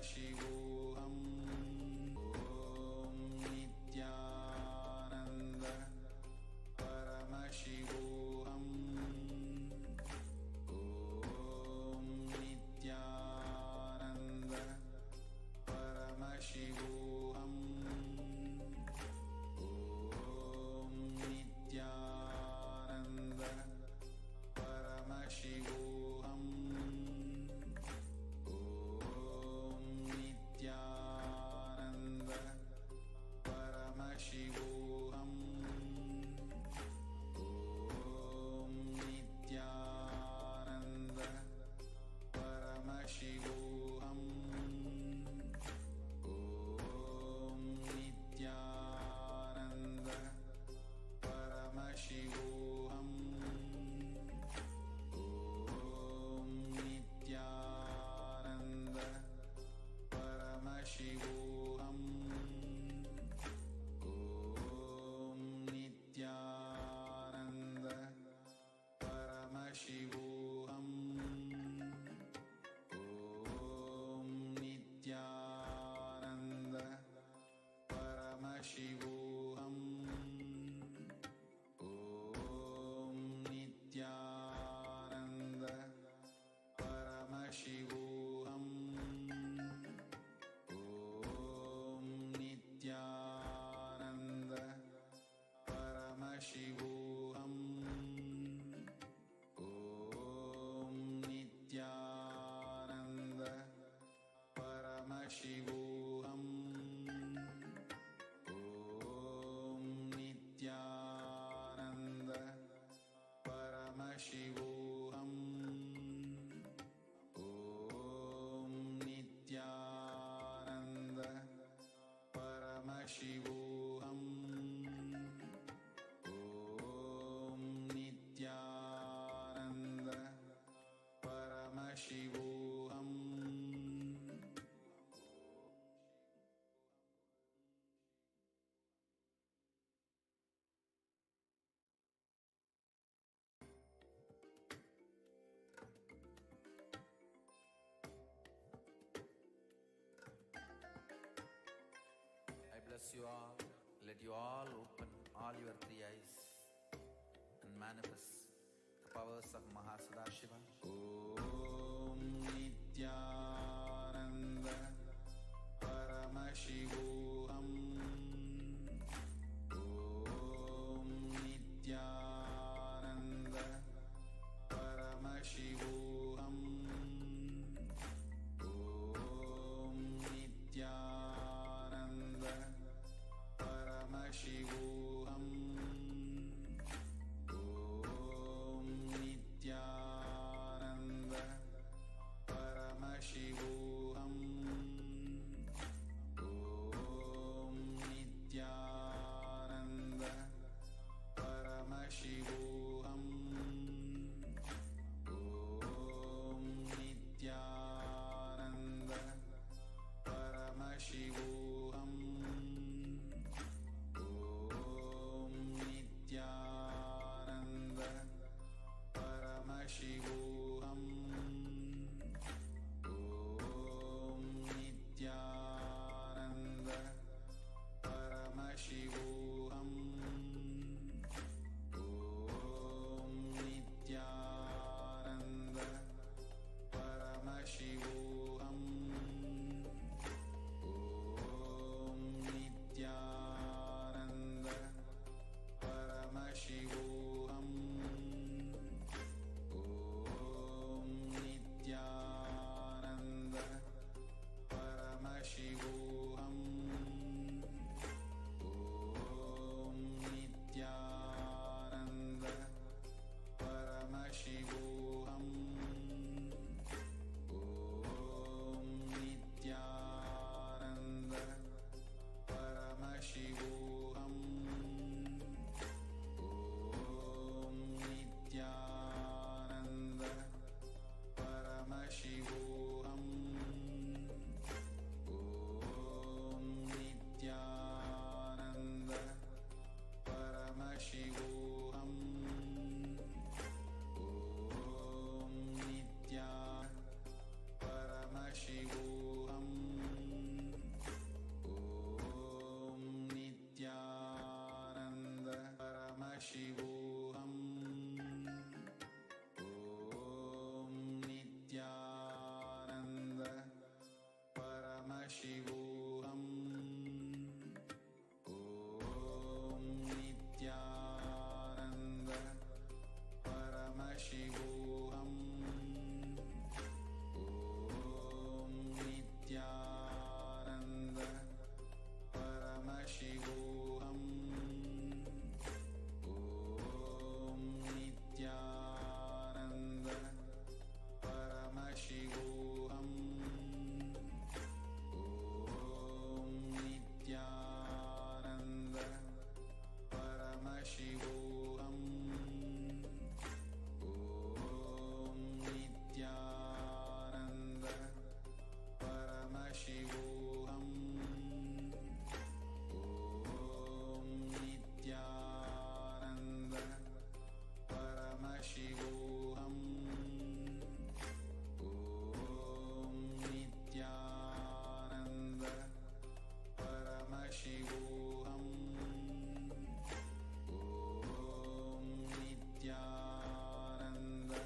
Paramashivoham. Om Nithyananda Paramashivoham. Om Nithyananda Paramashivoham. Om Nithyananda Paramashivoham. Om Nithyananda Paramashivoham. Om Nithyananda Paramashivoham. Om Nithyananda Paramashivoham. Om Nithyananda Paramashivoham. Om Nithyananda Paramashivoham. Om Nithyananda Paramashivoham. Om Nithyananda Paramashivoham. Om Nithyananda Paramashivoham. Om Nithyananda Paramashivoham. Om Nithyananda Paramashivoham. Om Nithyananda Paramashivoham. Om Nithyananda Paramashivoham. I bless you all. Let you all open all your three eyes and manifest the powers of Mahasadashiva. Om Nithyananda Paramashivoham. Om Nithyananda Paramashivoham. Om Nithyananda Paramashivoham. Om Nithyananda Paramashivoham. Paramashivoham. Om Nithyananda Paramashivoham. Om Nithyananda Paramashivoham. Om Nithyananda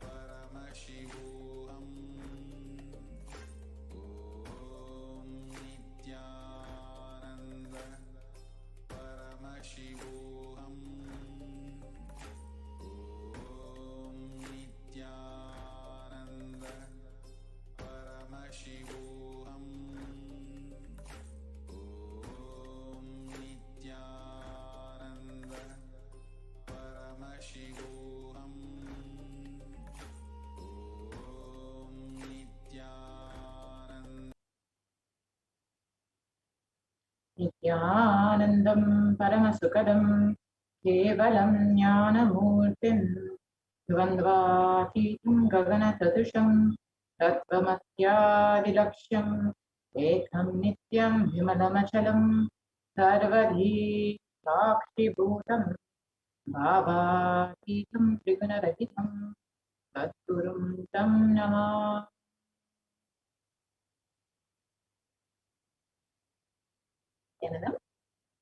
Paramashivoham. Om Nithyananda Paramashivoham. Om Nithyananda Paramashivoham. Om Nithyananda Paramashivoham. Om Nithyananda Nithyanandam Paramasukadam Kevalam Jnanamurtim Dvandvatitam Gaganatadusham Tattvamatyadilaksham Ekam Nityam Vimalamachalam Sarvadhi Sakshibhutam Bhavatitam Trigunarahitam Tatgurum Tam Namah.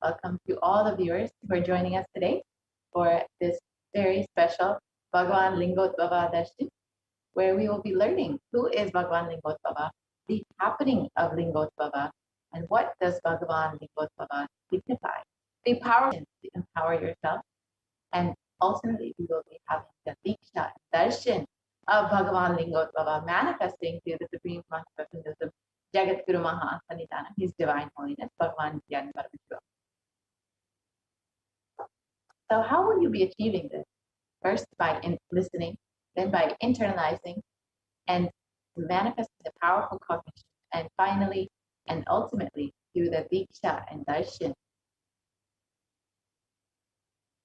Welcome to all the viewers who are joining us today for this very special Bhagavan Lingotvava Darshan, where we will be learning who is Bhagavan Lingotvava, the happening of Lingotvava, and what does Bhagavan Lingotvava signify. The power to empower yourself, and ultimately we will be having the Diksha Darshan of Bhagavan Lingotvava manifesting through the Supreme Master of Hinduism, Jagat Guru Maha Sanidana, His Divine Holiness, Bhagavan Nithyananda Paramashivam. So how will you be achieving this? First, by listening, then by internalizing and manifesting the powerful cognition, and finally and ultimately through the Diksha and Darshan.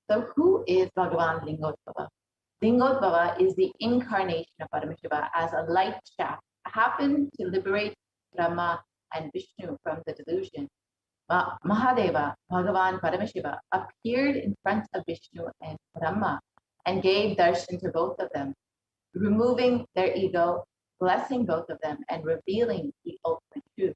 So who is Bhagavan Lingotvava? Lingotvava is the incarnation of Paramashiva as a light shaft, happened to liberate Brahma and Vishnu from the delusion. Mahadeva, Bhagavan Paramashiva, appeared in front of Vishnu and Brahma and gave darshan to both of them, removing their ego, blessing both of them, and revealing the ultimate truth.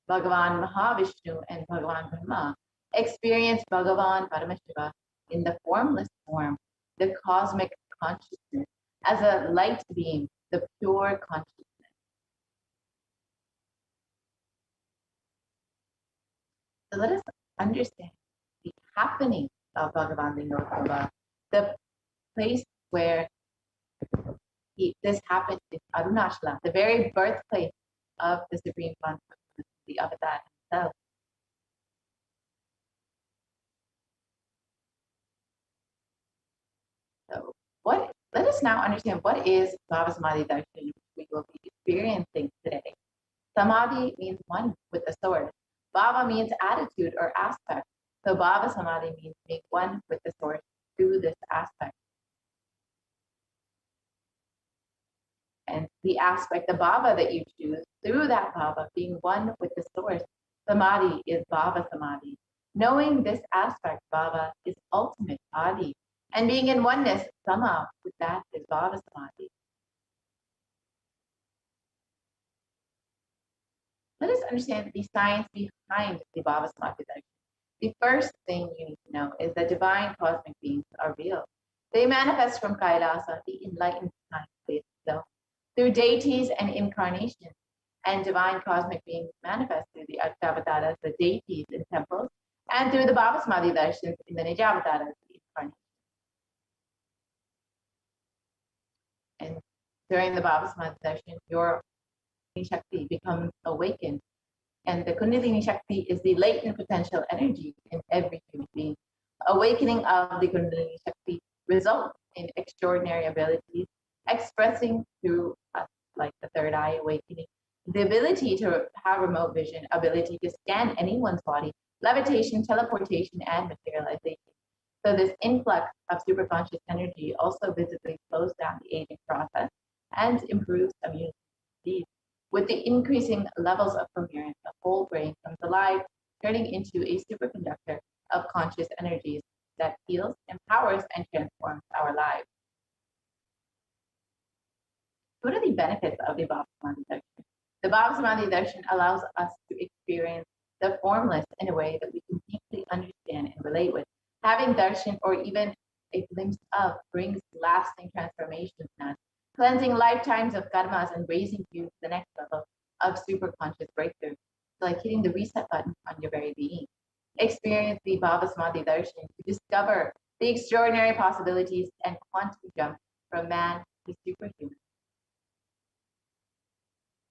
Bhagavan Mahavishnu and Bhagavan Brahma experienced Bhagavan Paramashiva in the formless form, the cosmic consciousness, as a light beam, the pure consciousness. So let us understand the happening of Bhagavan Lingotvava, the place where this happened in Arunachala, the very birthplace of the Supreme Consciousness, the Avatar himself. So let us now understand what is Bhava Samadhi Darshan, which we will be experiencing today. Samadhi means one with the source. Bhava means attitude or aspect. So Bhava Samadhi means being one with the source through this aspect. And the aspect, the bhava that you choose, through that bhava, being one with the source, samadhi is bhava samadhi. Knowing this aspect, bhava, is ultimate adi. And being in oneness, sama, with that is bhava samadhi. Let us understand the science behind the bhava samadhi. The first thing you need to know is that divine cosmic beings are real. They manifest from Kailasa, the enlightened time space itself, through deities and incarnations, and divine cosmic beings manifest through the Ashtavataras, the deities in temples, and through the Bhava Samadhi darshans in the Nijavataras, the incarnations. And during the Bhava Samadhi darshan, your Shakti becomes awakened. And the Kundalini Shakti is the latent potential energy in every human being. Awakening of the Kundalini Shakti results in extraordinary abilities, expressing through us, like the third eye awakening, the ability to have remote vision, ability to scan anyone's body, levitation, teleportation, and materialization. So this influx of superconscious energy also visibly slows down the aging process and improves immunity. With the increasing levels of coherence, the whole brain comes alive, turning into a superconductor of conscious energies that heals, empowers, and transforms our lives. What are the benefits of the Bhava Samadhi Darshan? The Bhava Samadhi Darshan allows us to experience the formless in a way that we can deeply understand and relate with. Having darshan, or even a glimpse of, brings lasting transformations in us, cleansing lifetimes of karmas and raising you to the next level of superconscious breakthrough. It's like hitting the reset button on your very being. Experience the Bhava Samadhi Darshan to discover the extraordinary possibilities and quantum jump from man to superhuman.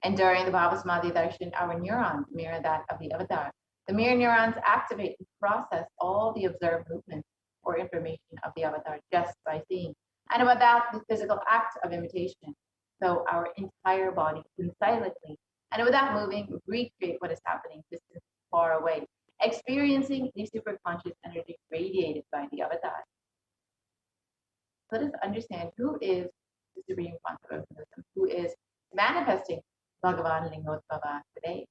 And during the Bhava Samadhi Darshan, our neurons mirror that of the avatar. The mirror neurons activate and process all the observed movements or information of the avatar just by seeing, and without the physical act of imitation. So our entire body can silently and without moving recreate what is happening distant far away, experiencing the superconscious energy radiated by the avatar. Let us understand who is the Supreme Concept of Buddhism, who is manifesting Bhagavan Lingotbhava today.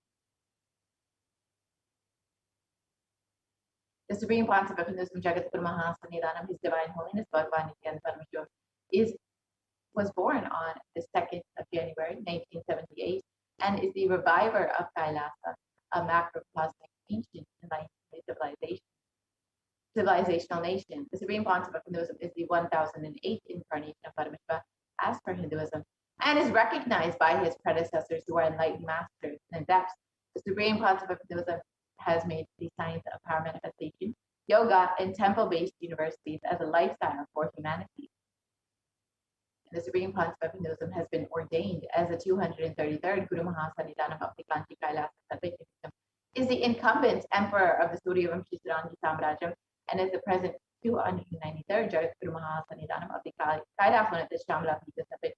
The Supreme Concept of Hinduism, Jagatguru Mahasannidhanam, His Divine Holiness Bhagavan Nithyananda Paramashivam, was born on the 2nd of January 1978 and is the reviver of Kailasa, a macrocosmic ancient enlightenment civilizational nation. The Supreme Concept of Hinduism is the 1008th incarnation of Paramashiva as per Hinduism, and is recognized by his predecessors who are enlightened masters and adepts. The Supreme Concept of Hinduism has made the science of power manifestation, yoga, and temple-based universities as a lifestyle for humanity. The Supreme Concept of Hinduism has been ordained as the 233rd Guru Mahasannidhanam of the Kanchi Kailasa Satvik, is the incumbent emperor of the Suryavam Shishrangi Samrajam, and is the present 293rd Jagatguru Mahasannidhanam of the Kailasa Shamla Satvik,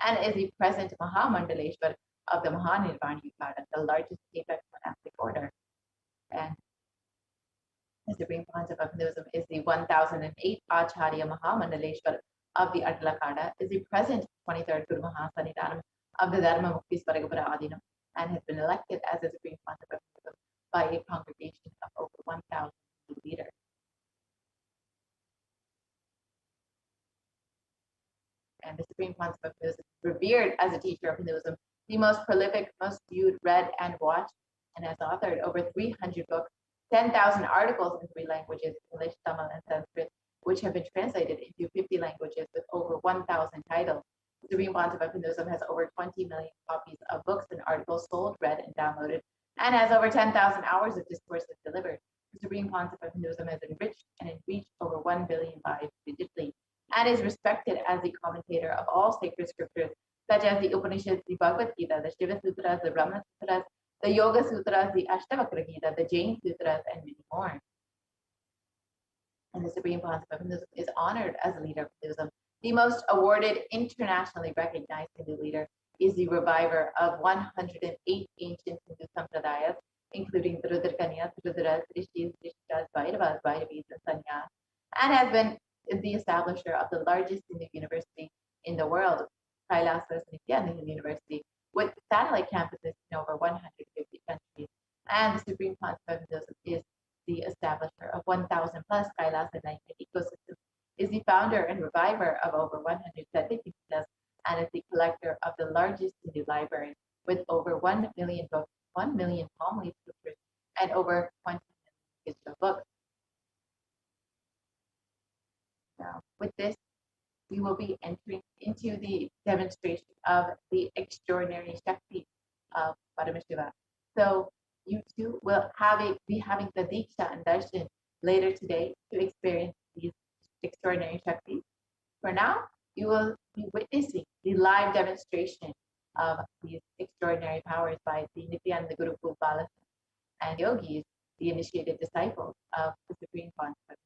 and is the present Mahamandaleshwar of the Mahanirvana Yukata, the largest apex monastic order. And the Supreme Concept of Hinduism is the 1008th Acharya Mahamandaleshwar of the Atlakada, is the present 23rd Guru Mahasannidhanam of the Dharma Mukti Svaragapura Adinam, and has been elected as the Supreme Concept of Hinduism by a congregation of over 1,000 leaders. And the Supreme Concept of Hinduism is revered as a teacher of Hinduism, the most prolific, most viewed, read, and watched, and has authored over 300 books, 10,000 articles in 3 languages, English, Tamil, and Sanskrit, which have been translated into 50 languages with over 1,000 titles. The Supreme Concept of Hinduism has over 20 million copies of books and articles sold, read, and downloaded, and has over 10,000 hours of discourses delivered. The Supreme Concept of Hinduism has enriched and reached over 1 billion lives digitally, and is respected as the commentator of all sacred scriptures, such as the Upanishads, the Bhagavad Gita, the Shiva Sutras, the Brahma Sutras, the Yoga Sutras, the Ashtavakra Gita, the Jain Sutras, and many more. And the Supreme Concept of Hinduism is honored as a leader of Hinduism. The most awarded, internationally recognized Hindu leader is the reviver of 108 ancient Hindu sampradayas, including the Rudrakanyas, Rudras, Rishis, Rishtas, Bhairavas, Bhairavis, and Sanyas, and has been the establisher of the largest Hindu university in the world, Kailasa Nithyananda University, with satellite campuses in over 150 countries. And the Supreme Concept of Hinduism is the establisher of 1,000 plus Kailasa enlightenment ecosystems, is the founder and reviver of over 100 Satvik, and is the collector of the largest Hindu library with over 1 million books, 1 million palm leaf scriptures, and over 20 million digital books. Now, with this, we will be entering into the demonstration of the extraordinary Shakti of Paramashiva. So you too will be having the Diksha and Darshan later today to experience these extraordinary Shaktis. For now, you will be witnessing the live demonstration of these extraordinary powers by the Nithyananda Gurukul Balas and yogis, the initiated disciples of the Supreme Concept.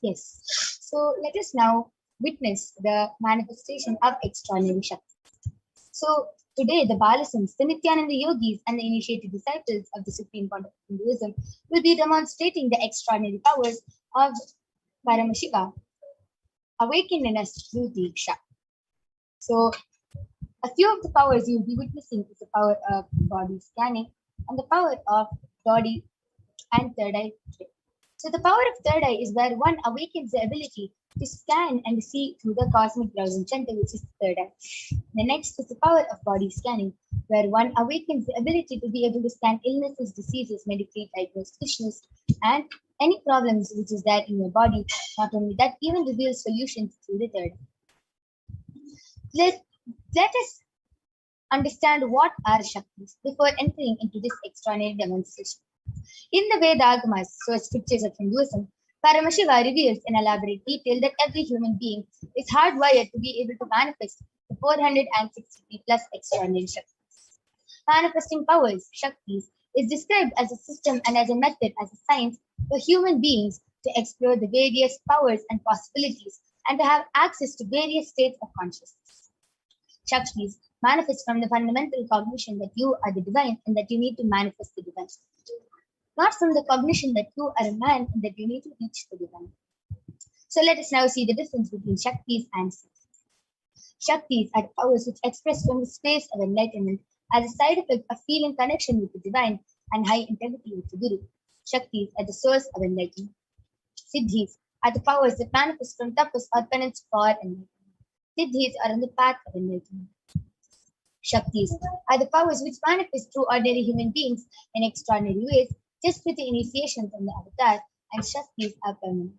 Yes. So let us now witness the manifestation of extraordinary Shakti. So today, the Balasams, the Nithyananda yogis, and the initiated disciples of the Supreme Point of Hinduism will be demonstrating the extraordinary powers of Paramashiva awakened in us through Diksha. So a few of the powers you will be witnessing is the power of body scanning and the power of body and third eye. So the power of third eye is where one awakens the ability to scan and see through the cosmic browsing center, which is the third eye. The next is the power of body scanning, where one awakens the ability to be able to scan illnesses, diseases, medically diagnosed issues, and any problems which is there in your body. Not only that, even reveals solutions through the third eye. Let us understand what are Shaktis before entering into this extraordinary demonstration. In the Veda-agamas, so scriptures of Hinduism, Paramashiva reveals in elaborate detail that every human being is hardwired to be able to manifest the 463 plus extraordinary Shaktis. Manifesting powers, Shaktis, is described as a system and as a method, as a science for human beings to explore the various powers and possibilities and to have access to various states of consciousness. Shaktis manifest from the fundamental cognition that you are the divine and that you need to manifest the divine, not from the cognition that you are a man and that you need to reach the divine. So let us now see the difference between Shaktis and Siddhis. Shaktis are powers which express from the space of enlightenment as a side effect of feeling connection with the divine and high integrity with the Guru. Shaktis are the source of enlightenment. Siddhis are the powers that manifest from tapas or penance for enlightenment. Siddhis are on the path of enlightenment. Shaktis are the powers which manifest through ordinary human beings in extraordinary ways, just with the initiation from the avatar, and Shaktis are permanent.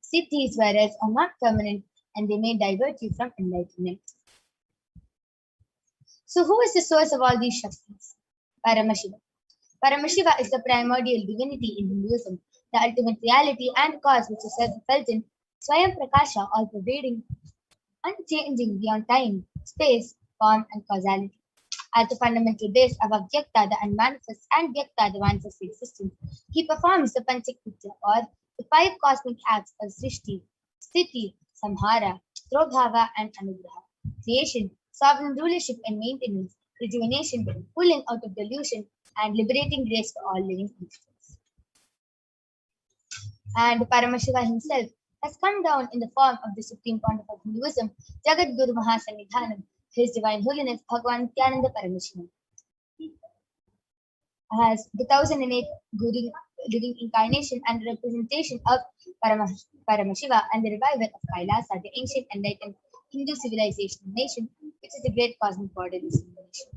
Siddhis, whereas, are not permanent and they may divert you from enlightenment. So, who is the source of all these Shaktis? Paramashiva. Paramashiva is the primordial divinity in Hinduism, the ultimate reality and cause which is self-effulgent, Swayam Prakasha, all pervading, unchanging beyond time, space, form, and causality. As the fundamental base of Avyakta, the unmanifest, and Vyakta, the manifest existence, he performs the Panchakritya, or the 5 cosmic acts of Srishti, Sthiti, Samhara, Trobhava, and Anugraha. Creation, sovereign rulership and maintenance, rejuvenation, pulling out of delusion, and liberating grace for all living entities. And Paramashiva himself has come down in the form of the Supreme Pontiff of Hinduism, Jagat Guru Mahasannidhanam, His Divine Holiness Bhagavan Nithyananda Paramashivam. As the 1008 living incarnation and representation of Paramashiva and the revival of Kailasa, the ancient enlightened Hindu civilization nation, which is the great cosmic borderless nation.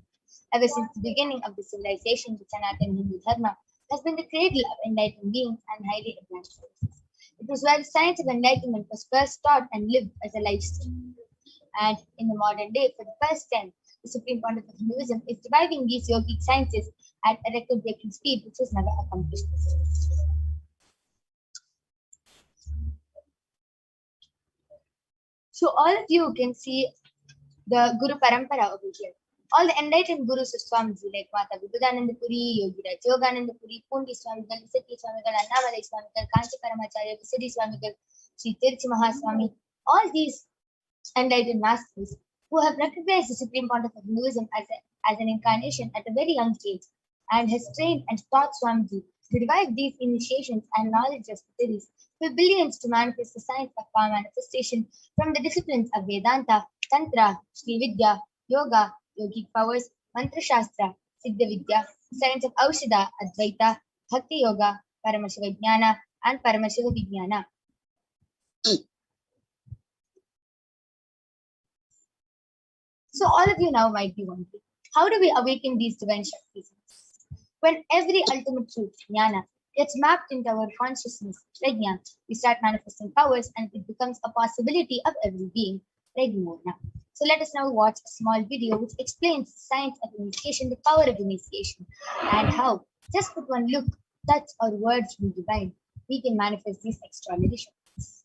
Ever since the beginning of the civilization, the Sanatana Hindu Dharma has been the cradle of enlightened beings and highly advanced races. It was where the science of enlightenment was first taught and lived as a lifestyle. And in the modern day, for the first time, the Supreme Pontiff of Hinduism is reviving these yogic sciences at a record-breaking speed, which was never accomplished before. So all of you can see the Guru Parampara over here. All the enlightened Gurus of Swamiji, like Mata Vibhudananda Puri, Yogiraj Yogananda Puri, Pundi Swamigal, Sati Swamigal, Annamalai Swamigal, Kanchi Paramacharya, Visadi Swamigal, Sri Tirchi Mahaswami, all these enlightened masters who have recognized the Supreme Pontiff of Hinduism as an incarnation at a very young age and has trained and taught Swamiji to revive these initiations and knowledge of spirits for billions to manifest the science of power manifestation from the disciplines of Vedanta, Tantra, Sri Vidya, Yoga, Yogic powers, Mantra Shastra, Siddha Vidya, science of Aushadha, Advaita, Bhakti Yoga, Paramashiva Jnana, and Paramashiva Vijnana. So all of you now might be wondering, how do we awaken these divine Shaktis? When every ultimate truth, Jnana, gets mapped into our consciousness, Prajna, we start manifesting powers and it becomes a possibility of every being, Prajna. So let us now watch a small video which explains the science of initiation, the power of initiation, and how, just with one look, touch, or words from divine, we can manifest these extraordinary Shaktis.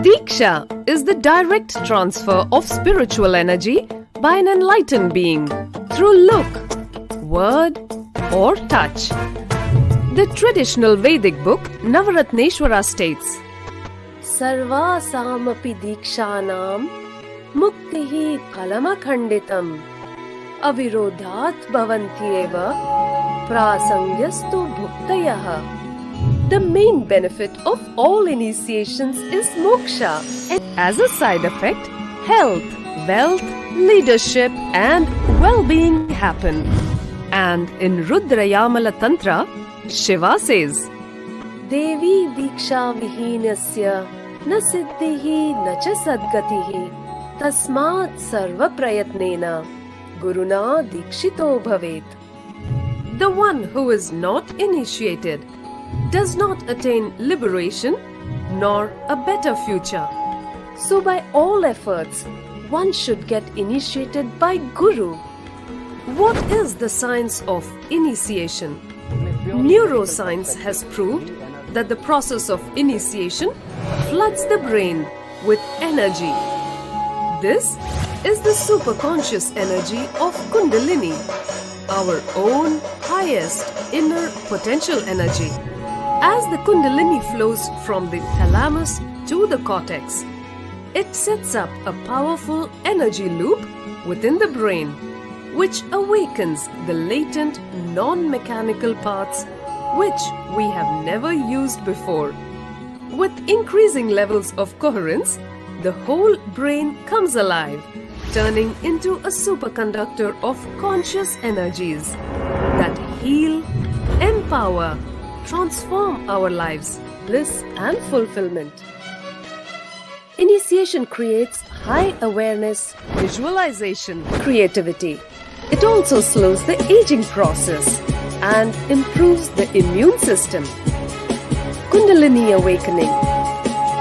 Diksha is the direct transfer of spiritual energy by an enlightened being through look, word, or touch. The traditional Vedic book Navaratneshwara states, Sarvasamapi dikshanam muktihi phalamakhanditam avirodhat bhavantyeva prasangyastu bhuktayah. The main benefit of all initiations is moksha, and as a side effect, health, wealth, leadership and well-being happen. And in Rudrayamala Tantra, Shiva says, Devi diksha vihinasya na siddhihi na cha sadgatihi tasmat sarva prayatnena guruna dikshito bhavet. The one who is not initiated does not attain liberation nor a better future. So by all efforts, one should get initiated by Guru. What is the science of initiation? Neuroscience has proved that the process of initiation floods the brain with energy. This is the superconscious energy of Kundalini, our own highest inner potential energy. As the Kundalini flows from the thalamus to the cortex, it sets up a powerful energy loop within the brain, which awakens the latent non-mechanical parts which we have never used before. With increasing levels of coherence, the whole brain comes alive, turning into a superconductor of conscious energies that heal, empower, transform our lives, bliss and fulfillment. Initiation creates high awareness, visualization, creativity. It also slows the aging process and improves the immune system. Kundalini awakening,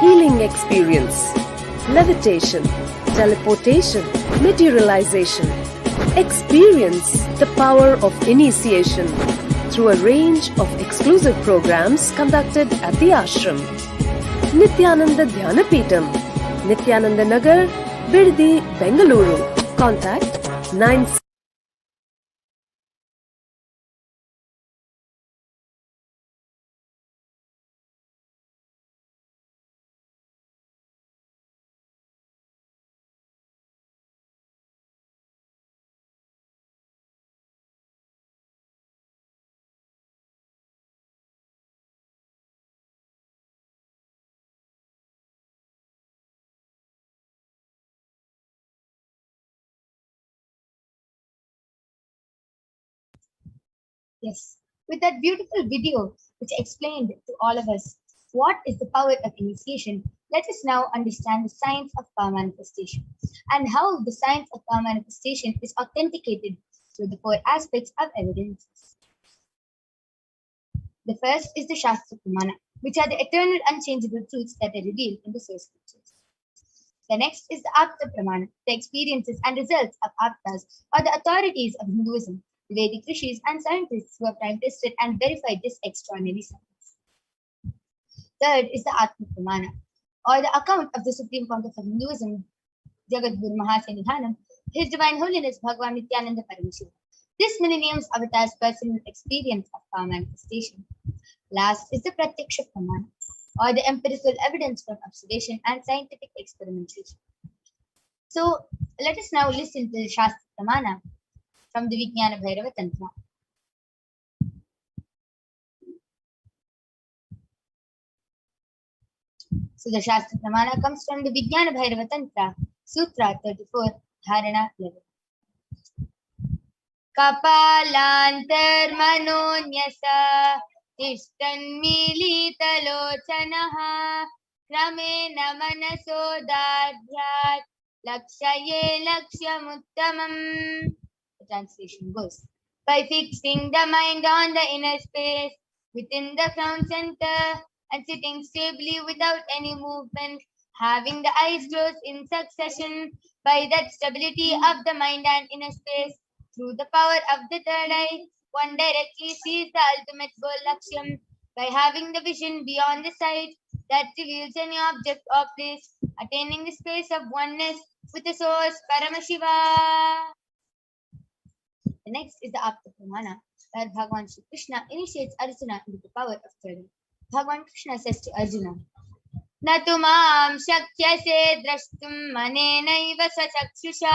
healing experience, levitation, teleportation, materialization. Experience the power of initiation through a range of exclusive programs conducted at the ashram. Nithyananda Dhyanapitham, Nithyananda Nagar, Birdi, Bengaluru. Contact 9. Yes, with that beautiful video which explained to all of us what is the power of initiation, let us now understand the science of power manifestation and how the science of power manifestation is authenticated through the four aspects of evidence. The first is the Shastra Pramana, which are the eternal unchangeable truths that are revealed in the source scriptures. The next is the Apta Pramana, the experiences and results of Aptas or the authorities of Hinduism, the Vedic rishis and scientists who have time tested and verified this extraordinary science. Third is the Atma Pramana, or the account of the Supreme Pontiff of Hinduism, Jagadguru Mahasenihanam, His Divine Holiness Bhagavan Nithyananda Paramashivam. This millennium's avatar's personal experience of power manifestation. Last is the Pratyaksha Pramana, or the empirical evidence from observation and scientific experimentation. So let us now listen to the Shastra Pramana from the Vijnana Bhairava Tantra. So the Shastra Pramana comes from the Vijnana Bhairava Tantra, Sutra 34, Dharana 11. Kapalantarmanonyasa tishtanmilitalochanaha kramen manasodadhyat lakshaye lakshyamuttamam. The translation goes, by fixing the mind on the inner space within the crown center and sitting stably without any movement, having the eyes closed in succession, by that stability of the mind and inner space, through the power of the third eye, one directly sees the ultimate goal Lakshyam by having the vision beyond the sight that reveals any object or place, attaining the space of oneness with the source Paramashiva. The next is the Apta Pramana, where Bhagavan Shri Krishna initiates Arjuna into the power of third eye. Bhagavan Krishna says to Arjuna, "Na tu mam shakyase drashtum manenaiva sachakshusha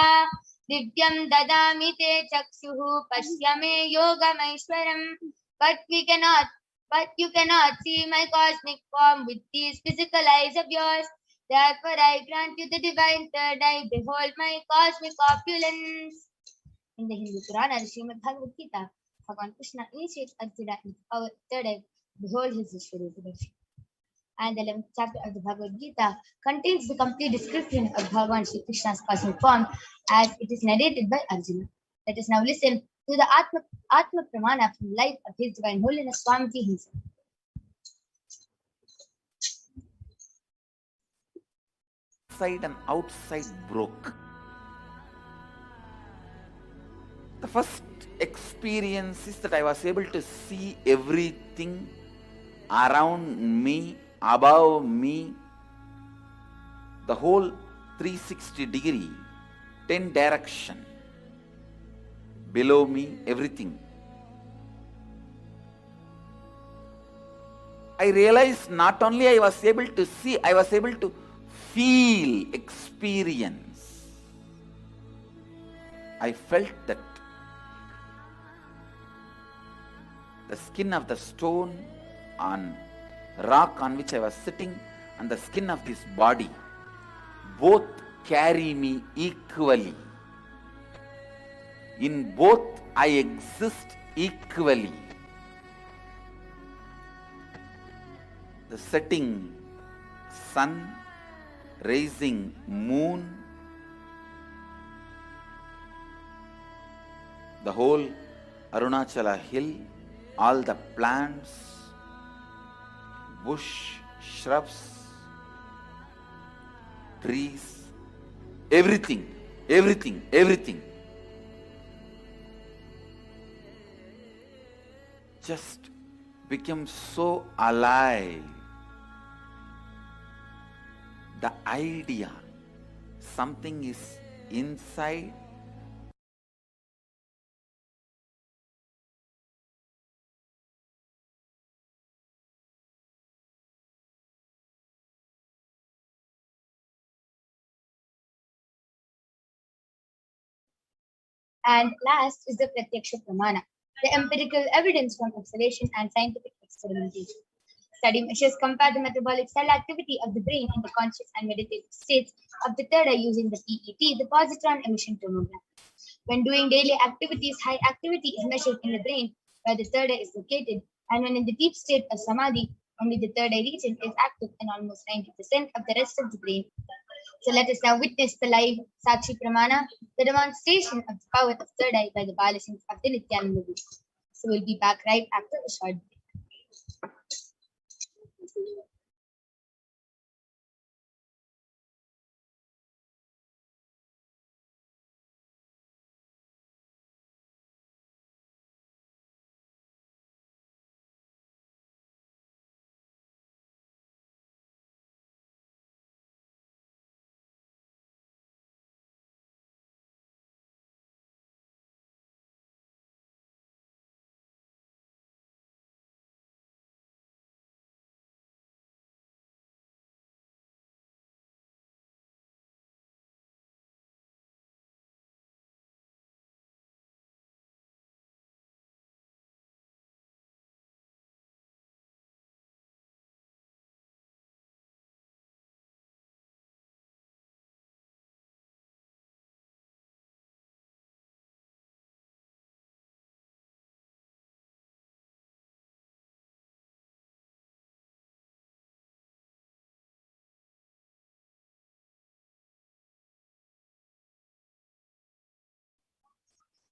divyam dadami te chakshuhu pashyame yogamaishwaram." But you cannot see my cosmic form with these physical eyes of yours. Therefore, I grant you the divine third eye. Behold my cosmic opulence. In the Hindu Purana, the Srimad Bhagavad Gita, Bhagavan Krishna initiates Arjuna into the power of third eye. Behold his Vishwarupa. And the 11th chapter of the Bhagavad Gita contains the complete description of Bhagavan Shri Krishna's cosmic form as it is narrated by Arjuna. Let us now listen to the Atma Pramana from the life of His Divine Holiness Swamiji himself. Inside and outside broke. The first experience is that I was able to see everything around me, above me, the whole 360 degree, 10 direction, below me, everything. I realized not only I was able to see, I was able to feel, experience. I felt that the skin of the stone on rock on which I was sitting and the skin of this body both carry me equally. In both I exist equally. The setting sun, rising moon, the whole Arunachala hill, all the plants, bush, shrubs, trees, everything just became so alive. The idea, something is inside, And last is the Pratyaksha Pramana, the empirical evidence from observation and scientific experimentation. Study measures compare the metabolic cell activity of the brain in the conscious and meditative states of the third eye using the PET, the positron emission tomograph. When doing daily activities, high activity is measured in the brain where the third eye is located, and when in the deep state of samadhi, only the third eye region is active in almost 90% of the rest of the brain. So let us now witness the live Sakshi Pramana, the demonstration of the power of third eye by the Balasins of the Nithyananda Guru. So we'll be back right after a short break.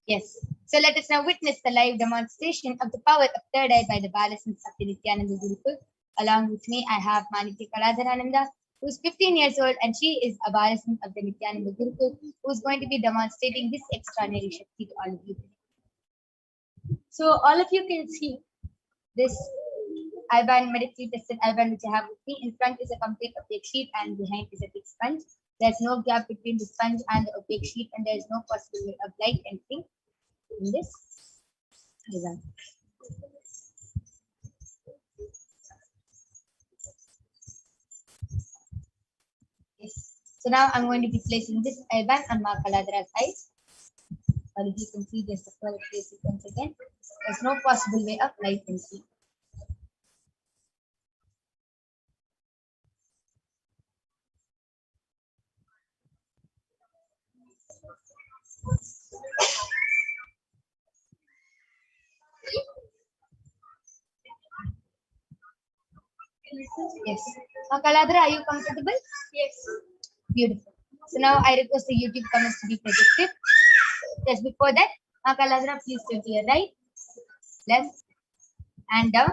Yes. So let us now witness the live demonstration of the power of third eye by the Balasins of the Nithyananda Gurukul. Along with me, I have Maniti Kaladharananda, who is 15 years old, and she is a Balasin of the Nithyananda Gurukul, who is going to be demonstrating this extraordinary Shakti to all of you. So all of you can see this IBAN medically tested IBAN which I have with me. In front is a complete opaque sheet and behind is a thick sponge. There's no gap between the sponge and the opaque sheet, and there's no possible way of light entering in this. Yes. So now I'm going to be placing this IBAN on Ma Kaladra's eyes. Or if you can see just the first place once again. There's no possible way of light and see. Yes. Kaladra, are you comfortable? Yes. Beautiful. So now I request the YouTube comments to be projected. Just before that, Kaladra, please turn to your right, left, and down.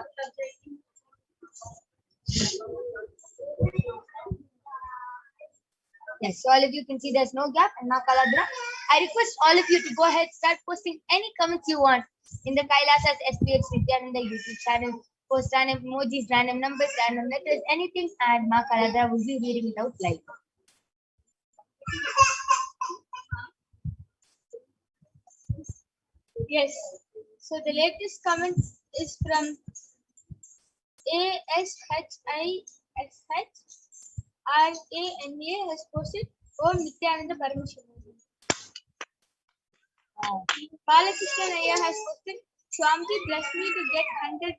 Yes, so all of you can see there's no gap. And Kaladra, I request all of you to go ahead, start posting any comments you want in the Kailasa's HDH Nithyananda YouTube channel. Post random emojis, random numbers, random letters, anything, and Ma Kaladra will be reading it out live. Yes. So the latest comment is from ASHISH RANA has posted Om Nithyananda Paramashivam. Balakrishnan Ayya has posted Swamiji bless me to get 100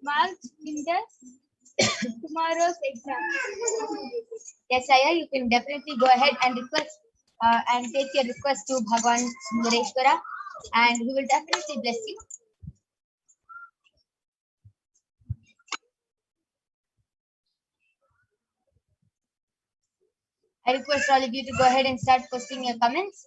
marks in the tomorrow's exam. Yes, Aya, you can definitely go ahead and request and take your request to Bhagwan Sundareshwara, and he will definitely bless you. I request all of you to go ahead and start posting your comments.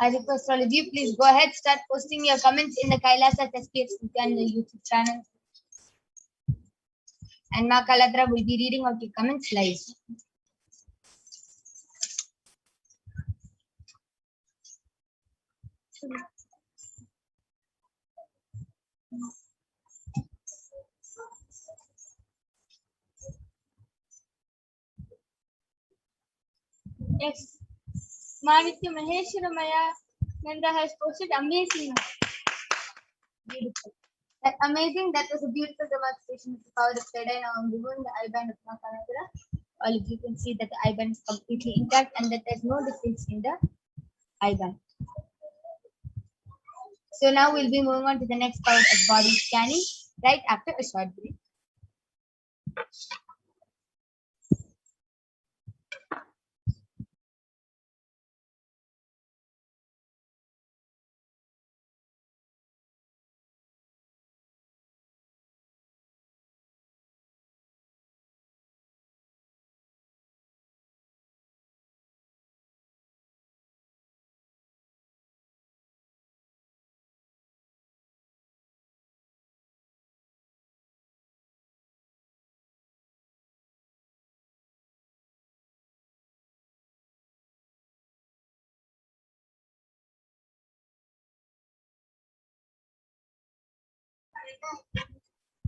I request all of you, please go ahead, start posting your comments in the Kailasa SPF Nithyananda YouTube channel. And Ma Kaladra will be reading out your comments live. Yes. Manitya Maheshwaramaya Nanda has posted amazing. Beautiful. That amazing. That was a beautiful demonstration of the power of Teda. Now I'm removing the IBAN of Ma Kaladra. All of you can see that the IBAN is completely intact and that there's no difference in the IBAN. So now we'll be moving on to the next part of body scanning right after a short break.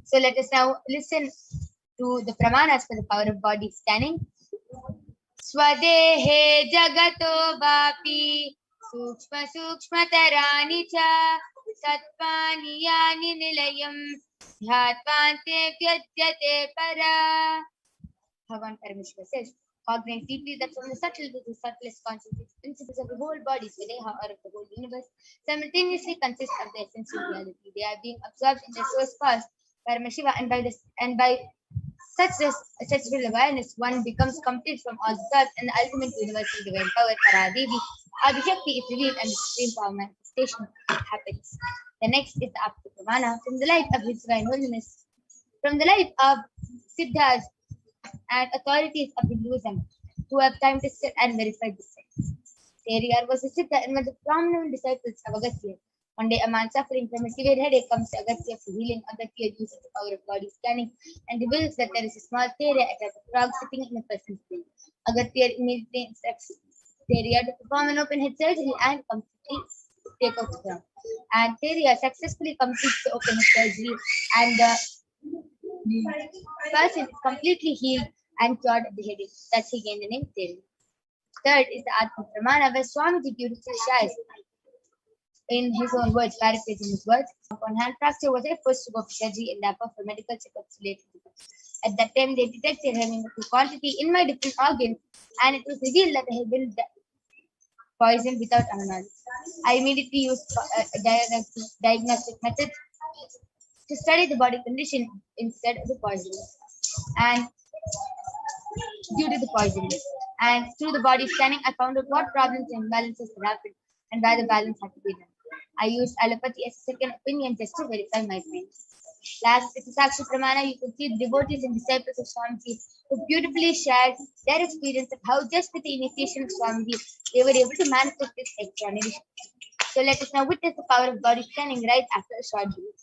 So let us now listen to the pramanas for the power of body scanning. Swadehe jagato vapi sukshma sukshmatarani cha sattvani yani nilayam dhyattvante vyajyate para. Bhagavan Parameshwara says, cognizing deeply that from the subtle to the subtlest concentrated principles of the whole body, Swadeha, or of the whole universe, simultaneously consist of the essential reality. They are being absorbed in the source cause, Paramashiva, and by such real awareness, one becomes complete from all the thoughts, and the ultimate universal divine power, Paradevi, Adishakti, is revealed, and the supreme power manifestation happens. The next is the Apta Pramana from the light of His divine holiness, from the light of Siddhas and authorities of Hinduism who have time to sit and verify this science. Teriyar was a Siddha and one of the prominent disciples of Agastya. One day, a man suffering from a severe headache comes to Agastya for healing. Agastya uses the power of body scanning and reveals that there is a small Theria, a type of frog, sitting in a person's brain. Agastya immediately instructs Theria to perform an open head surgery and completely take out the frog. And Theria successfully completes the open head surgery, and the person is completely healed and cured of the headache. Thus, he gained the name Theria. Third is the Atma Pramana, where Swamiji beautifully shares in his own words, paraphrasing his words. On hand fracture was forced to go for surgery and therefore for medical checkups related to that. At that time, they detected having a quantity in my different organs, and it was revealed that I had been poisoned without our knowledge. I immediately used diagnostic methods to study the body condition instead of the poisoning, and due to the poisoning. And through the body scanning, I found out what problems and imbalances had happened and where the balance had to be done. I used allopathy as a second opinion just to verify my claims. Last, with the Sakshi Pramana, you could see the devotees and disciples of Swamiji who beautifully shared their experience of how just with the initiation of Swamiji, they were able to manifest this extraordinary Shakti. So let us now witness the power of body scanning right after a short break.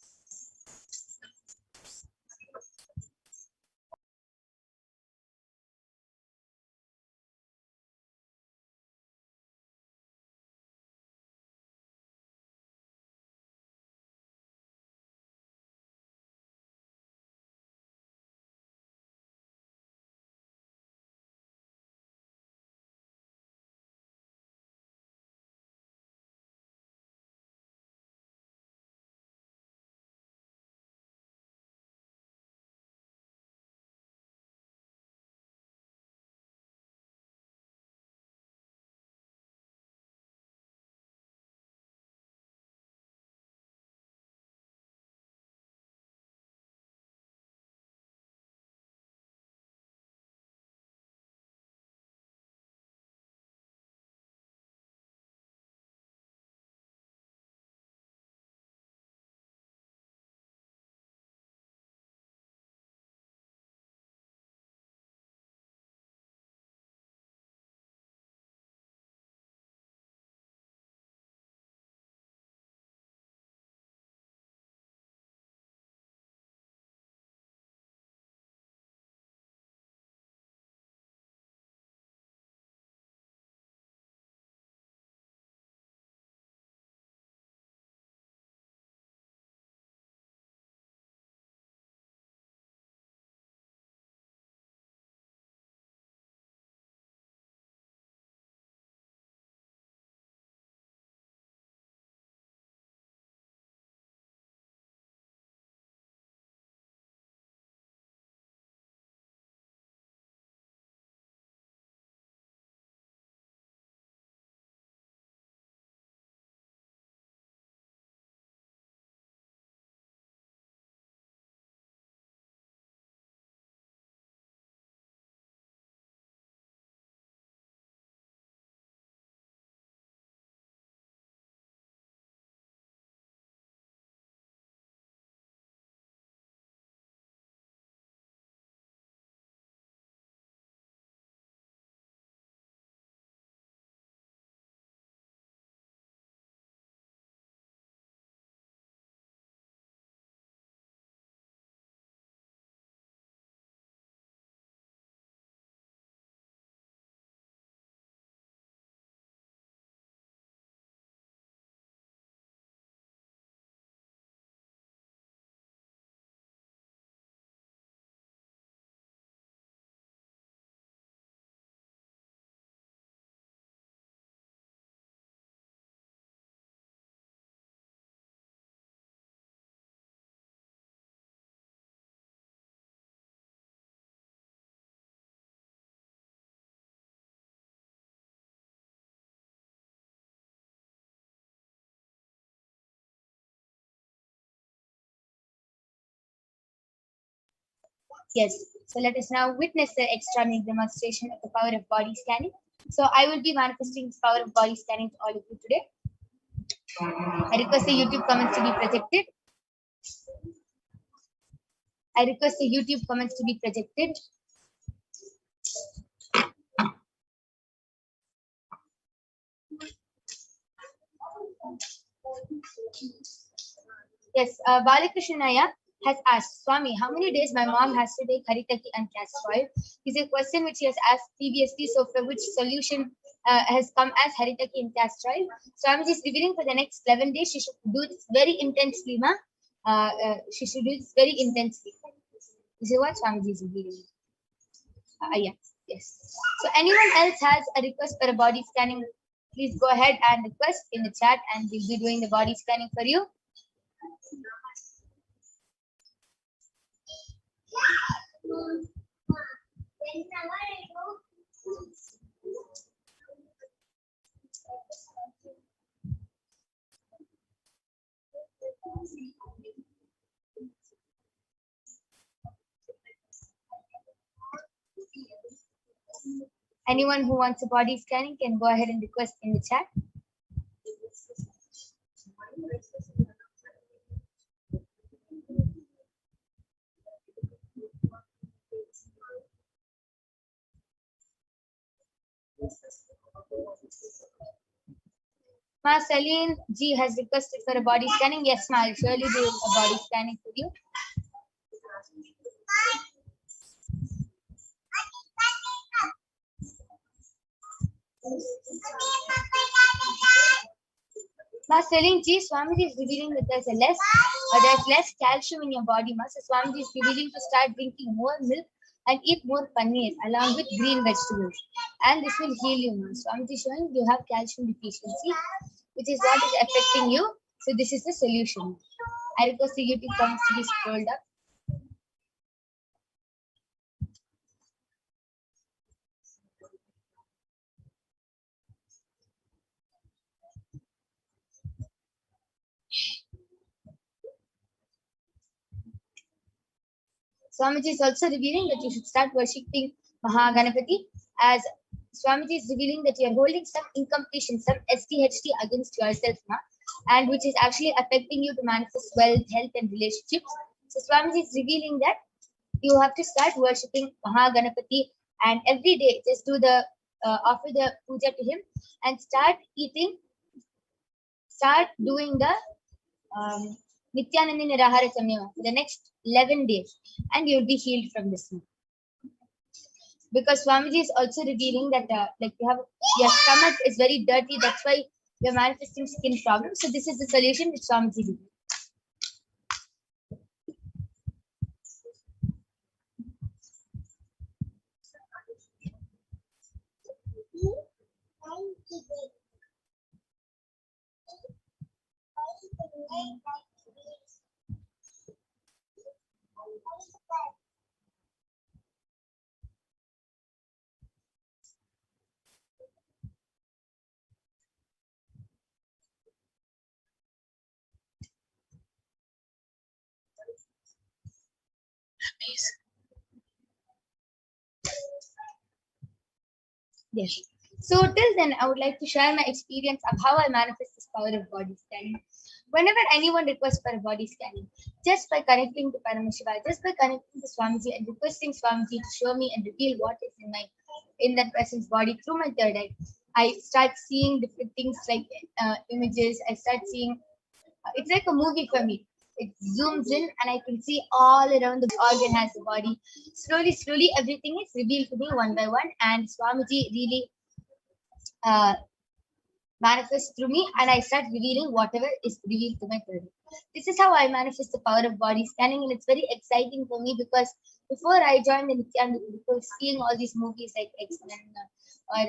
Yes. So let us now witness the extraordinary demonstration of the power of body scanning. So I will be manifesting this power of body scanning to all of you today. I request the YouTube comments to be projected. I request the YouTube comments to be projected. Yes, Balakrishnaya has asked, Swami, how many days my mom has to take Haritaki and castor oil? Is a question which he has asked previously, so for which solution has come as Haritaki and castor oil. Swami is revealing for the next 11 days, she should do this very intensely, ma. She should do this very intensely. This is what Swami is revealing. Yeah, yes. So anyone else has a request for a body scanning, please go ahead and request in the chat and we'll be doing the body scanning for you. Anyone who wants a body scanning can go ahead and request in the chat. Ma Celine G has requested for a body scanning. Yes, ma, I'll surely do a body scanning for you. Ma Celine G, Swamiji is revealing that there's less calcium in your body, ma. So Swamiji is revealing to start drinking more milk and eat more paneer along with green vegetables. And this will heal you, ma. Swamiji is showing you have calcium deficiency, which is what is affecting you. So this is the solution. I request the YouTube comments to be scrolled up. Swamiji is also revealing that you should start worshipping Mahaganapati, as Swamiji is revealing that you are holding some incompletion, some SDHD against yourself, ma, and which is actually affecting you to manifest wealth, health, and relationships. So Swamiji is revealing that you have to start worshipping Mahaganapati, and every day just do the offer the puja to him and start doing the Nithyananda Parahara Samyama for the next 11 days, and you'll be healed from this one. Because Swamiji is also revealing that like your stomach is very dirty, that's why you're manifesting skin problems. So this is the solution which Swamiji did. Yes. So till then, I would like to share my experience of how I manifest this power of body scanning. Whenever anyone requests for a body scanning, just by connecting to Paramashiva, just by connecting to Swamiji and requesting Swamiji to show me and reveal what is in that person's body through my third eye, I start seeing different things like images. I start seeing, it's like a movie for me. It zooms in and I can see all around the organ has the body. Slowly, everything is revealed to me one by one, and Swamiji really manifests through me, and I start revealing whatever is revealed to my third. This is how I manifest the power of body scanning, and it's very exciting for me because before I joined the Nithyananda, before seeing all these movies like X-Men or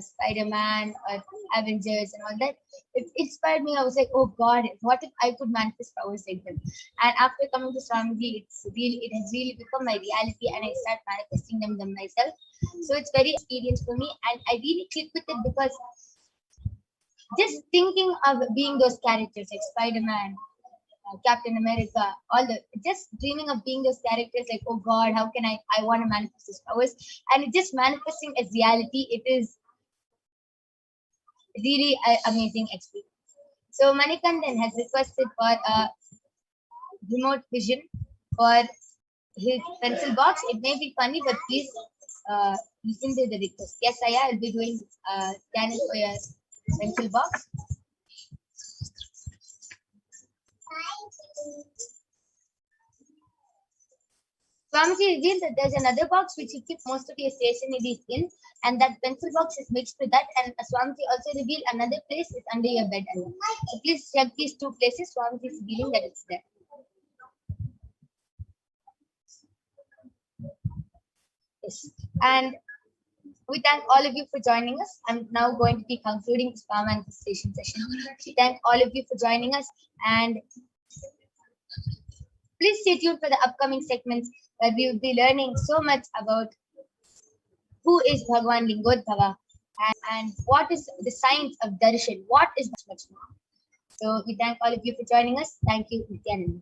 Spider-Man or Avengers and all that, it inspired me. I was like, oh God, what if I could manifest powers like them? And after coming to Swamiji, it has really become my reality, and I start manifesting them myself. So it's very experience for me, and I really click with it because just thinking of being those characters like Spider-Man, Captain America, just dreaming of being those characters, like, oh God, how can I want to manifest these powers? And it's just manifesting as reality. It is really an amazing experience. So Manikandan has requested for a remote vision for his pencil box. It may be funny, but please listen to the request. Yes, I'll be doing scanning for your pencil box. Swamiji revealed that there's another box which he keeps most of your stationery in, and that pencil box is mixed with that. And Swamiji also revealed another place is under your bed. So please check these two places. Swamiji is revealing that it's there. Yes. And we thank all of you for joining us. I'm now going to be concluding this power manifestation session. We thank all of you for joining us, and please stay tuned for the upcoming segments where we will be learning so much about who is Bhagwan Lingodbhava and what is the science of darshan. What is much more. So we thank all of you for joining us. Thank you, Nithyananda.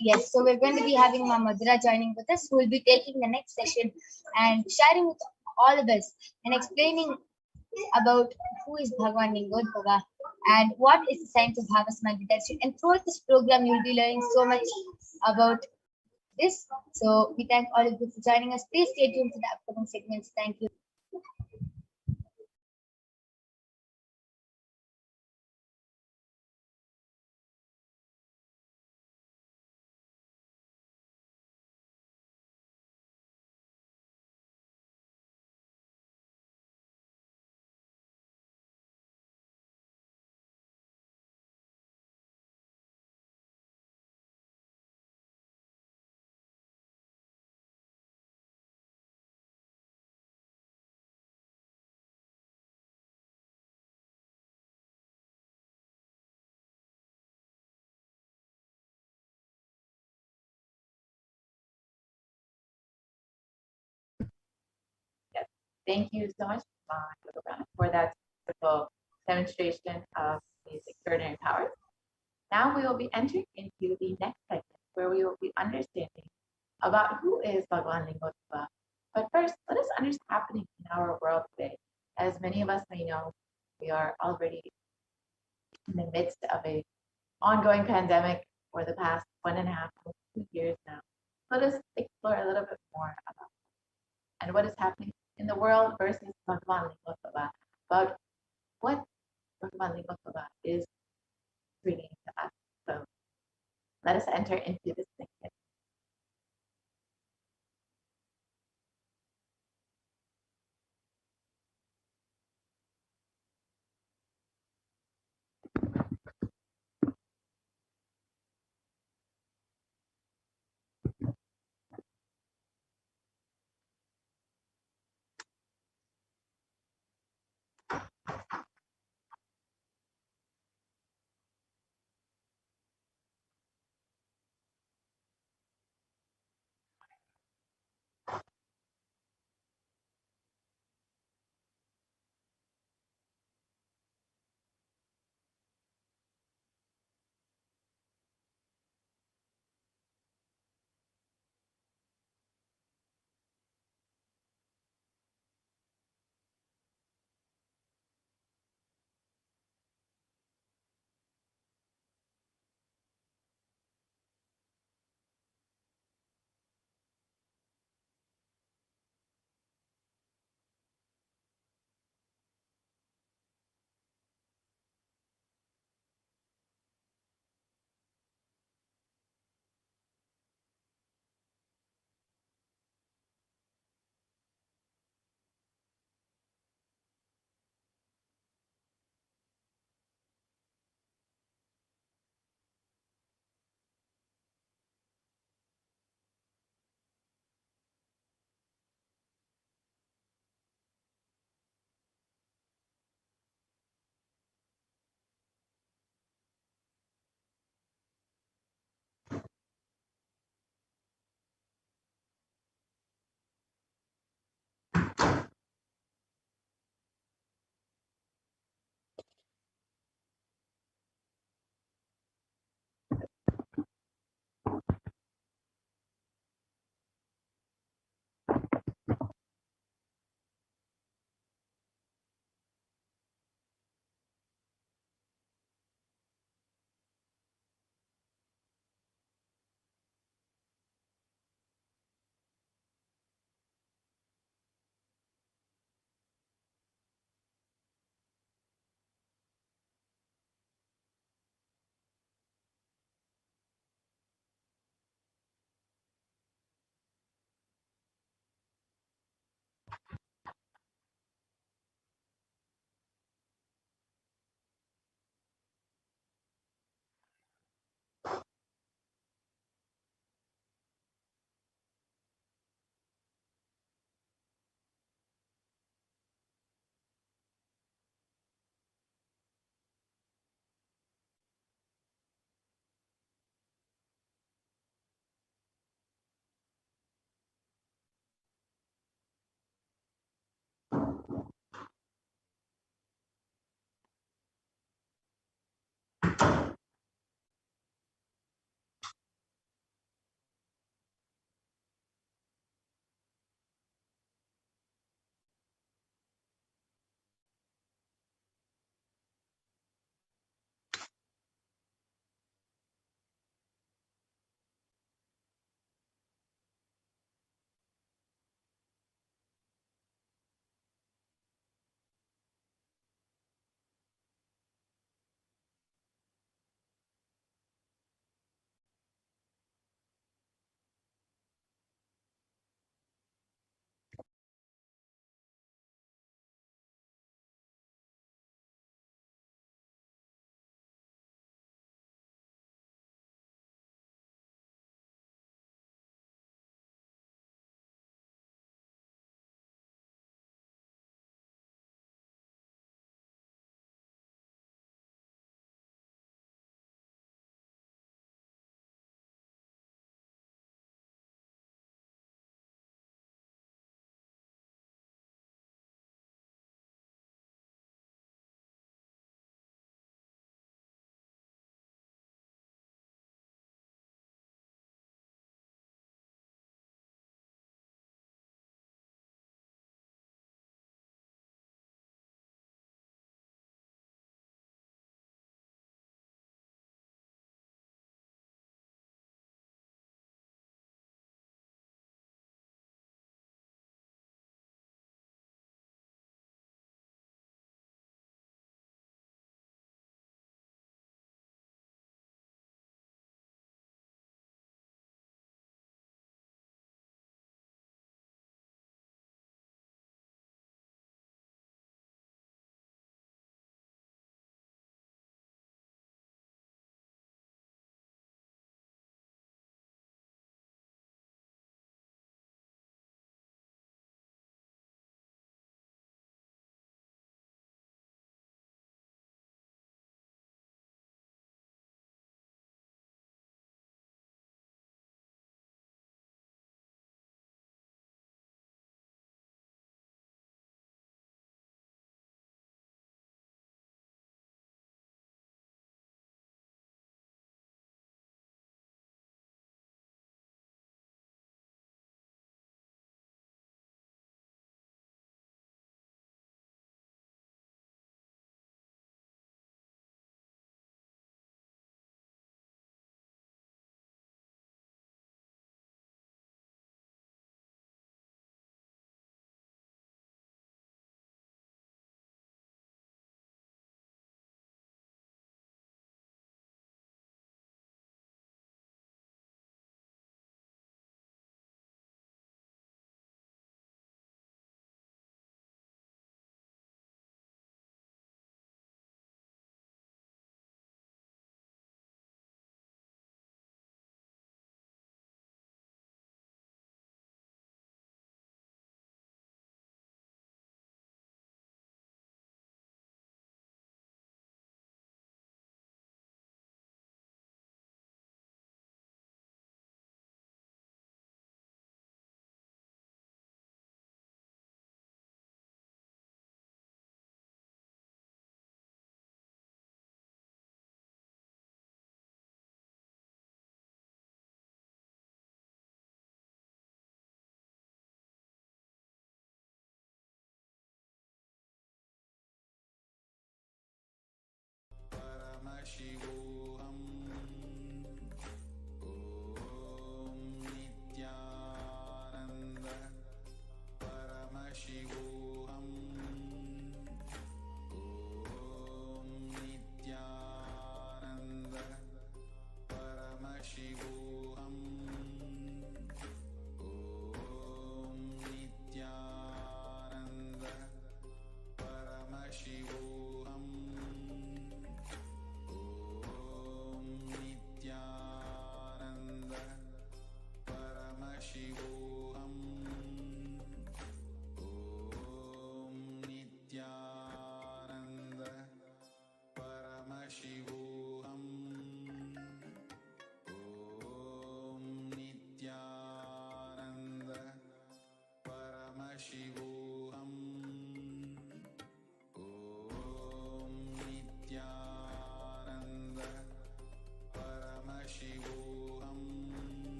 Yes, so we're going to be having Ma Madhura joining with us, who will be taking the next session and sharing with all of us and explaining about who is Bhagwan Lingodbhava and what is the science of Bhava Samadhi Darshan. And throughout this program, you'll be learning so much about this. So we thank all of you for joining us. Please stay tuned for the upcoming segments. Thank you. Yes. Thank you so much, for that wonderful demonstration of these extraordinary powers. Now we will be entering into the next segment where we will be understanding about who is Bhagwan Lingodbhava. But first, let us understand what's happening in our world today. As many of us may know, we are already in the midst of a ongoing pandemic for the past 1.5, 2 years now. Let us explore a little bit more about and what is happening in the world versus Bhagwan Lingodbhava, about what Bhagwan Lingodbhava is bringing to us. So let us enter into this thing.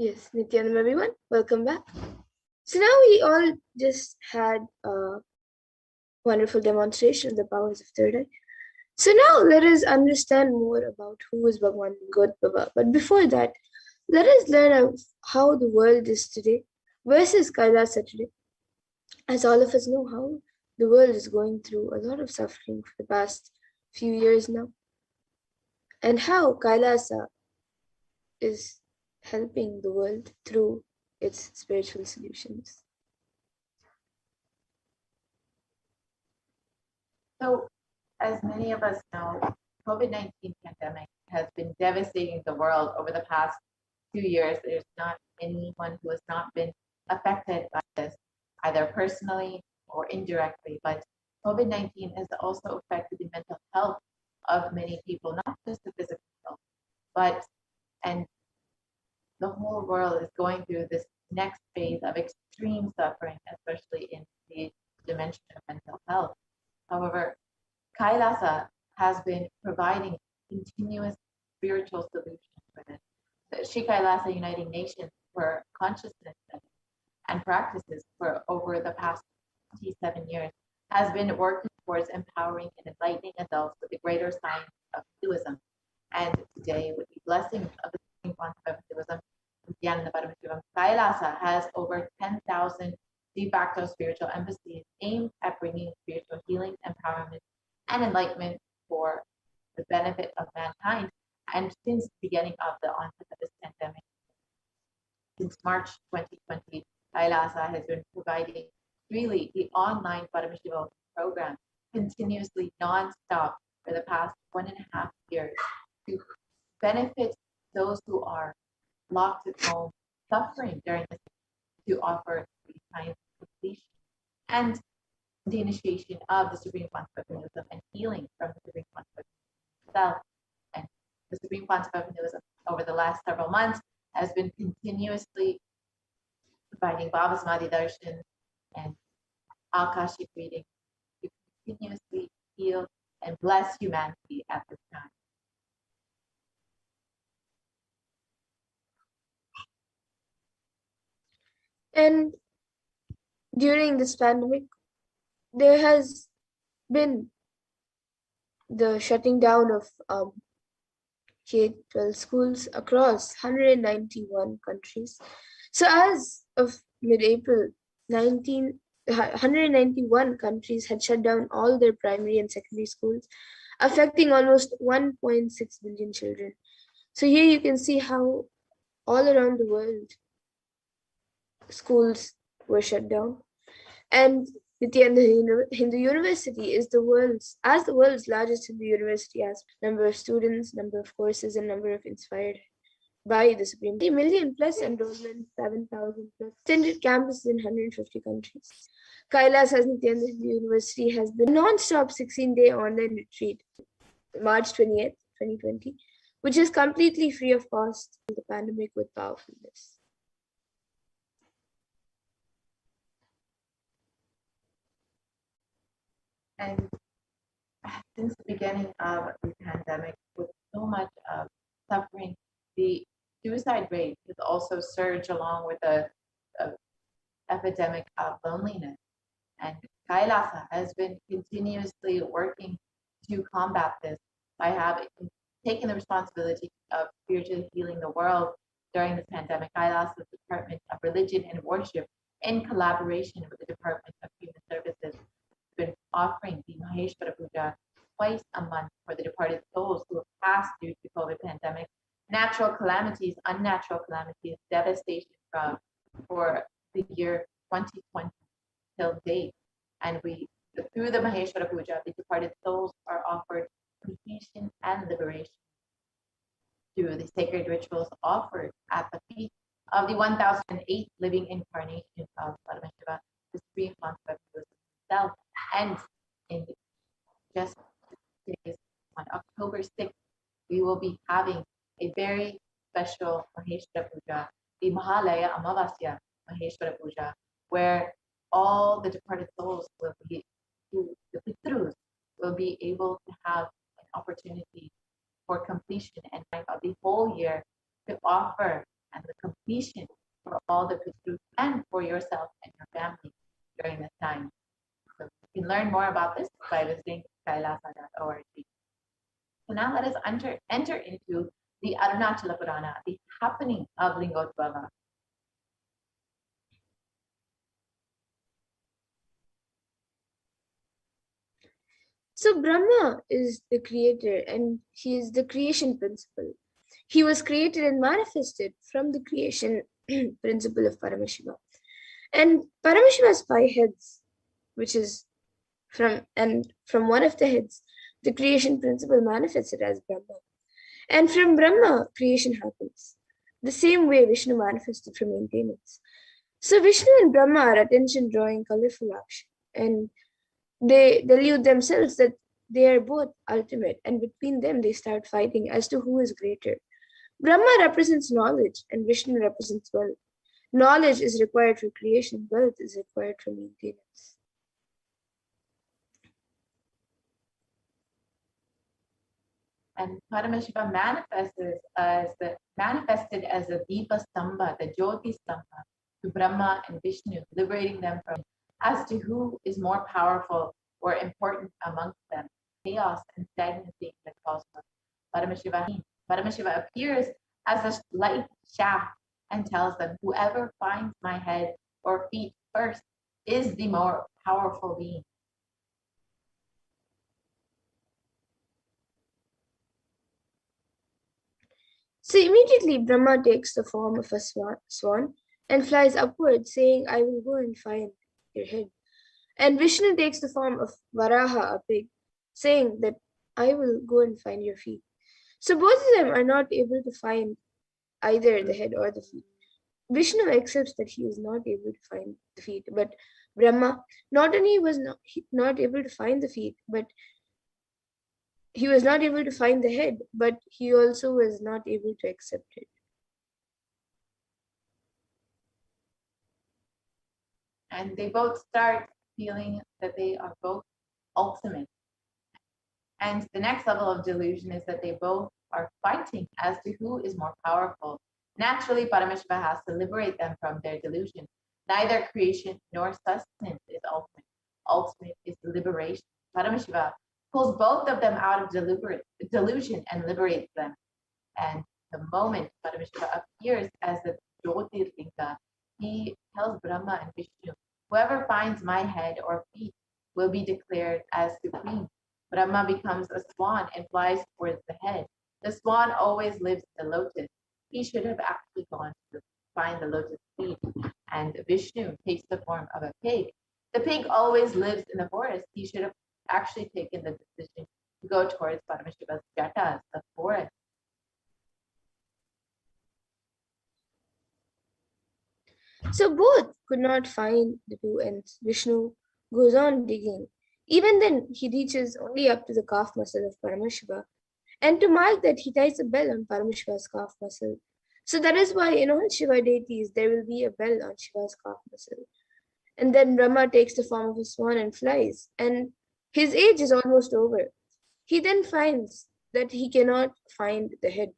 Yes, Nityanam everyone, welcome back. So now we all just had a wonderful demonstration of the powers of third eye. So now let us understand more about who is Bhagwan God Baba. But before that, let us learn of how the world is today versus Kailasa today. As all of us know how the world is going through a lot of suffering for the past few years now, and how Kailasa is helping the world through its spiritual solutions. So, as many of us know, COVID-19 pandemic has been devastating the world over the past few years. There's not anyone who has not been affected by this, either personally or indirectly. But COVID-19 has also affected the mental health of many people, not just the physical health, but and the whole world is going through this next phase of extreme suffering, especially in the dimension of mental health. However, Kailasa has been providing continuous spiritual solutions for this. The Sri Kailasa Uniting Nations for Consciousness and Practices for over the past 27 years has been working towards empowering and enlightening adults with the greater science of Hinduism. And today, with the blessings of the Supreme Concept of Hinduism, Nithyananda Paramashivam, Kailasa has over 10,000 de facto spiritual embassies aimed at bringing spiritual healing, empowerment, and enlightenment for the benefit of mankind. And since the beginning of the onset of this pandemic, since March 2020, Kailasa has been providing really the online Paramashivoham program continuously non-stop for the past 1.5 years to benefit those who are locked at home, suffering during this, to offer the science of completion and the initiation of the Supreme Concept of Hinduism and healing from the Supreme Concept itself. And the Supreme Concept of Hinduism over the last several months has been continuously providing Baba's Madhi Darshan and Akashic reading to continuously heal and bless humanity at this time. And during this pandemic, there has been the shutting down of K-12 schools across 191 countries. So as of mid-April, 191 countries had shut down all their primary and secondary schools, affecting almost 1.6 billion children. So here you can see how all around the world schools were shut down. And Nithyananda Hindu University is the world's largest Hindu university as number of students, number of courses, and number of inspired by the Supreme 30 million plus enrollment, 7,000 plus extended campuses in 150 countries. Kailas as Nithyananda Hindu University has been non-stop 16-day online retreat, March 28th, 2020, which is completely free of cost in the pandemic with powerfulness. And since the beginning of the pandemic, with so much of suffering, the suicide rate has also surged along with a epidemic of loneliness. And Kailasa has been continuously working to combat this by having taken the responsibility of spiritually healing the world during this pandemic. Kailasa's Department of Religion and Worship, in collaboration with the Department of Human Services, been offering the Maheshwara Puja twice a month for the departed souls who have passed due to the COVID pandemic, natural calamities, unnatural calamities, devastation for the year 2020 till date. And through the Maheshwara Puja, the departed souls are offered completion and liberation through the sacred rituals offered at the feet of the 1008th living incarnation of Paramashiva, the Supreme Concept of himself. And in just days, on October 6th, we will be having a very special Maheshwara Puja, the Mahalaya Amavasya Maheshwara Puja, where all the departed souls will be, the Pitrus will be able to have an opportunity for completion and of the whole year to offer and the completion for all the Pitru and for yourself and your family during this time. So you can learn more about this by visiting kailasa.org. So now let us enter into the Arunachala Purana, the happening of Lingotvava. So Brahma is the creator and he is the creation principle. He was created and manifested from the creation principle of Paramashiva. And Paramashiva's 5 heads, which is from one of the heads, the creation principle manifested as Brahma. And from Brahma, creation happens. The same way Vishnu manifested from maintenance. So Vishnu and Brahma are attention drawing colorful action. And they delude themselves that they are both ultimate, and between them they start fighting as to who is greater. Brahma represents knowledge and Vishnu represents wealth. Knowledge is required for creation, wealth is required for maintenance. And Paramashiva manifested as the Deepa Stamba, the Jyoti Stamba, to Brahma and Vishnu, liberating them from as to who is more powerful or important amongst them, chaos and stagnancy in the cosmos. Paramashiva appears as a light shaft and tells them, whoever finds my head or feet first is the more powerful being. So immediately Brahma takes the form of a swan and flies upward, saying, I will go and find your head. And Vishnu takes the form of Varaha, a pig, saying that I will go and find your feet. So both of them are not able to find either the head or the feet. Vishnu accepts that he is not able to find the feet, but Brahma not only was not able to find the feet, but he was not able to find the head, but he also was not able to accept it. And they both start feeling that they are both ultimate. And the next level of delusion is that they both are fighting as to who is more powerful. Naturally, Paramashiva has to liberate them from their delusion. Neither creation nor sustenance is ultimate. Ultimate is liberation. Paramashiva pulls both of them out of delusion and liberates them. And the moment Paramashiva appears as the Jyotirlinga, he tells Brahma and Vishnu, whoever finds my head or feet will be declared as supreme. Brahma becomes a swan and flies towards the head. The swan always lives in the lotus. He should have actually gone to find the lotus seed. And Vishnu takes the form of a pig. The pig always lives in the forest. He should have actually taken the decision to go towards Paramashiva's jatas, the forest. So both could not find the two ends. Vishnu goes on digging. Even then, he reaches only up to the calf muscle of Paramashiva. And to mark that, he ties a bell on Paramashiva's calf muscle. So that is why in all Shiva deities, there will be a bell on Shiva's calf muscle. And then Brahma takes the form of a swan and flies. And his age is almost over. He then finds that he cannot find the head.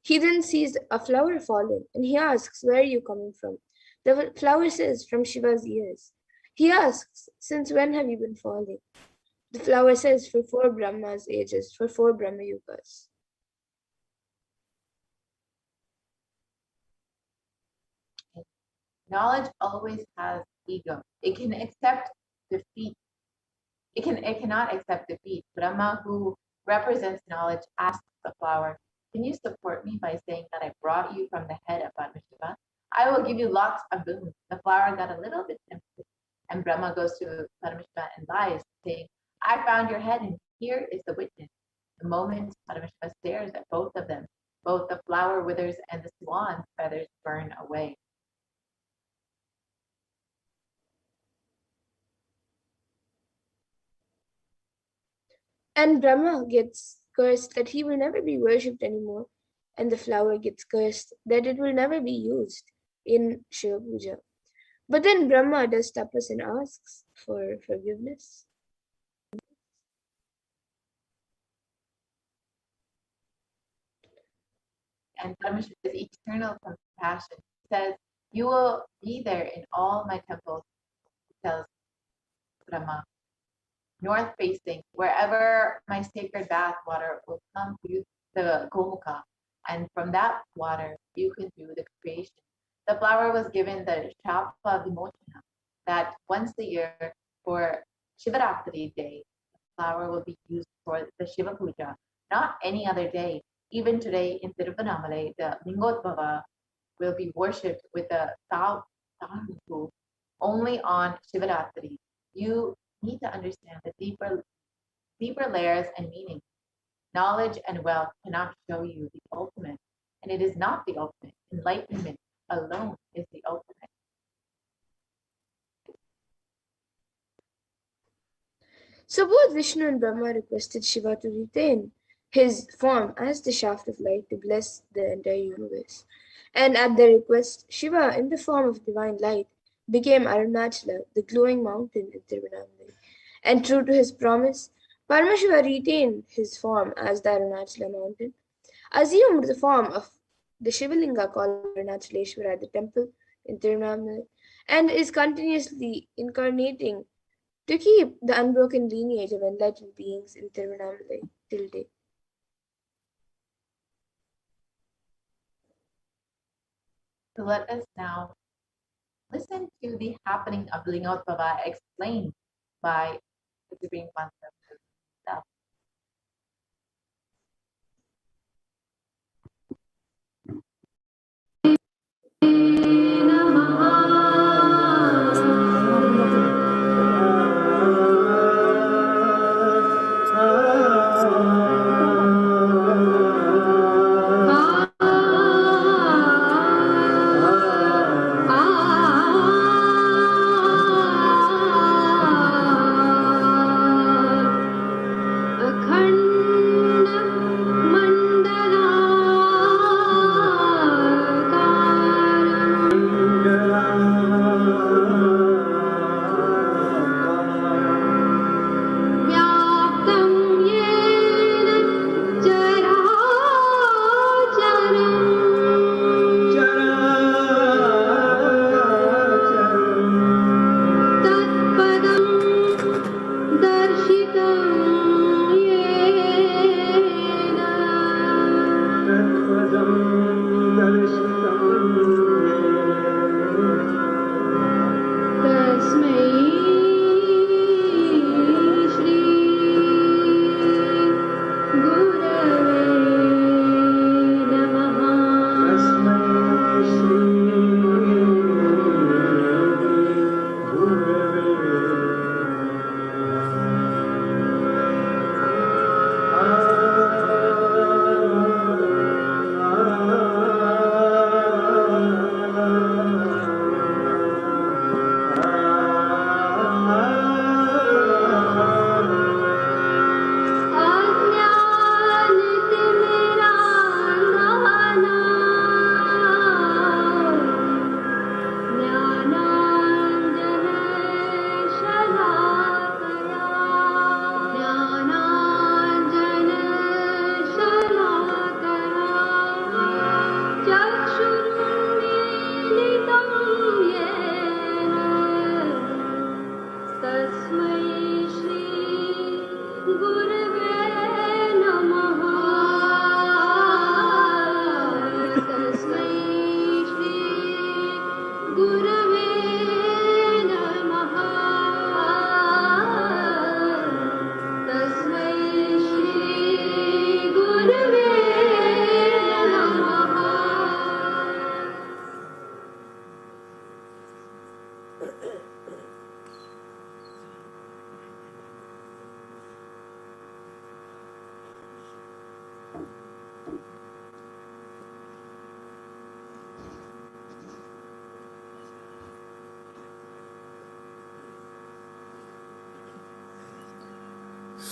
He then sees a flower falling and he asks, where are you coming from? The flower says, from Shiva's ears. He asks, since when have you been falling? The flower says, for 4 Brahma's ages, for 4 Brahma Yugas. Knowledge always has ego. It can accept defeat. It cannot accept defeat. Brahma, who represents knowledge, asks the flower, can you support me by saying that I brought you from the head of Paramashiva? I will give you lots of boons. The flower got a little bit tempted, and Brahma goes to Paramashiva and lies, saying, I found your head, and here is the witness. The moment Paramashiva stares at both of them, both the flower withers and the swan's feathers burn away. And Brahma gets cursed that he will never be worshipped anymore, and the flower gets cursed that it will never be used in Shiva Puja. But then Brahma does tapas and asks for forgiveness. And Paramashiva's eternal compassion. He says, you will be there in all my temples, he tells Brahma, north facing, wherever my sacred bath water will come through the Gomukha. And from that water, you can do the creation. The flower was given the Shapa Vimochana, that once a year for Shivaratri day, the flower will be used for the Shiva Puja, not any other day. Even today in Tiruvannamalai, the Lingotbhava will be worshipped with the Tahu only on Shivaratri. You need to understand the deeper layers and meaning. Knowledge and wealth cannot show you the ultimate, and it is not the ultimate. Enlightenment alone is the ultimate. So both Vishnu and Brahma requested Shiva to retain his form as the shaft of light to bless the entire universe. And at their request, Shiva, in the form of divine light, became Arunachala, the glowing mountain in Tiruvannamalai. And true to his promise, Paramashiva retained his form as the Arunachala mountain, assumed the form of the Shivalinga called Arunachaleshwara at the temple in Tiruvannamalai, and is continuously incarnating to keep the unbroken lineage of enlightened beings in Tiruvannamalai till date. So let us now listen to the happening of Lingotbhava explained by the Supreme Concept himself.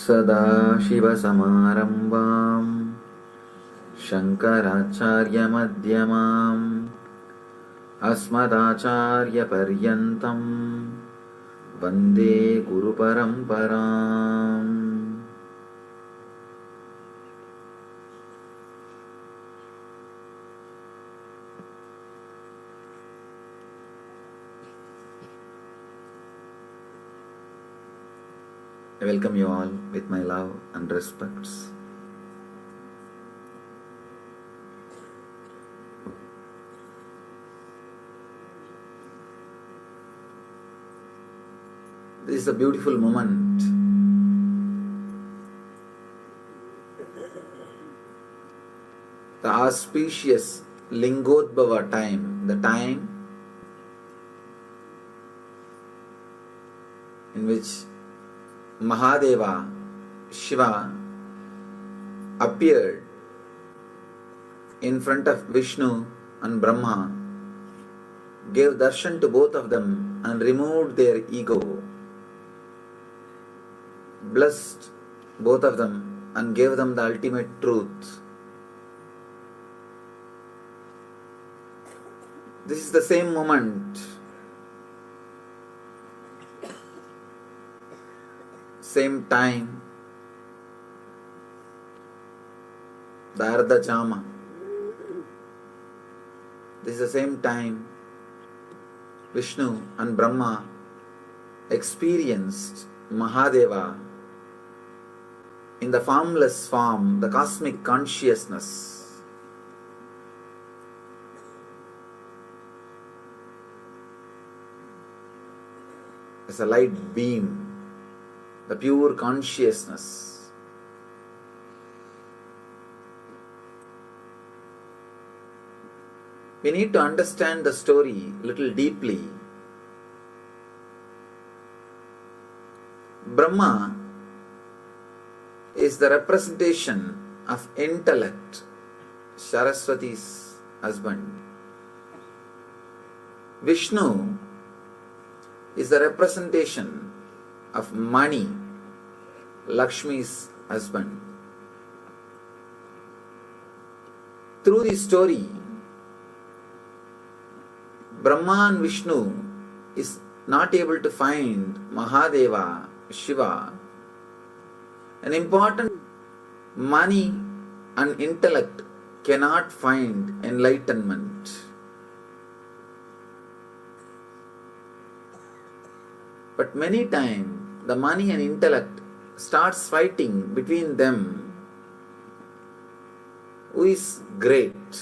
सदाशिवसमारम्भां शङ्कराचार्यमध्यमाम् अस्मदाचार्यपर्यन्तं वन्दे गुरुपरम्पराम्. I welcome you all with my love and respects. This is a beautiful moment. The auspicious Lingodbhava time, the time in which Mahadeva, Shiva, appeared in front of Vishnu and Brahma, gave darshan to both of them and removed their ego, blessed both of them and gave them the ultimate truth. This is the same moment, same time, the Ardha Jama. This is the same time Vishnu and Brahma experienced Mahadeva in the formless form, the cosmic consciousness. As a light beam, the pure consciousness. We need to understand the story a little deeply. Brahma is the representation of intellect, Saraswati's husband. Vishnu is the representation of money, Lakshmi's husband. Through this story, Brahma and Vishnu is not able to find Mahadeva, Shiva. An important money and intellect cannot find enlightenment. But many times the money and intellect starts fighting between them. Who is great?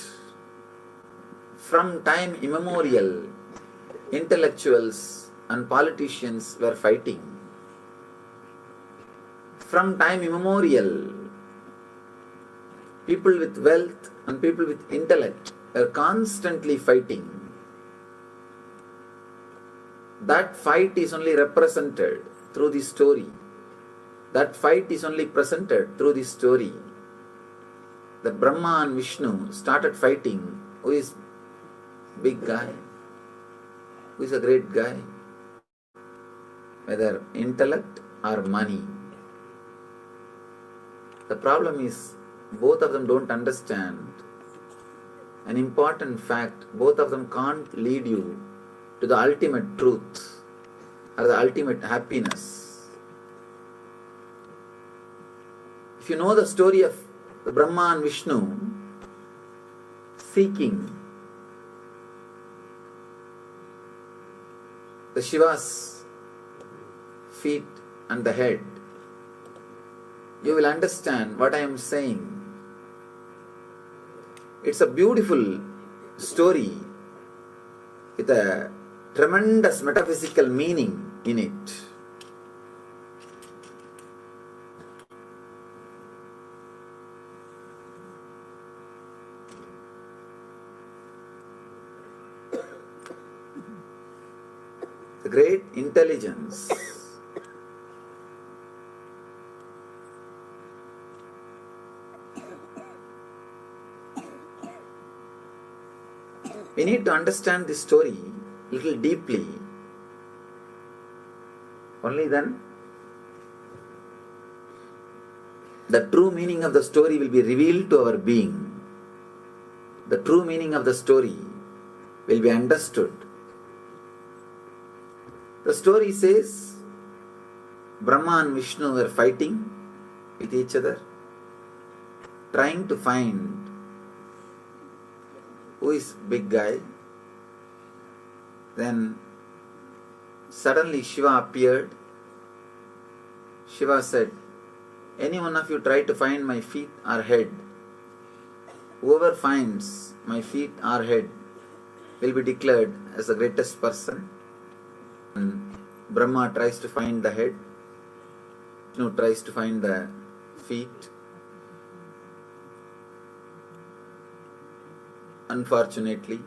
From time immemorial, intellectuals and politicians were fighting. From time immemorial, people with wealth and people with intellect are constantly fighting. That fight is only represented through the story. That fight is only presented through the story. That Brahma and Vishnu started fighting. Who is big guy? Who is a great guy? Whether intellect or money. The problem is both of them don't understand an important fact. Both of them can't lead you to the ultimate truth or the ultimate happiness. If you know the story of the Brahma and Vishnu seeking the Shiva's feet and the head, you will understand what I am saying. It's a beautiful story with a tremendous metaphysical meaning in it. The great intelligence we need to understand this story a little deeply. Only then the true meaning of the story will be revealed to our being. The true meaning of the story will be understood. The story says Brahma and Vishnu were fighting with each other, trying to find who is big guy. Then suddenly Shiva appeared. Shiva said, any one of you try to find my feet or head. Whoever finds my feet or head will be declared as the greatest person. And Brahma tries to find the head, Vishnu tries to find the feet. Unfortunately,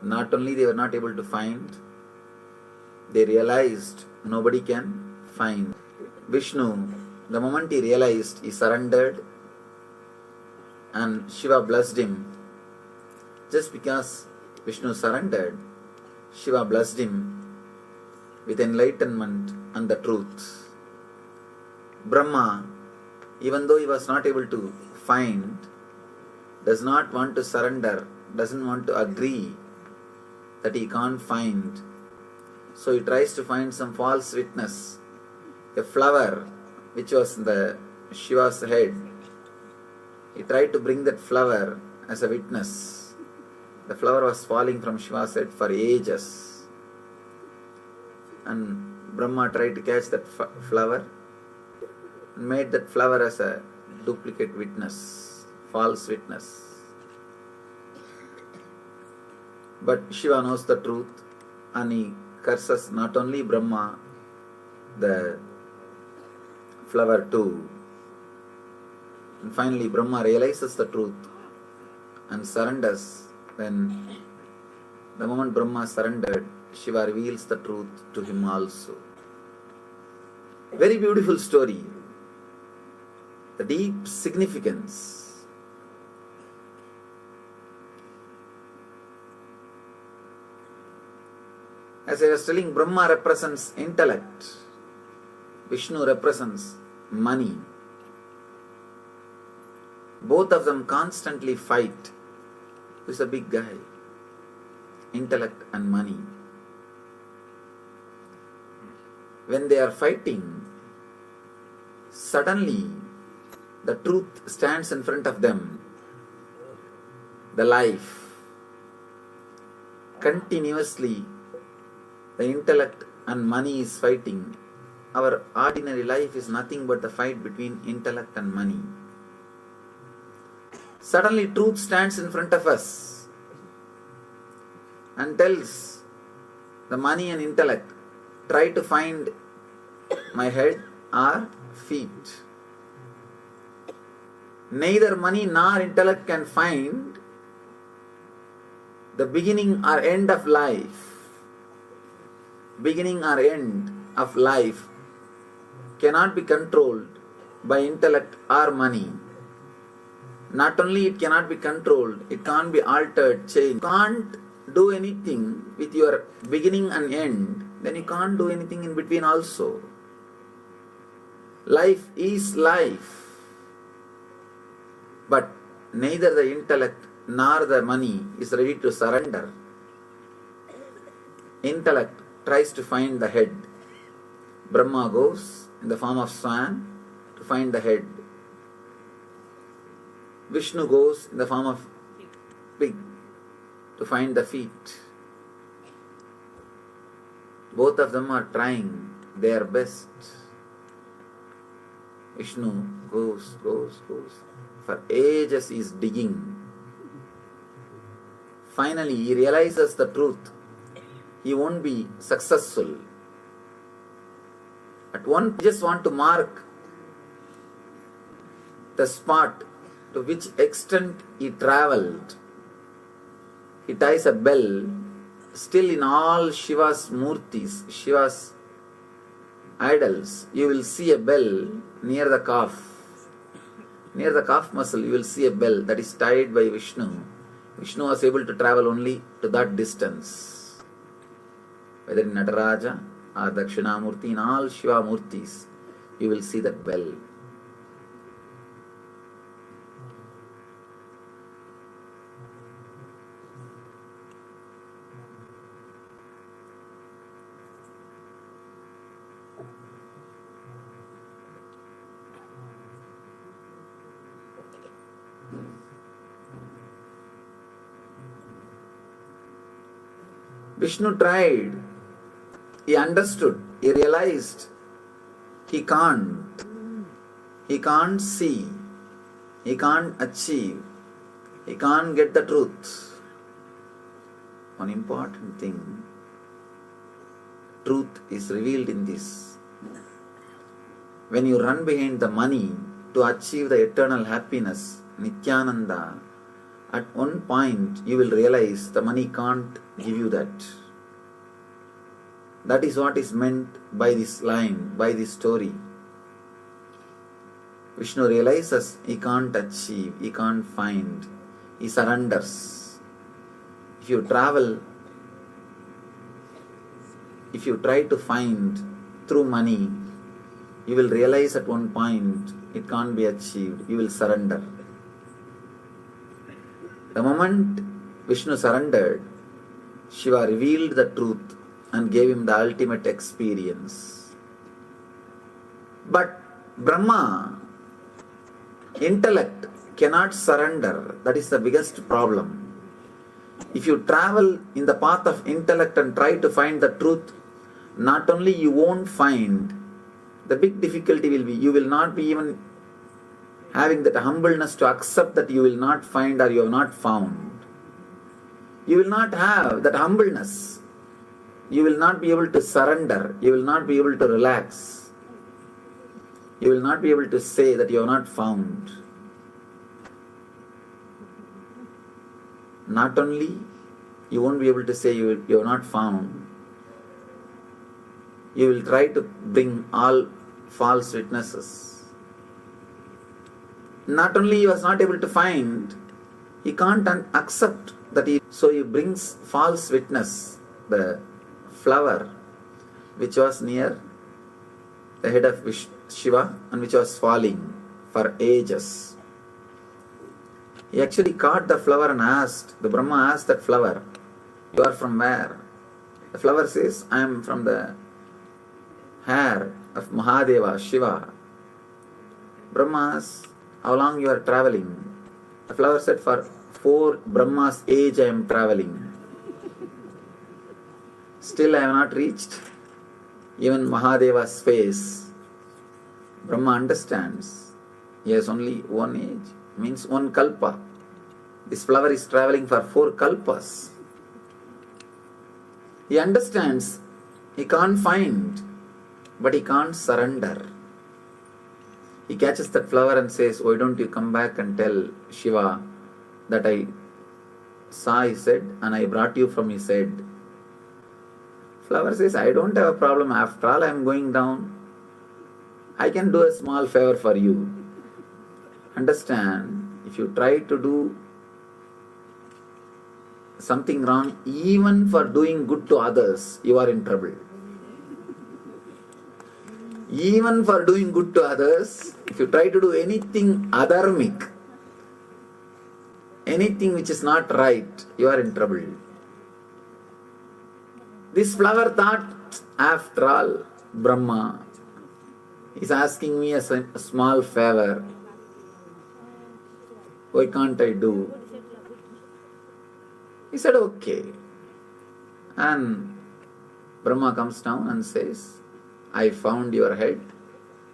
not only they were not able to find, they realized nobody can find. Vishnu, the moment he realized, he surrendered, and Shiva blessed him. Just because Vishnu surrendered, Shiva blessed him with enlightenment and the truth. Brahma, even though he was not able to find, does not want to surrender, doesn't want to agree that he can't find. So he tries to find some false witness, a flower which was in the Shiva's head. He tried to bring that flower as a witness. The flower was falling from Shiva's head for ages. And Brahma tried to catch that flower and made that flower as a duplicate witness, false witness. But Shiva knows the truth and he curses not only Brahma, the flower too. And finally Brahma realizes the truth and surrenders. Then the moment Brahma surrendered, Shiva reveals the truth to him also. Very beautiful story. The deep significance. As I was telling, Brahma represents intellect. Vishnu represents money. Both of them constantly fight. Who's a big guy? Intellect and money. When they are fighting, suddenly the truth stands in front of them. The life. Continuously, the intellect and money is fighting. Our ordinary life is nothing but the fight between intellect and money. Suddenly truth stands in front of us and tells the money and intellect, try to find my head or feet. Neither money nor intellect can find the beginning or end of life. Beginning or end of life cannot be controlled by intellect or money. Not only it cannot be controlled, it can't be altered, changed. You can't do anything with your beginning and end, then you can't do anything in between also. Life is life. But neither the intellect nor the money is ready to surrender. Intellect tries to find the head. Brahma goes in the form of swan to find the head. Vishnu goes in the form of pig to find the feet. Both of them are trying their best. Vishnu goes. For ages he is digging. Finally he realizes the truth. He won't be successful. At one, he just want to mark the spot to which extent he travelled. He ties a bell. Still in all Shiva's murtis, Shiva's idols, you will see a bell near the calf. Near the calf muscle, you will see a bell that is tied by Vishnu. Vishnu was able to travel only to that distance. Whether in Nataraja or Dakshinamurti, in all Shiva murtis, you will see that bell. Vishnu tried, he understood, he realized He can't. He can't see. He can't achieve. He can't get the truth. One important thing, truth is revealed in this. When you run behind the money to achieve the eternal happiness, Nithyananda, at one point you will realize the money can't give you that. That is what is meant by this line, by this story. Vishnu realizes he can't achieve, he can't find, he surrenders. If you travel, if you try to find through money, you will realize at one point it can't be achieved, you will surrender. The moment Vishnu surrendered, Shiva revealed the truth and gave him the ultimate experience. But Brahma, intellect, cannot surrender. That is the biggest problem. If you travel in the path of intellect and try to find the truth, not only you won't find, the big difficulty will be you will not be even having that humbleness to accept that you will not find or you have not found. You will not have that humbleness. You will not be able to surrender. You will not be able to relax. You will not be able to say that you have not found. Not only you won't be able to say you have not found, you will try to bring all false witnesses. Not only he was not able to find, he can't accept that so he brings false witness, the flower which was near the head of Shiva and which was falling for ages. He actually caught the flower and asked, the Brahma asked that flower, "You are from where?" The flower says, "I am from the hair of Mahadeva, Shiva." Brahma asked, "How long you are traveling?" The flower said, "For 4 Brahma's age I am traveling. Still I have not reached even Mahadeva's face." Brahma understands. He has only one age, means one kalpa. This flower is traveling for 4 kalpas. He understands he can't find, but he can't surrender. He catches that flower and says, "Why don't you come back and tell Shiva that I saw his head and I brought you from his head?" Flower says, "I don't have a problem. After all, I am going down. I can do a small favor for you." Understand, if you try to do something wrong, even for doing good to others, you are in trouble. Even for doing good to others, if you try to do anything adharmic, anything which is not right, you are in trouble. This flower thought, after all, Brahma is asking me a small favor. Why can't I do? He said, "Okay." And Brahma comes down and says, "I found your head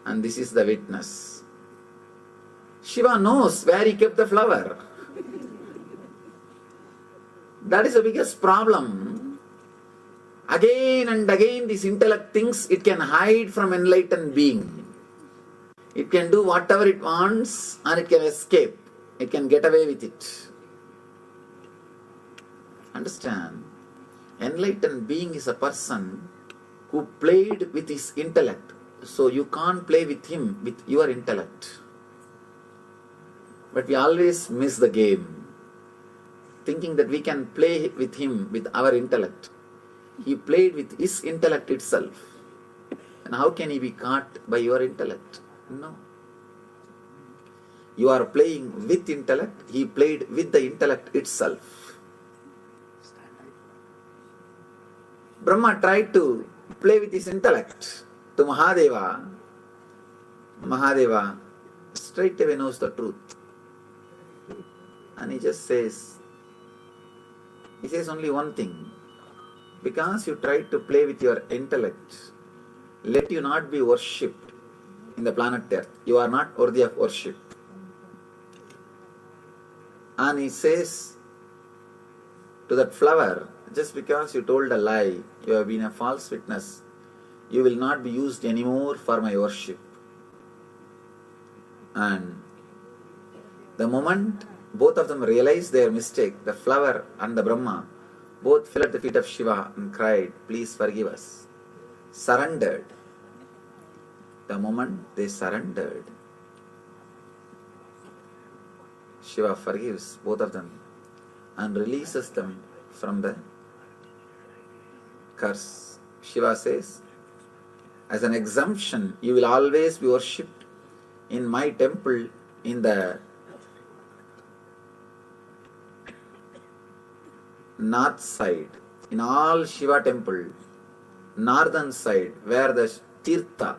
and this is the witness." Shiva knows where he kept the flower. That is the biggest problem. Again and again this intellect thinks it can hide from enlightened being. It can do whatever it wants and it can escape. It can get away with it. Understand? Enlightened being is a person who played with his intellect. So you can't play with him with your intellect. But we always miss the game, thinking that we can play with him with our intellect. He played with his intellect itself. And how can he be caught by your intellect? No. You are playing with intellect. He played with the intellect itself. Brahma tried to play with his intellect to Mahadeva. Mahadeva straight away knows the truth. And he just says, only one thing. Because you tried to play with your intellect, let you not be worshipped in the planet Earth. You are not worthy of worship. And he says to that flower, just because you told a lie, you have been a false witness, you will not be used anymore for my worship. And the moment both of them realized their mistake, the flower and the Brahma both fell at the feet of Shiva and cried, please forgive us. Surrendered. The moment they surrendered, Shiva forgives both of them and releases them from the curse. Shiva says, as an exemption, you will always be worshipped in my temple in the north side. In all Shiva temple, northern side, where the Tirtha,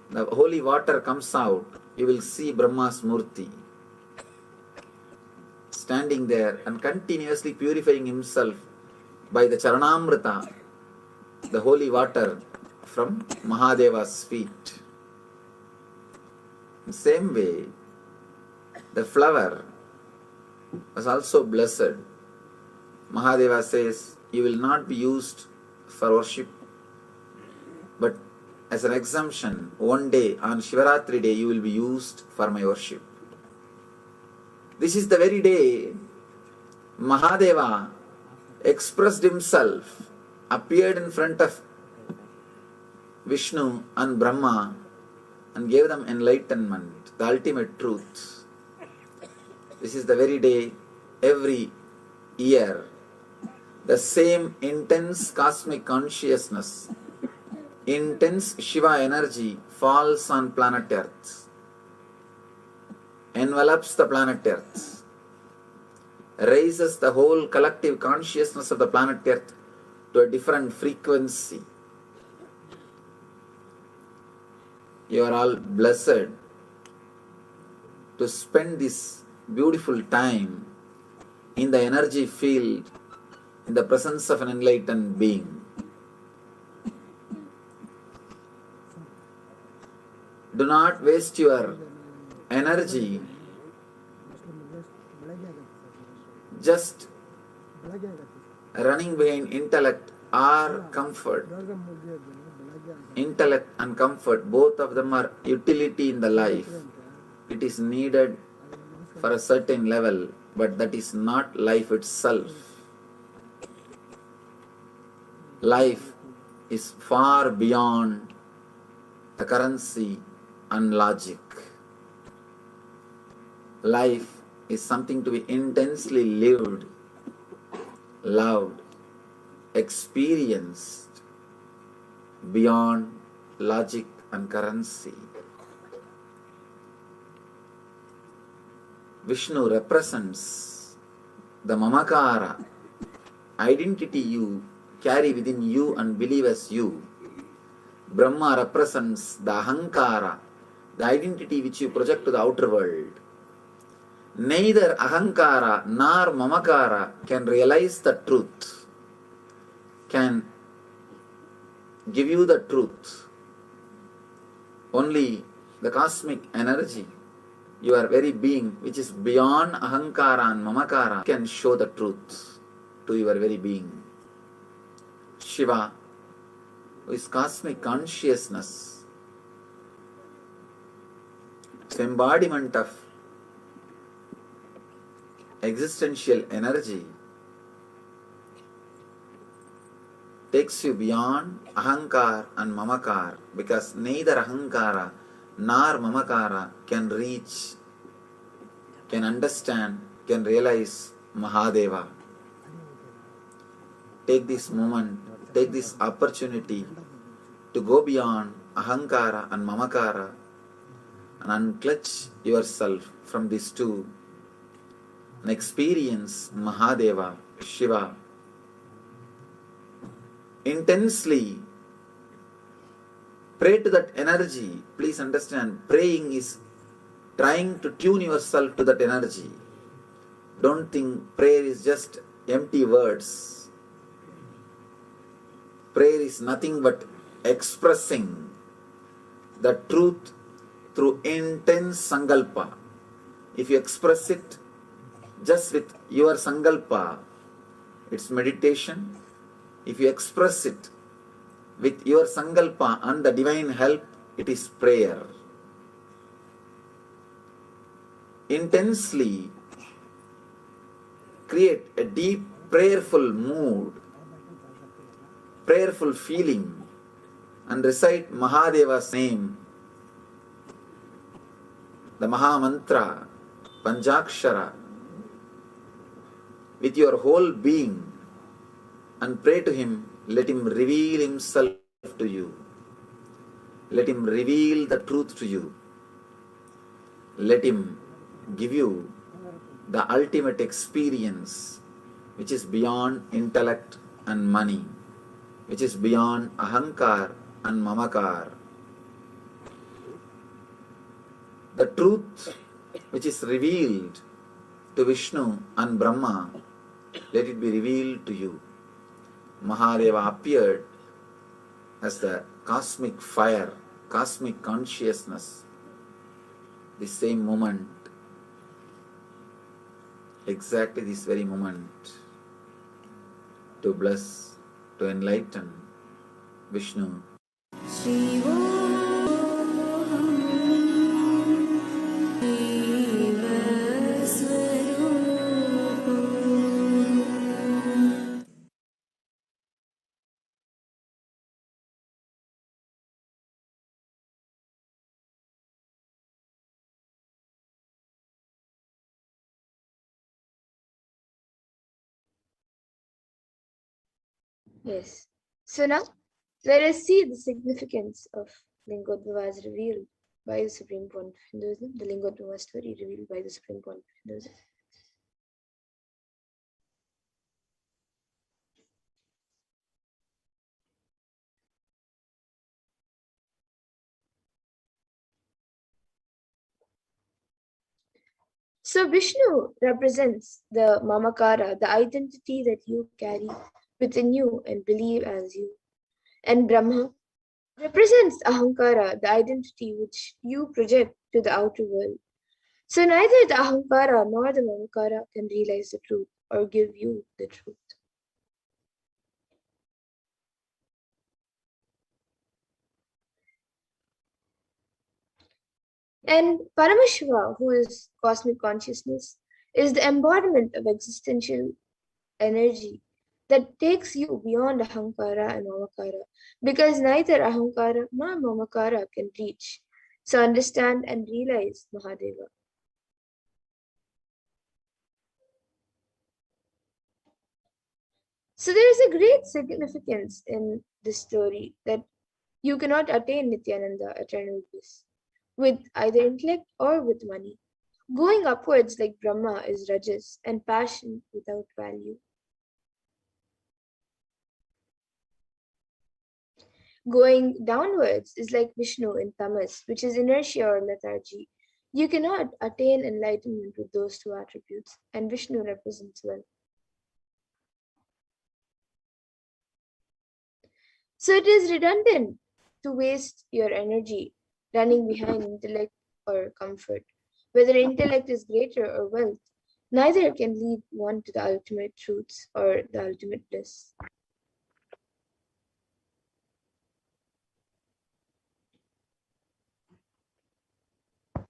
the holy water comes out, you will see Brahma's Murti standing there and continuously purifying himself by the Charanamrita, the holy water from Mahadeva's feet. In the same way, the flower was also blessed. Mahadeva says, you will not be used for worship, but as an exemption, one day on Shivaratri day, you will be used for my worship. This is the very day Mahadeva expressed himself, appeared in front of Vishnu and Brahma and gave them enlightenment, the ultimate truth. This is the very day every year the same intense cosmic consciousness, intense Shiva energy falls on planet Earth, envelops the planet Earth, raises the whole collective consciousness of the planet Earth to a different frequency. You are all blessed to spend this beautiful time in the energy field, in the presence of an enlightened being. Do not waste your energy just running behind intellect or comfort. Intellect and comfort, both of them are utility in the life. It is needed for a certain level, but that is not life itself. Life is far beyond the currency and logic. Life is something to be intensely lived, loved, experienced beyond logic and currency. Vishnu represents the Mamakara, identity you carry within you and believe as you. Brahma represents the Ahankara, the identity which you project to the outer world. Neither Ahankara nor Mamakara can realize the truth, can give you the truth. Only the cosmic energy, your very being, which is beyond Ahankara and Mamakara, can show the truth to your very being. Shiva, who is cosmic consciousness, its embodiment of existential energy, takes you beyond Ahankar and Mamakar, because neither Ahankara nor Mamakara can reach, can understand, can realize Mahadeva. Take this moment, take this opportunity to go beyond Ahankara and Mamakara and unclutch yourself from these two and experience Mahadeva, Shiva. Intensely pray to that energy. Please understand, praying is trying to tune yourself to that energy. Don't think prayer is just empty words. Prayer is nothing but expressing the truth through intense sankalpa. If you express it just with your sankalpa, it's meditation. If you express it with your sankalpa and the divine help, it is prayer. Intensely create a deep prayerful mood, prayerful feeling, and recite Mahadeva's name, the Maha Mantra, Panjakshara, with your whole being, and pray to him. Let him reveal himself to you. Let him reveal the truth to you. Let him give you the ultimate experience, which is beyond intellect and money, which is beyond ahankar and mamakar. The truth which is revealed to Vishnu and Brahma, let it be revealed to you. Mahadeva appeared as the cosmic fire, cosmic consciousness. The same moment, exactly this very moment, to bless, to enlighten Vishnu. Yes. So now let us see the significance of Lingodvava as revealed by the Supreme Pontiff of Hinduism, the Lingodvava story revealed by the Supreme Pontiff of Hinduism. So Vishnu represents the Mamakara, the identity that you carry within you and believe as you. And Brahma represents Ahankara, the identity which you project to the outer world. So neither the Ahankara nor the Mamakara can realize the truth or give you the truth. And Paramashiva, who is cosmic consciousness, is the embodiment of existential energy that takes you beyond Ahankara and Mamakara, because neither Ahankara nor Mamakara can reach, so understand and realize Mahadeva. So there is a great significance in this story that you cannot attain Nithyananda, eternal bliss, with either intellect or with money. Going upwards like Brahma is rajas and passion without value. Going downwards is like Vishnu in tamas, which is inertia or lethargy. You cannot attain enlightenment with those two attributes, and Vishnu represents well. So it is redundant to waste your energy running behind intellect or comfort. Whether intellect is greater or wealth, neither can lead one to the ultimate truths or the ultimate bliss.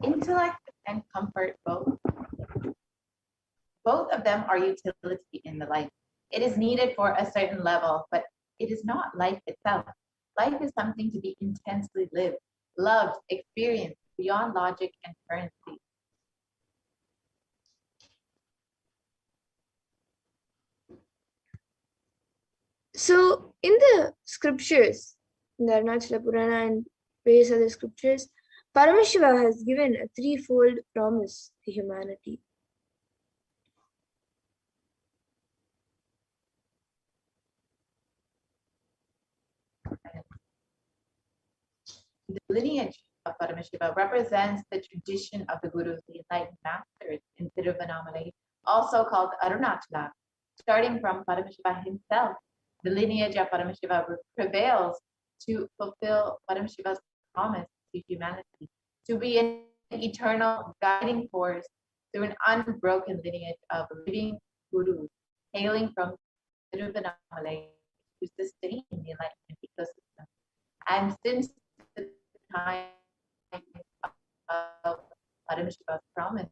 Intellect and comfort both of them are utility in the life. It is needed for a certain level, but it is not life itself. Life is something to be intensely lived, loved, experienced beyond logic and currency. So in the scriptures, in the Arunachala Purana and various other scriptures, Paramashiva has given a threefold promise to humanity. The lineage of Paramashiva represents the tradition of the Gurus, the enlightened masters in Tiruvannamalai, also called Arunachala. Starting from Paramashiva himself, the lineage of Paramashiva prevails to fulfill Paramashiva's promise to humanity. to be an eternal guiding force through an unbroken lineage of living gurus hailing from Tiruvannamalai to sustain the enlightenment ecosystem. And since the time of Paramashiva's promise,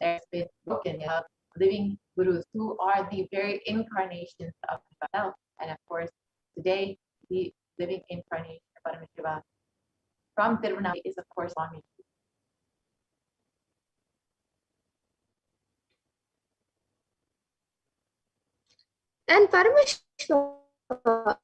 there's been broken of living gurus who are the very incarnations of himself. And of course, today, the living incarnation of Paramashiva from Tiruvannamalai is, of course, Swami. And Paramashiva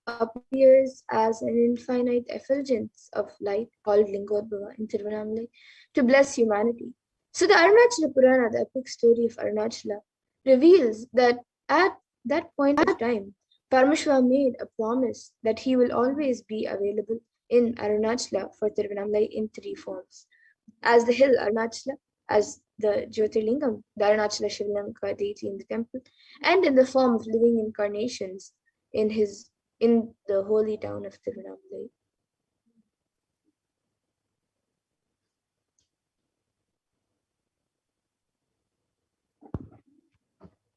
appears as an infinite effulgence of light called Lingodbhava in Tiruvannamalai to bless humanity. So the Arunachala Purana, the epic story of Arunachala, reveals that at that point of time, Paramashiva made a promise that he will always be available in Arunachala for Tiruvannamalai in three forms. As the hill Arunachala, as the Jyotirlingam, the Arunachala Shivalinga deity in the temple, and in the form of living incarnations in the holy town of Tiruvannamalai.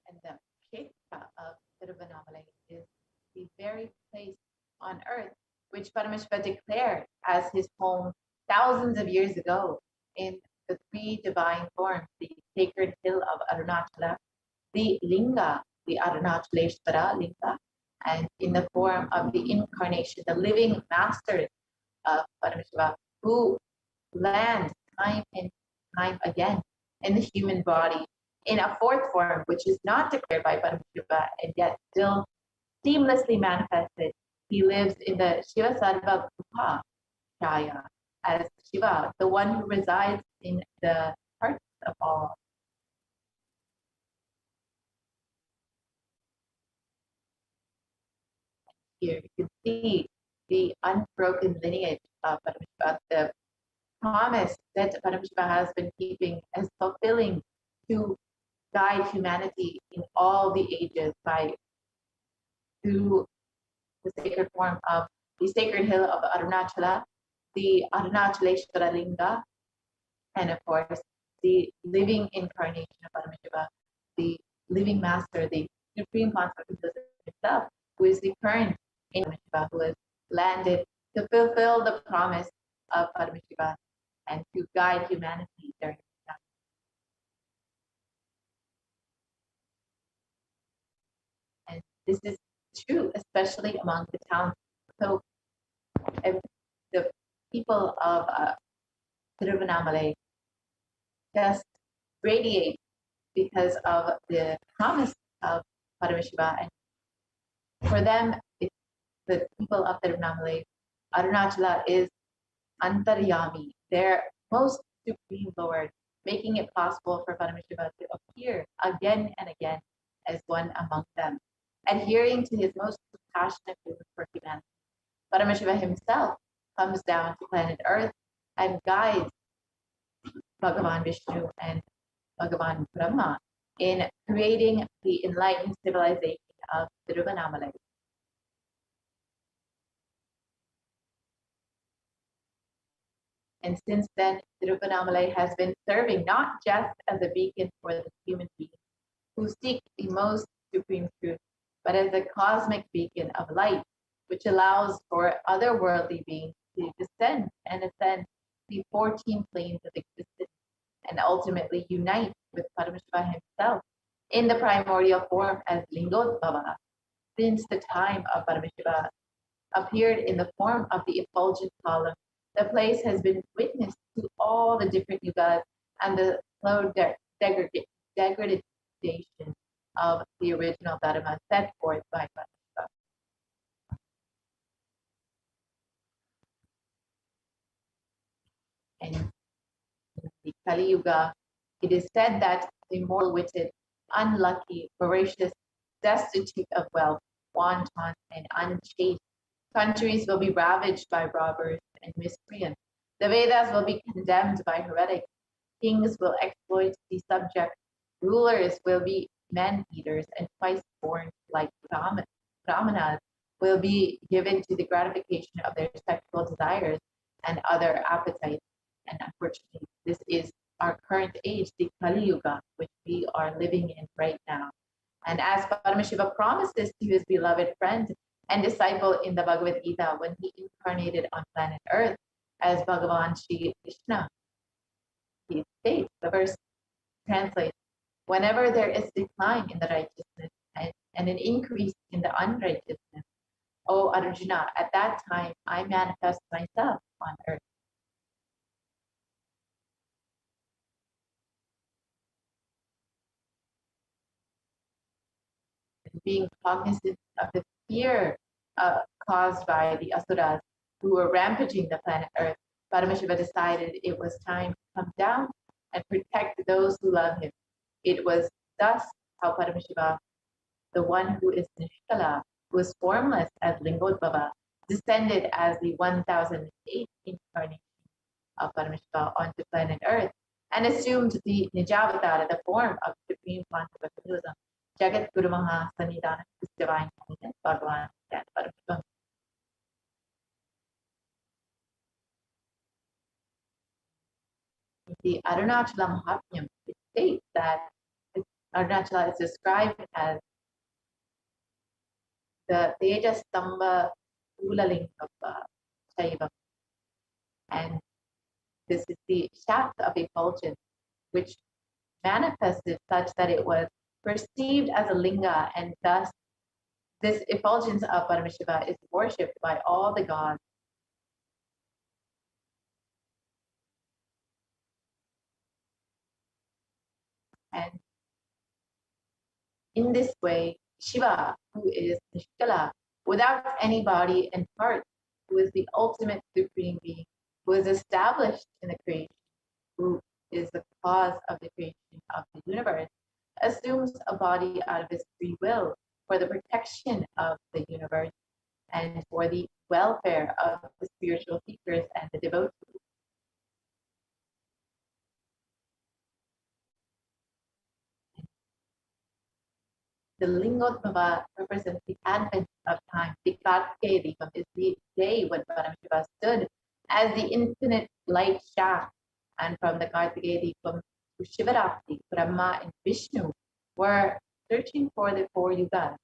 And the Kshetra of Tiruvannamalai is the very place on earth which Paramashiva declared as his home thousands of years ago in the three divine forms, the sacred hill of Arunachala, the Linga, the Arunachaleshvara Linga, and in the form of the incarnation, the living masters of Paramashiva, who land time and time again in the human body in a fourth form, which is not declared by Paramashiva and yet still seamlessly manifested. He lives in the Shiva Sarva Kupa Jaya as Shiva, the one who resides in the hearts of all. Here you can see the unbroken lineage of Paramashiva, the promise that Paramashiva has been keeping as fulfilling to guide humanity in all the ages through the sacred form of the sacred hill of Arunachala, the Arunachaleshvara Linga, and of course the living incarnation of Paramashiva, the living master, the supreme consciousness himself, who is the current in Paramashiva, who has landed to fulfill the promise of Paramashiva and to guide humanity during this time. And this is true, especially among the towns. So the people of Tiruvannamalai just radiate because of the promise of Paramashiva. And for them, the people of Tiruvannamalai, Arunachala is Antaryami, their most supreme Lord, making it possible for Paramashiva to appear again and again as one among them, adhering to his most passionate vision for humanity. Paramashiva himself comes down to planet Earth and guides Bhagavan Vishnu and Bhagavan Brahma in creating the enlightened civilization of Tiruvannamalai. And since then, Tiruvannamalai has been serving not just as a beacon for the human beings who seek the most supreme truth, but as a cosmic beacon of light, which allows for otherworldly beings to descend and ascend the 14 planes of existence and ultimately unite with Paramashiva himself in the primordial form as Lingodbhava. Since the time of Paramashiva appeared in the form of the effulgent column, the place has been witness to all the different yugas and the slow degradation of the original Dharma set forth by Paramashiva. And in the Kali Yuga, it is said that the mortal-witted, unlucky, voracious, destitute of wealth, wanton, and unchaste countries will be ravaged by robbers and miscreants. The Vedas will be condemned by heretics. Kings will exploit the subject. Rulers will be man-eaters and twice-born like brahmanas will be given to the gratification of their sexual desires, and other appetites. And unfortunately, this is our current age, the Kali Yuga, which we are living in right now. And as Paramashiva promised this to his beloved friend and disciple in the Bhagavad Gita when he incarnated on planet Earth as Bhagavan Shri Krishna, he states, the verse translates, whenever there is decline in the righteousness and an increase in the unrighteousness, O Arjuna, at that time I manifest myself on earth. Being cognizant of the fear caused by the asuras who were rampaging the planet Earth, Paramashiva decided it was time to come down and protect those who love him. It was thus how Paramashiva, the one who is Nishkala, who is formless as Lingodbhava, descended as the 1008th incarnation of Paramashiva onto planet Earth and assumed the Nijavatara, the form of Supreme Quantum Jagat Guru Maha Sanidana, His Divine Holiness, Bhagavan Paramashivam. The Arunachala Mahatmyam, it states that Arunachala is described as the Tejastamba Ulaling of Shaiva. And this is the shaft of effulgence, which manifested such that it was perceived as a linga, and thus this effulgence of Paramashiva is worshipped by all the gods. And in this way, Shiva, who is Nishkala, without any body and part, who is the ultimate supreme being, who is established in the creation, who is the cause of the creation of the universe, assumes a body out of his free will for the protection of the universe and for the welfare of the spiritual seekers and the devotees. The Lingodbhava represents the advent of time. The Kartikeya Deepam is the day when Paramashiva stood as the infinite light shaft. And from the Kartikeya Deepam to Shivaratri, Brahma and Vishnu were searching for the 4 yugas.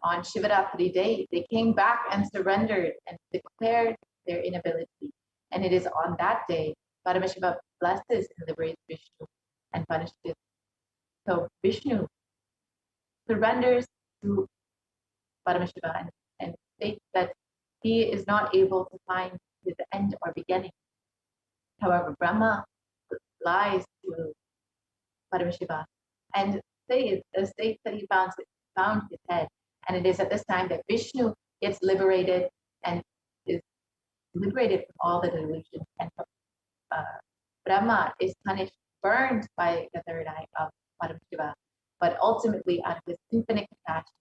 On Shivaratri day, they came back and surrendered and declared their inability. And it is on that day, Paramashiva blesses and liberates Vishnu and punishes. So Vishnu surrenders to Paramashiva and states that he is not able to find his end or beginning. However, Brahma lies to Paramashiva and states that he found his head. And it is at this time that Vishnu gets liberated and is liberated from all the delusions. And Brahma is punished, burned by the third eye of Paramashiva, but ultimately, out of his infinite compassion,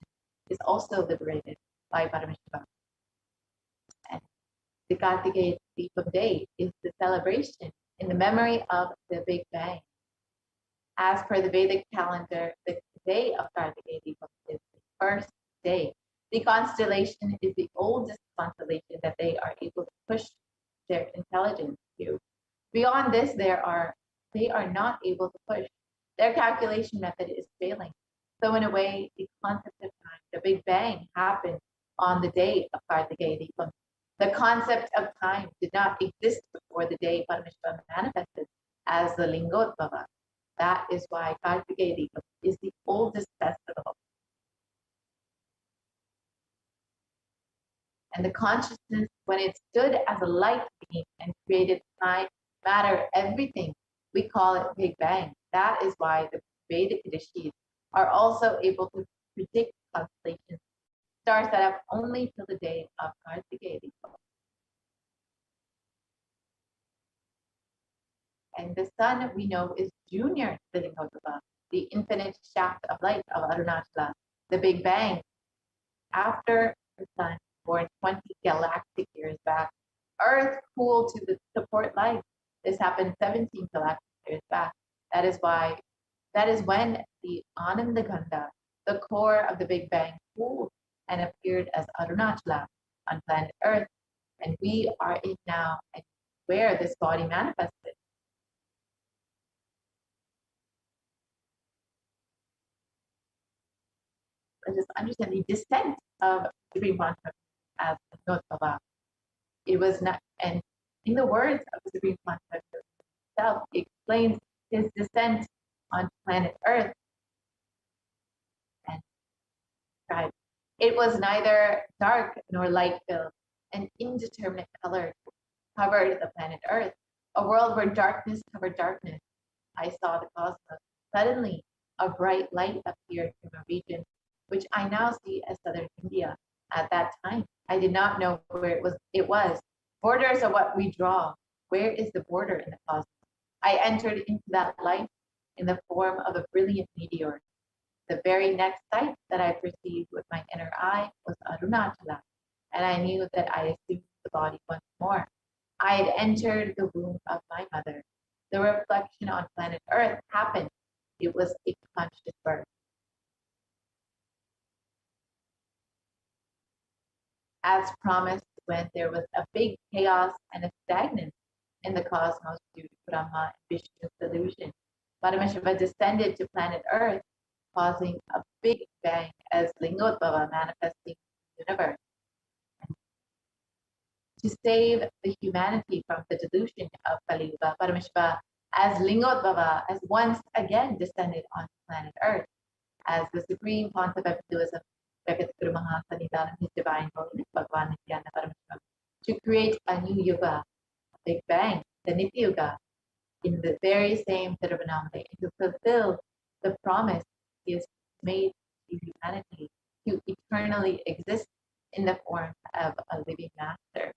is also liberated by Paramashiva. And the Kartikeya Deepam Day is the celebration in the memory of the Big Bang. As per the Vedic calendar, the day of Kartikeya Deepam is the first day. The constellation is the oldest constellation that they are able to push their intelligence to. Beyond this, they are not able to push. Their calculation method is failing. So in a way, the concept of time, the Big Bang, happened on the day of Kartikeya Deepam. The concept of time did not exist before the day Paramashiva manifested as the Lingodbhava. That is why Kartikeya Deepam is the oldest festival. And the consciousness, when it stood as a light being and created time, matter, everything, we call it Big Bang. That is why the Vedic rishis are also able to predict constellations, stars set up only till the day of Kartikeya Deepam. And the sun, we know, is junior to the Lingodbhava, the infinite shaft of light of Arunachala, the Big Bang. After the sun, born 20 galactic years back, Earth cooled to support life. This happened 17 galactic years back. That is when the Anandaganda, the core of the Big Bang, cooled and appeared as Arunachala on planet Earth. And we are in now and where this body manifested. And just understand the descent of Supreme Consciousness as Notava. It was not, and in the words of the Supreme Consciousness itself, it explains his descent on planet Earth and described. It was neither dark nor light filled, an indeterminate color covered the planet Earth, a world where darkness covered darkness. I saw the cosmos. Suddenly, a bright light appeared from a region which I now see as southern India. At that time, I did not know where it was. Borders are what we draw. Where is the border in the cosmos? I entered into that light in the form of a brilliant meteor. The very next sight that I perceived with my inner eye was Arunachala, and I knew that I assumed the body once more. I had entered the womb of my mother. The reflection on planet Earth happened. It was a conscious birth. As promised, when there was a big chaos and a stagnance in the cosmos due to Brahma and Vishnu's delusion, Paramashiva descended to planet Earth, causing a big bang as Lingodbhava manifesting the universe. To save the humanity from the delusion of Kali Yuga, Paramashiva as Lingodbhava has once again descended on planet Earth as the supreme concept of Hinduism, his divine holiness, Bhagavan Nithyananda Paramashivam, to create a new yuga, a big bang, the Nitya Yuga, in the very same Tiruvannamala, and to fulfill the promise he has made to humanity to eternally exist in the form of a living master.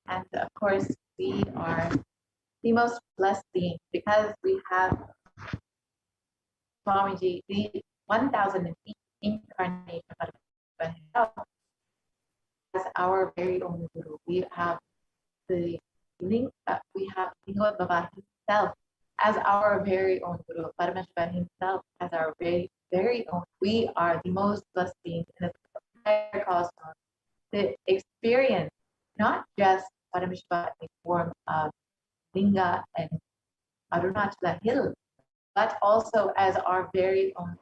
And of course, we are the most blessed beings because we have Swamiji, the 1000 incarnation of himself as our very own guru. We have the link. We have Lingod Baba himself as our very own guru. Paramashiva himself as our very own. We are the most blessed beings in the entire cosmos to experience not just Paramashiva in form of Linga and Arunachala Hill, but also as our very own.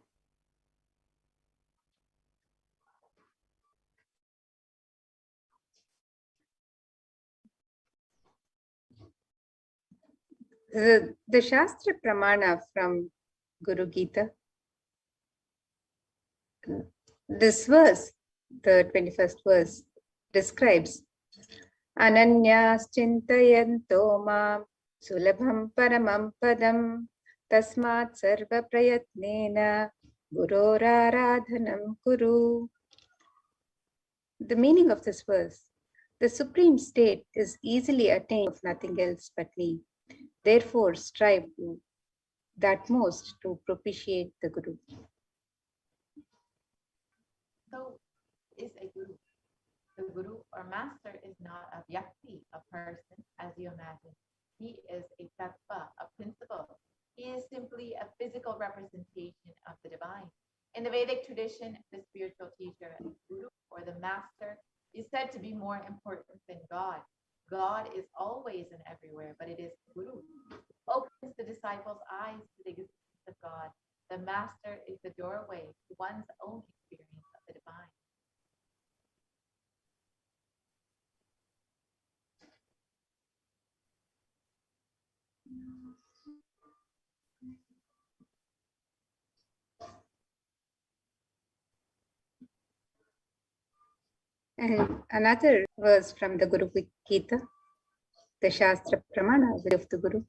The Shastra Pramana from Guru Gita, this verse, the 21st verse, describes Ananyas Chintayanto Mam Sulabham Paramam Padam Tasmat Sarva Prayatnena Guroraradhanam Kuru. The meaning of this verse: the supreme state is easily attained of nothing else but me. Therefore, strive to that most to propitiate the Guru. So, is a guru. The guru or master is not a vyakti, a person, as you imagine. He is a tattva, a principle. He is simply a physical representation of the divine. In the Vedic tradition, the spiritual teacher, the guru or the master, is said to be more important than God. God is always and everywhere, but it is the guru who opens the disciples' eyes to the existence of God. The master is the doorway to one's own experience of the divine. And another verse from the Guru Gita, the Shastra Pramana of the Guru.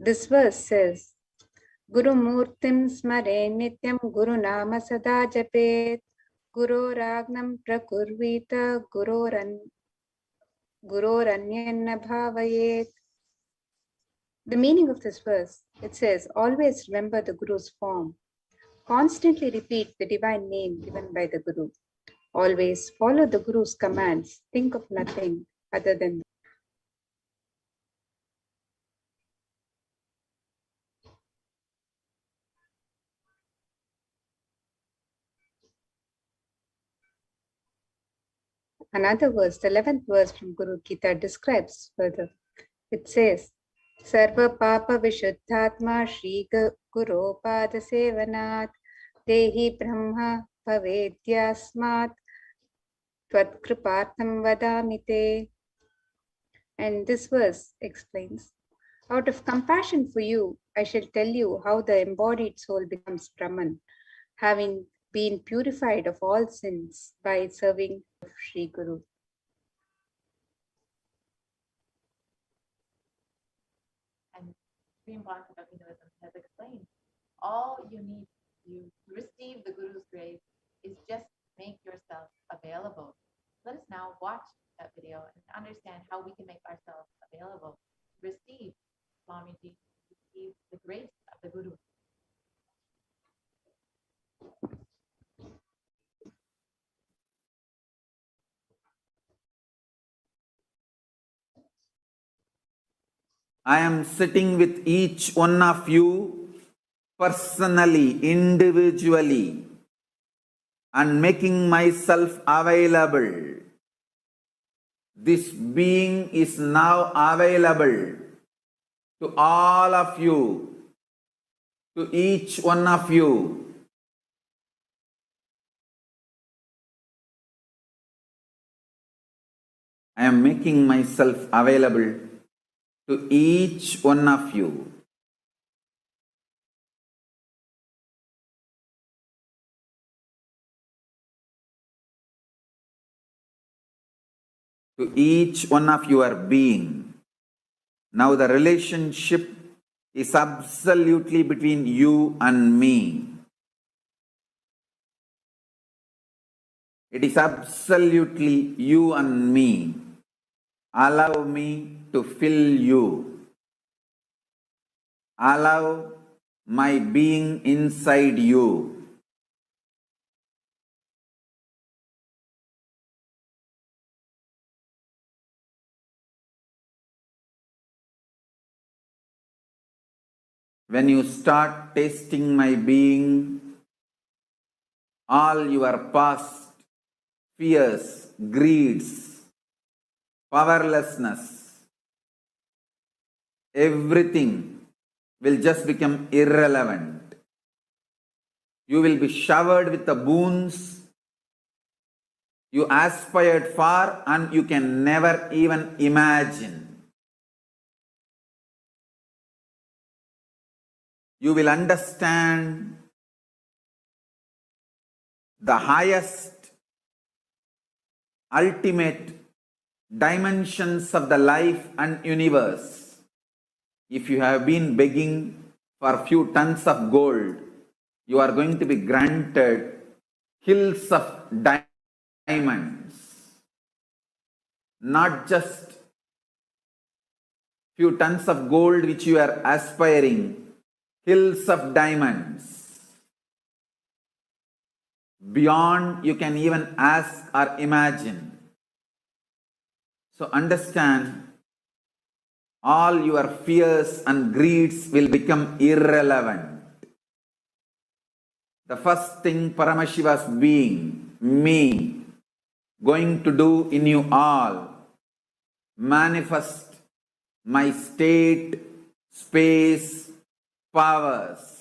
This verse says, Guru Murtim Smare Nityam Guru Nama Sada Japet Guru Ragnam Prakurvita Guroranyanna Bhavayet. The meaning of this verse, it says, always remember the Guru's form. Constantly repeat the divine name given by the Guru. Always follow the Guru's commands. Think of nothing other than another verse, the 11th verse from Guru Gita describes further. It says, Sarva Papa Vishuddhatma Shri Guru Pada Sevanat Dehi Brahma Pavedyasmat Tvat Kripartham Vadamite. And this verse explains, out of compassion for you, I shall tell you how the embodied soul becomes Brahman, having been purified of all sins by serving Sri Guru. And Supreme Bhakti of Hinduism has explained all you need to receive the Guru's grace is just make yourself available. Let us now watch that video and understand how we can make ourselves available to receive Swamiji, to receive the grace of the Guru. I am sitting with each one of you personally, individually, and making myself available. This being is now available to all of you, to each one of you. I am making myself available to each one of you. To each one of your being. Now the relationship is absolutely between you and me. It is absolutely you and me. Allow me to fill you. Allow my being inside you. When you start tasting my being, all your past fears, greeds, powerlessness, everything will just become irrelevant. You will be showered with the boons you aspired for and you can never even imagine. You will understand the highest, ultimate dimensions of the life and universe. If you have been begging for a few tons of gold, you are going to be granted hills of diamonds. Not just few tons of gold which you are aspiring, hills of diamonds. Beyond you can even ask or imagine. So understand, all your fears and greeds will become irrelevant. The first thing Paramashiva's being, me, going to do in you all, manifest my state, space, powers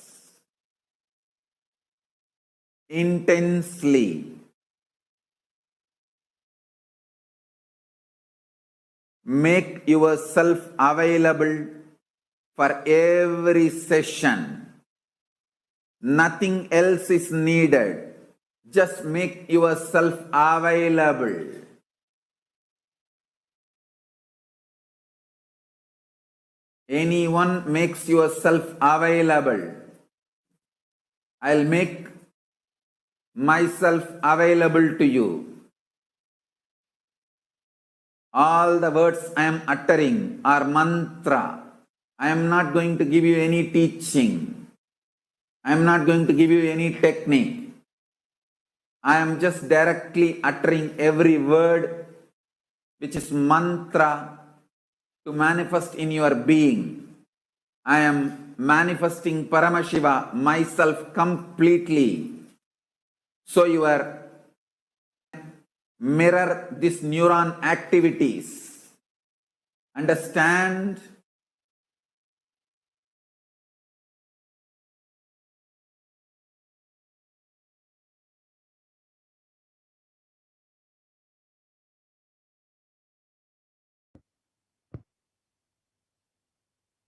intensely. Make yourself available for every session. Nothing else is needed. Just make yourself available. Anyone makes yourself available, I'll make myself available to you. All the words I am uttering are mantra. I am not going to give you any teaching. I am not going to give you any technique. I am just directly uttering every word which is mantra to manifest in your being. I am manifesting Paramashiva, myself completely. So your mirror these neuron activities. Understand?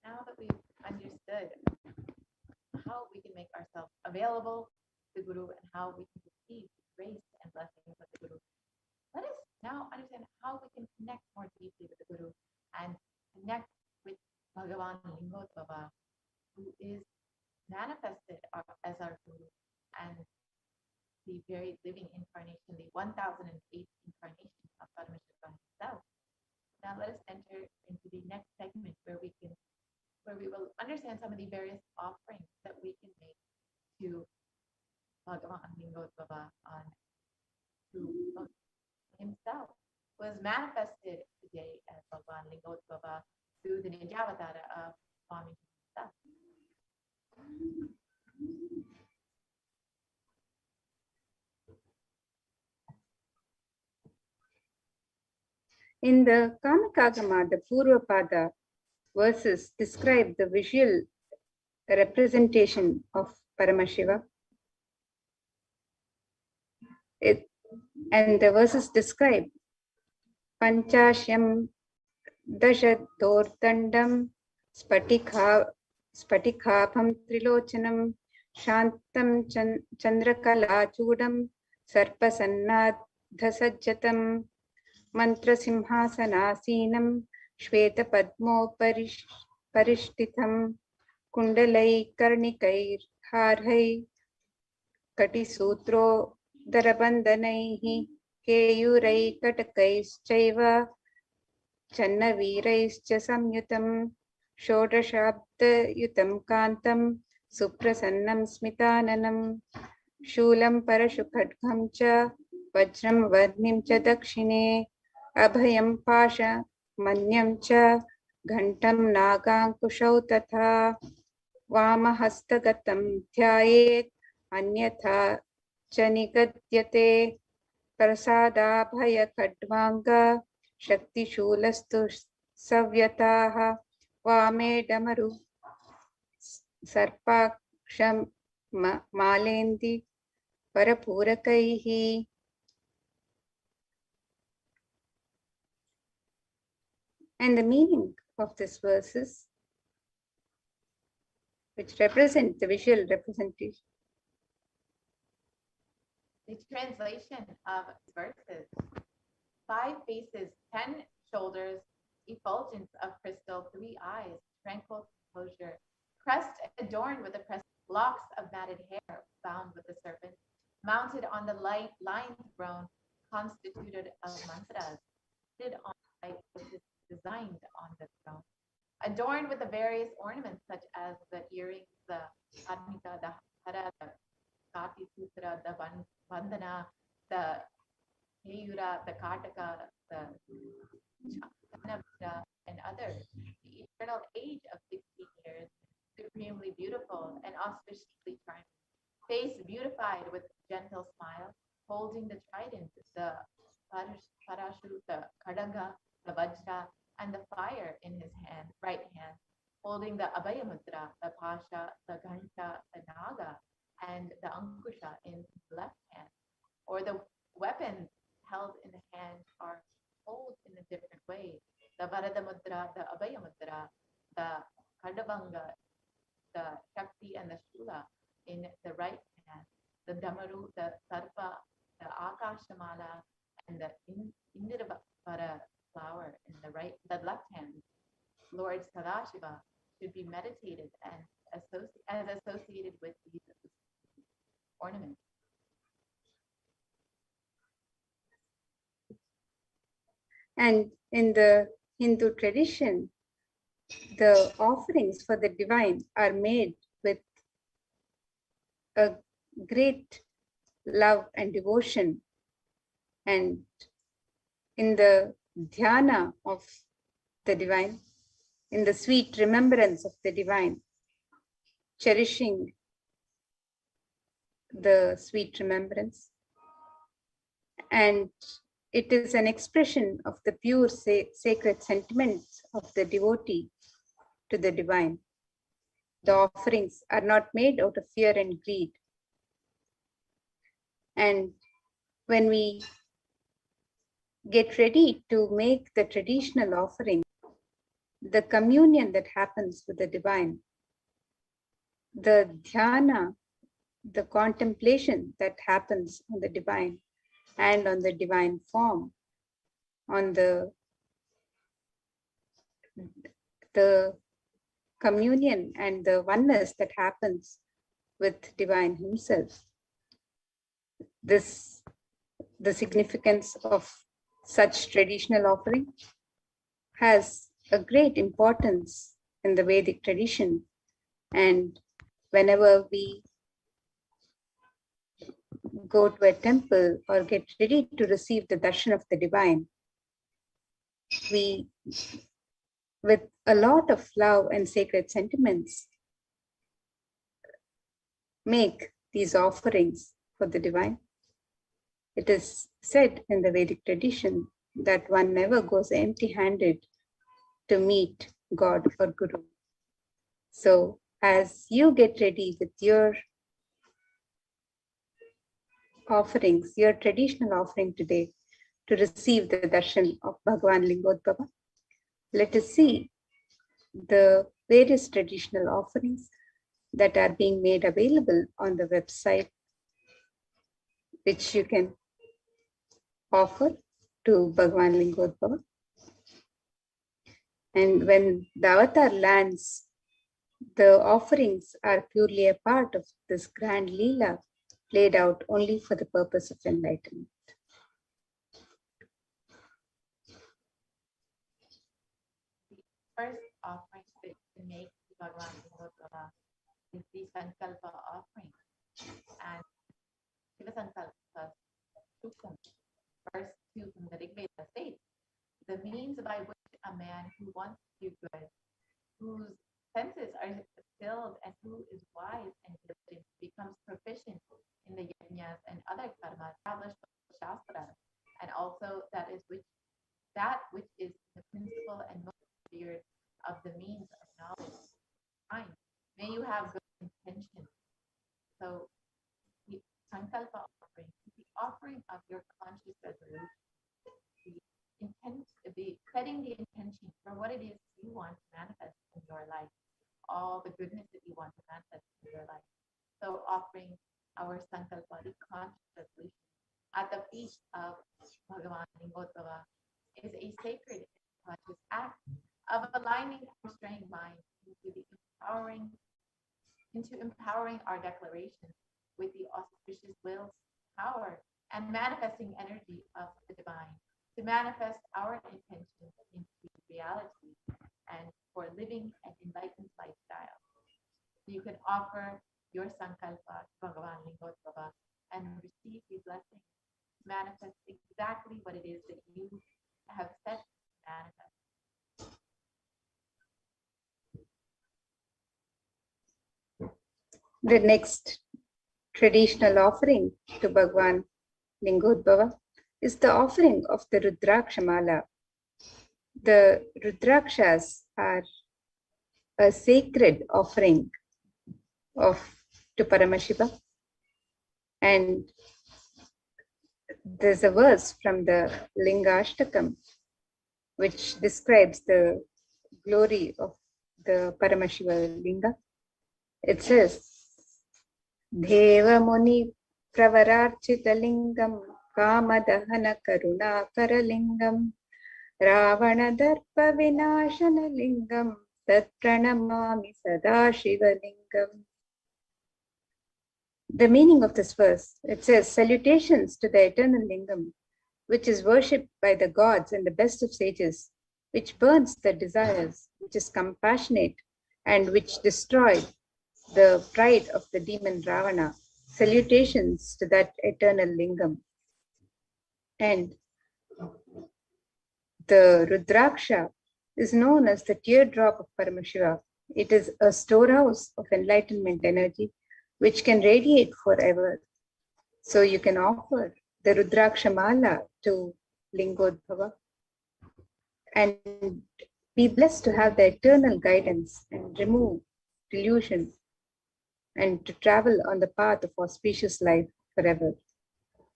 Now that we've understood how we can make ourselves available to the Guru and how we can receive the grace and blessings of the Guru, let us now understand how we can connect more deeply with the Guru and connect with Bhagavan Lingodbhava, who is manifested as our Guru and the very living incarnation, the 1008 incarnation of Paramashiva himself. Now let us enter into the next segment where we will understand some of the various offerings that we can make to Bhagavan Lingodbhava to himself, who is manifested today as Bhagavan Lingodbhava through the Nijavatara of Swami himself. In the Kanakagama, the Purvapada verses describe the visual representation of Paramashiva. And the verses describe Panchashyam Dashadortandam Spatikhabham Trilochanam Shantam Chandrakala-chudam Sarpasannadhasajjatam Mantrasimhasanasinam Shvetapadmoparishtitam Kundalai Karnikair Harhai Katisutro Darabandhanaihi Keyurai Katakaishchaiva Channaveeraischa samyutam Shodashabdayutam kantam Suprasannam smitananam Shulam parashukadgham cha Vajram varnim cha dakshine Abhayam pasha manyam cha Ghantam nagankushau tatha Vamahastagatam dhyayet Anyatha chanigadyate Prasadabhaya kadvanga Shakti shulastu savyataha Vame damaru sarpaksham malendi parapurakaihi. And the meaning of this verses, which represent the visual representation. The translation of verses: 5 faces, 10 shoulders, effulgence of crystal, 3 eyes, tranquil composure, crest adorned with a crest, locks of matted hair bound with the serpent, mounted on the lion throne, constituted of mantras, seated on light which is designed on the throne, adorned with the various ornaments such as the earrings, the admika, the hara, the kati sutra, the bandhana, the Heyura, the Kataka, the Chanavira, and others. The eternal age of 16 years, supremely beautiful and auspiciously charming, face beautified with gentle smile, holding the trident, the parashu, the kadanga, the vajra, and the fire in his right hand, holding the abhayamudra, the pasha, the ghanta, the naga, and the ankusha in his left hand, or the weapons held in the hand are held in a different way. The Varada Mudra, the Abhaya Mudra, the Kardavanga, the Shakti, and the Shula in the right hand, the Damaru, the Sarpa, the Akashamala, and the Indirabhara flower in the left hand. Lord Sadashiva should be meditated and associated with these ornaments. And in the Hindu tradition, the offerings for the divine are made with a great love and devotion. And in the dhyana of the divine, in the sweet remembrance of the divine, cherishing the sweet remembrance, and it is an expression of the pure sacred sentiments of the devotee to the divine. The offerings are not made out of fear and greed. And when we get ready to make the traditional offering, the communion that happens with the divine, the dhyana, the contemplation that happens on the divine and on the divine form, on the communion and the oneness that happens with divine himself. The significance of such traditional offering has a great importance in the Vedic tradition. And whenever we go to a temple or get ready to receive the darshan of the divine, we, with a lot of love and sacred sentiments, make these offerings for the divine. It is said in the Vedic tradition that one never goes empty-handed to meet God or Guru. So as you get ready with your offerings, your traditional offering today, to receive the darshan of Bhagavan Lingodbhava, let us see the various traditional offerings that are being made available on the website, which you can offer to Bhagavan Lingodbhava. And when the avatar lands, the offerings are purely a part of this grand Leela played out only for the purpose of enlightenment. first offering that you can make to Bhagavan Lingotbhava is the Sankalpa offering. And Shiva Sankalpa Suktam, verse 2 from the Rig Veda states, the means by which a man who wants to do good, whose senses are filled and who is wise and diligent, becomes proficient in the yajnas and other karmas established by the Shastras, and also that which is the principle and most revered of the means of knowledge. Fine. May you have good intention. So the Sankalpa offering is the offering of your conscious resolution, the setting the intention for what it is you want to manifest in your life, all the goodness that you want to manifest in your life. So offering our Sankalpa, the conscious resolution, at the feet of Bhagavan Lingotbhava is a sacred conscious act of aligning our straying mind into empowering our declarations with the auspicious will, power, and manifesting energy of the divine, to manifest our intentions into reality and for living an enlightened lifestyle. You can offer your Sankalpa to Bhagavan Lingotbhava and receive the blessing to manifest exactly what it is that you have set to manifest. The next traditional offering to Bhagavan Lingotbhava is the offering of the Rudraksha Mala. The Rudrakshas are a sacred offering to Paramashiva, and there's a verse from the Lingashtakam which describes the glory of the Paramashiva Linga. It says, Deva Muni Pravararchita Lingam Kamadahana Karuna Karalingam Ravana Darpa Vinashana Lingam Tat Pranamami Sada Shiva Lingam. The meaning of this verse, it says, salutations to the eternal Lingam, which is worshipped by the gods and the best of sages, which burns the desires, which is compassionate, and which destroyed the pride of the demon Ravana. Salutations to that eternal Lingam. And the Rudraksha is known as the teardrop of Paramashiva. It is a storehouse of enlightenment energy which can radiate forever. So you can offer the Rudraksha Mala to Lingotbhava and be blessed to have the eternal guidance and remove delusion and to travel on the path of auspicious life forever.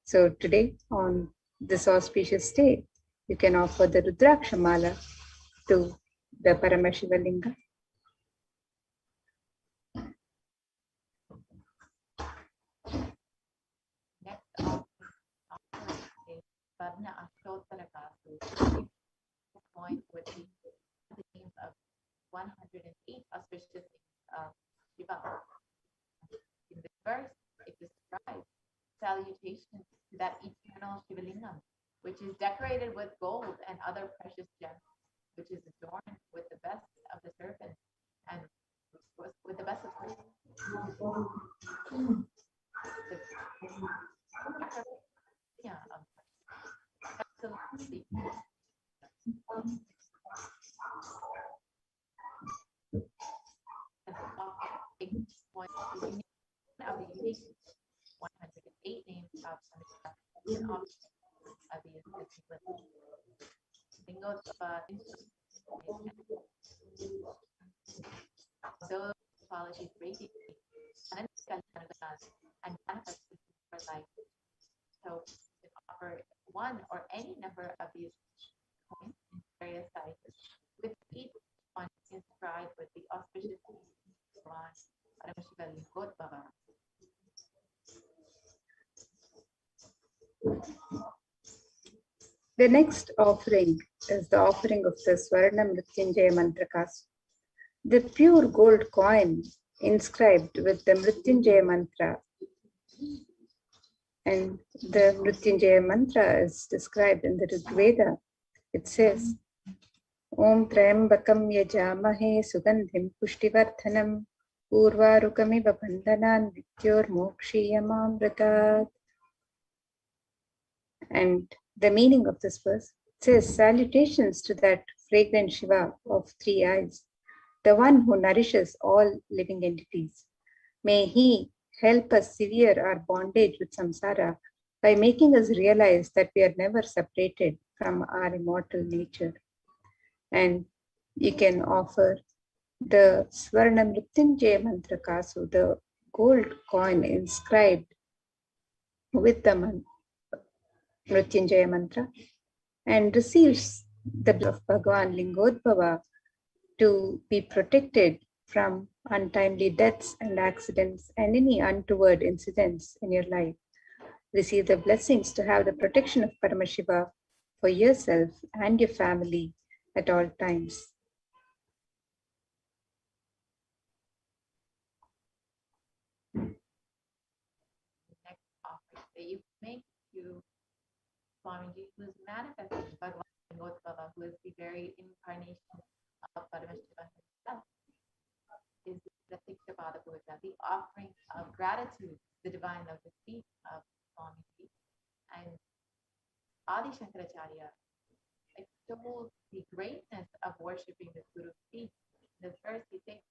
So today, on this auspicious day, you can offer the Rudraksha Mala to the Paramashiva Linga. Next offering is Varna Ashtotarakasu, point with the names of 108 auspicious names of Shiva. In this verse, it describes salutations to that eternal Shivalingam, which is decorated with gold and other precious gems, which is adorned with the best of the serpents and with the best of of the unique 108 names of those qualities radiate and manifest in your life. So you can offer one or any number of these coins in various sizes, with each one inscribed with the auspicious Paramashiva Lingotbhava. The next offering is the offering of the Swarna Mrityunjaya Mantrakas. The pure gold coin inscribed with the Mrityunjaya Mantra. And the Mrityunjaya Mantra is described in the Rig Veda. It says, Om Trayambakam Yajamahe Sugandhim Pushtivardhanam Urvarukamiva Bandhanan Mrityor Mokshiyamamritat. And the meaning of this verse says, salutations to that fragrant Shiva of three eyes, the one who nourishes all living entities. May he help us sever our bondage with samsara by making us realize that we are never separated from our immortal nature. And you can offer the Swarna Mrityunjaya Mantra Kasu, the gold coin inscribed with the Mrityunjaya Mantra, and receives the blood of Bhagavan Lingodbhava to be protected from untimely deaths and accidents and any untoward incidents in your life. Receive the blessings to have the protection of Paramashiva for yourself and your family at all times. Next offering that you make to Swamiji, who is manifesting Bhagavan Lingodbhava, who is the very incarnation of Paramashiva himself, is the Tikshapada Puja, the offering of gratitude, the divine love, the feet of Swamiji. And Adi Shankaracharya extols the greatness of worshipping the Guru's feet. In this verse, he takes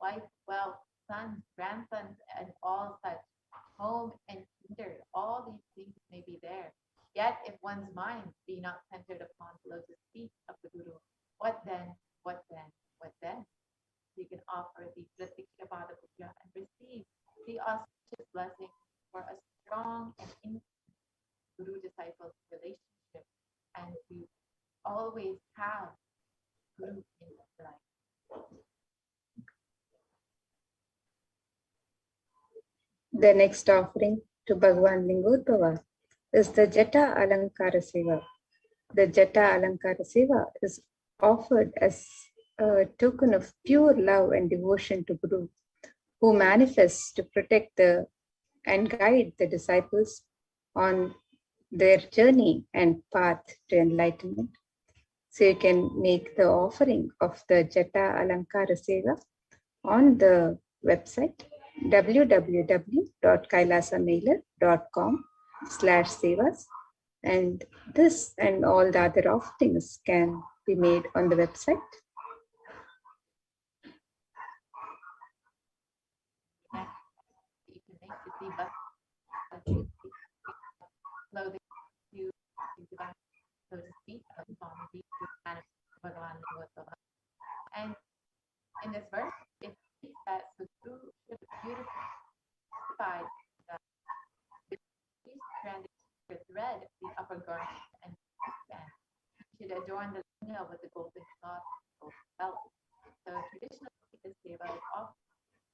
wife, wealth, sons, grandsons, and all such, home and kindred, all these things may be there. Yet if one's mind be not centered upon the lotus feet of the Guru, what then, what then, what then? You can offer the Tikshapada Puja and receive the auspicious blessing for a strong and intimate Guru-disciple relationship, and to always have Guru in your life. The next offering to Bhagavan Lingodbhava is the Jata Alankara Seva. The Jata Alankara Seva is offered as a token of pure love and devotion to Guru, who manifests to protect and guide the disciples on their journey and path to enlightenment. So you can make the offering of the Jata Alankara Seva on the website www.kailasamailer.com/sevas, and this and all the other offerings can be made on the website. You can make the clothing to divine lotus feet of Swamiji, Bhagavan Lingodbhava. And in this verse, it speaks that the Guru should beautify the stranded thread, the upper garment, and band. Should adorn the linga with the golden cloth, golden belt. So traditionally, this seva is offered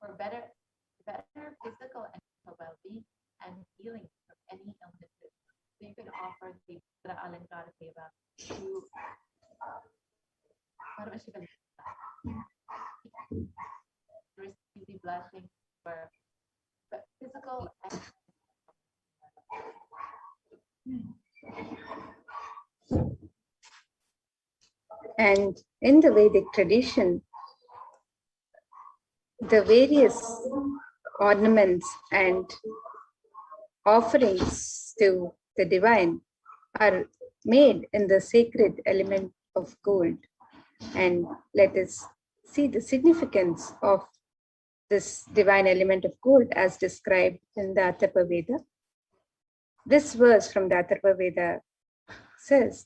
for better physical and mental well-being and healing from any illnesses. So you can offer the Alankara seva to Paramashiva, receive the blessing for physical and And in the Vedic tradition, the various ornaments and offerings to the divine are made in the sacred element of gold. And let us see the significance of this divine element of gold as described in the Atharva Veda. This verse from the Atharva Veda says,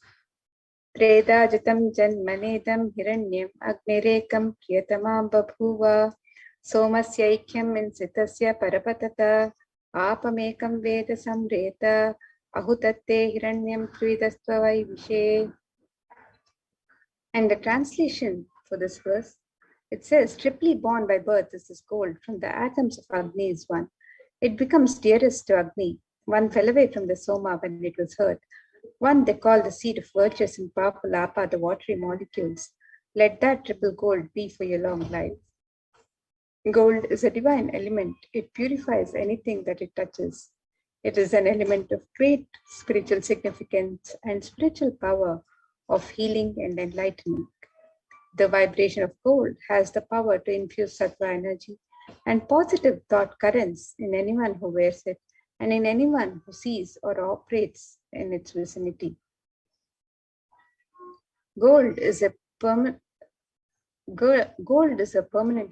Tredajatam janmanedam hiranyam agnirekam priyatamam babhuva somasyaikyam insitasya parapatata apamekam veda samreta ahutatte hiranyam tridastva vishe. And the translation for this verse, it says, triply born by birth is this gold, from the atoms of Agni is one. It becomes dearest to Agni. One fell away from the Soma when it was hurt. One they call the seed of virtuous and powerful Apa, the watery molecules. Let that triple gold be for your long life. Gold is a divine element. It purifies anything that it touches. It is an element of great spiritual significance and spiritual power of healing and enlightenment. The vibration of gold has the power to infuse sattva energy and positive thought currents in anyone who wears it and in anyone who sees or operates in its vicinity. Gold is a permanent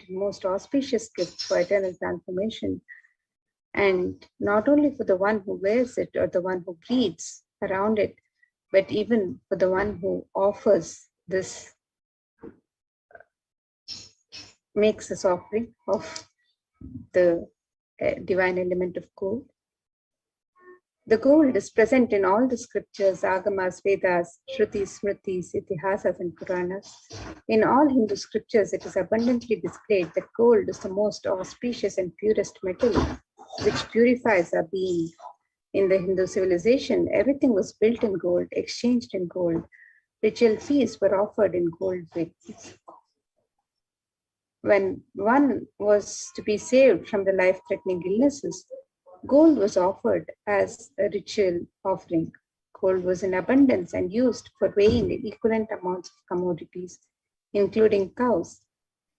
and most auspicious gift for eternal transformation, and not only for the one who wears it or the one who breathes around it, but even for the one who offers this, makes this offering of the divine element of gold. The gold is present in all the scriptures, agamas, Vedas, Shrutis, Smritis, Itihasas, and Puranas. In all Hindu scriptures, it is abundantly displayed that gold is the most auspicious and purest metal, which purifies our being. In the Hindu civilization, everything was built in gold, exchanged in gold. Ritual feasts were offered in gold bricks. When one was to be saved from the life-threatening illnesses, gold was offered as a ritual offering. Gold was in abundance and used for weighing equivalent amounts of commodities, including cows.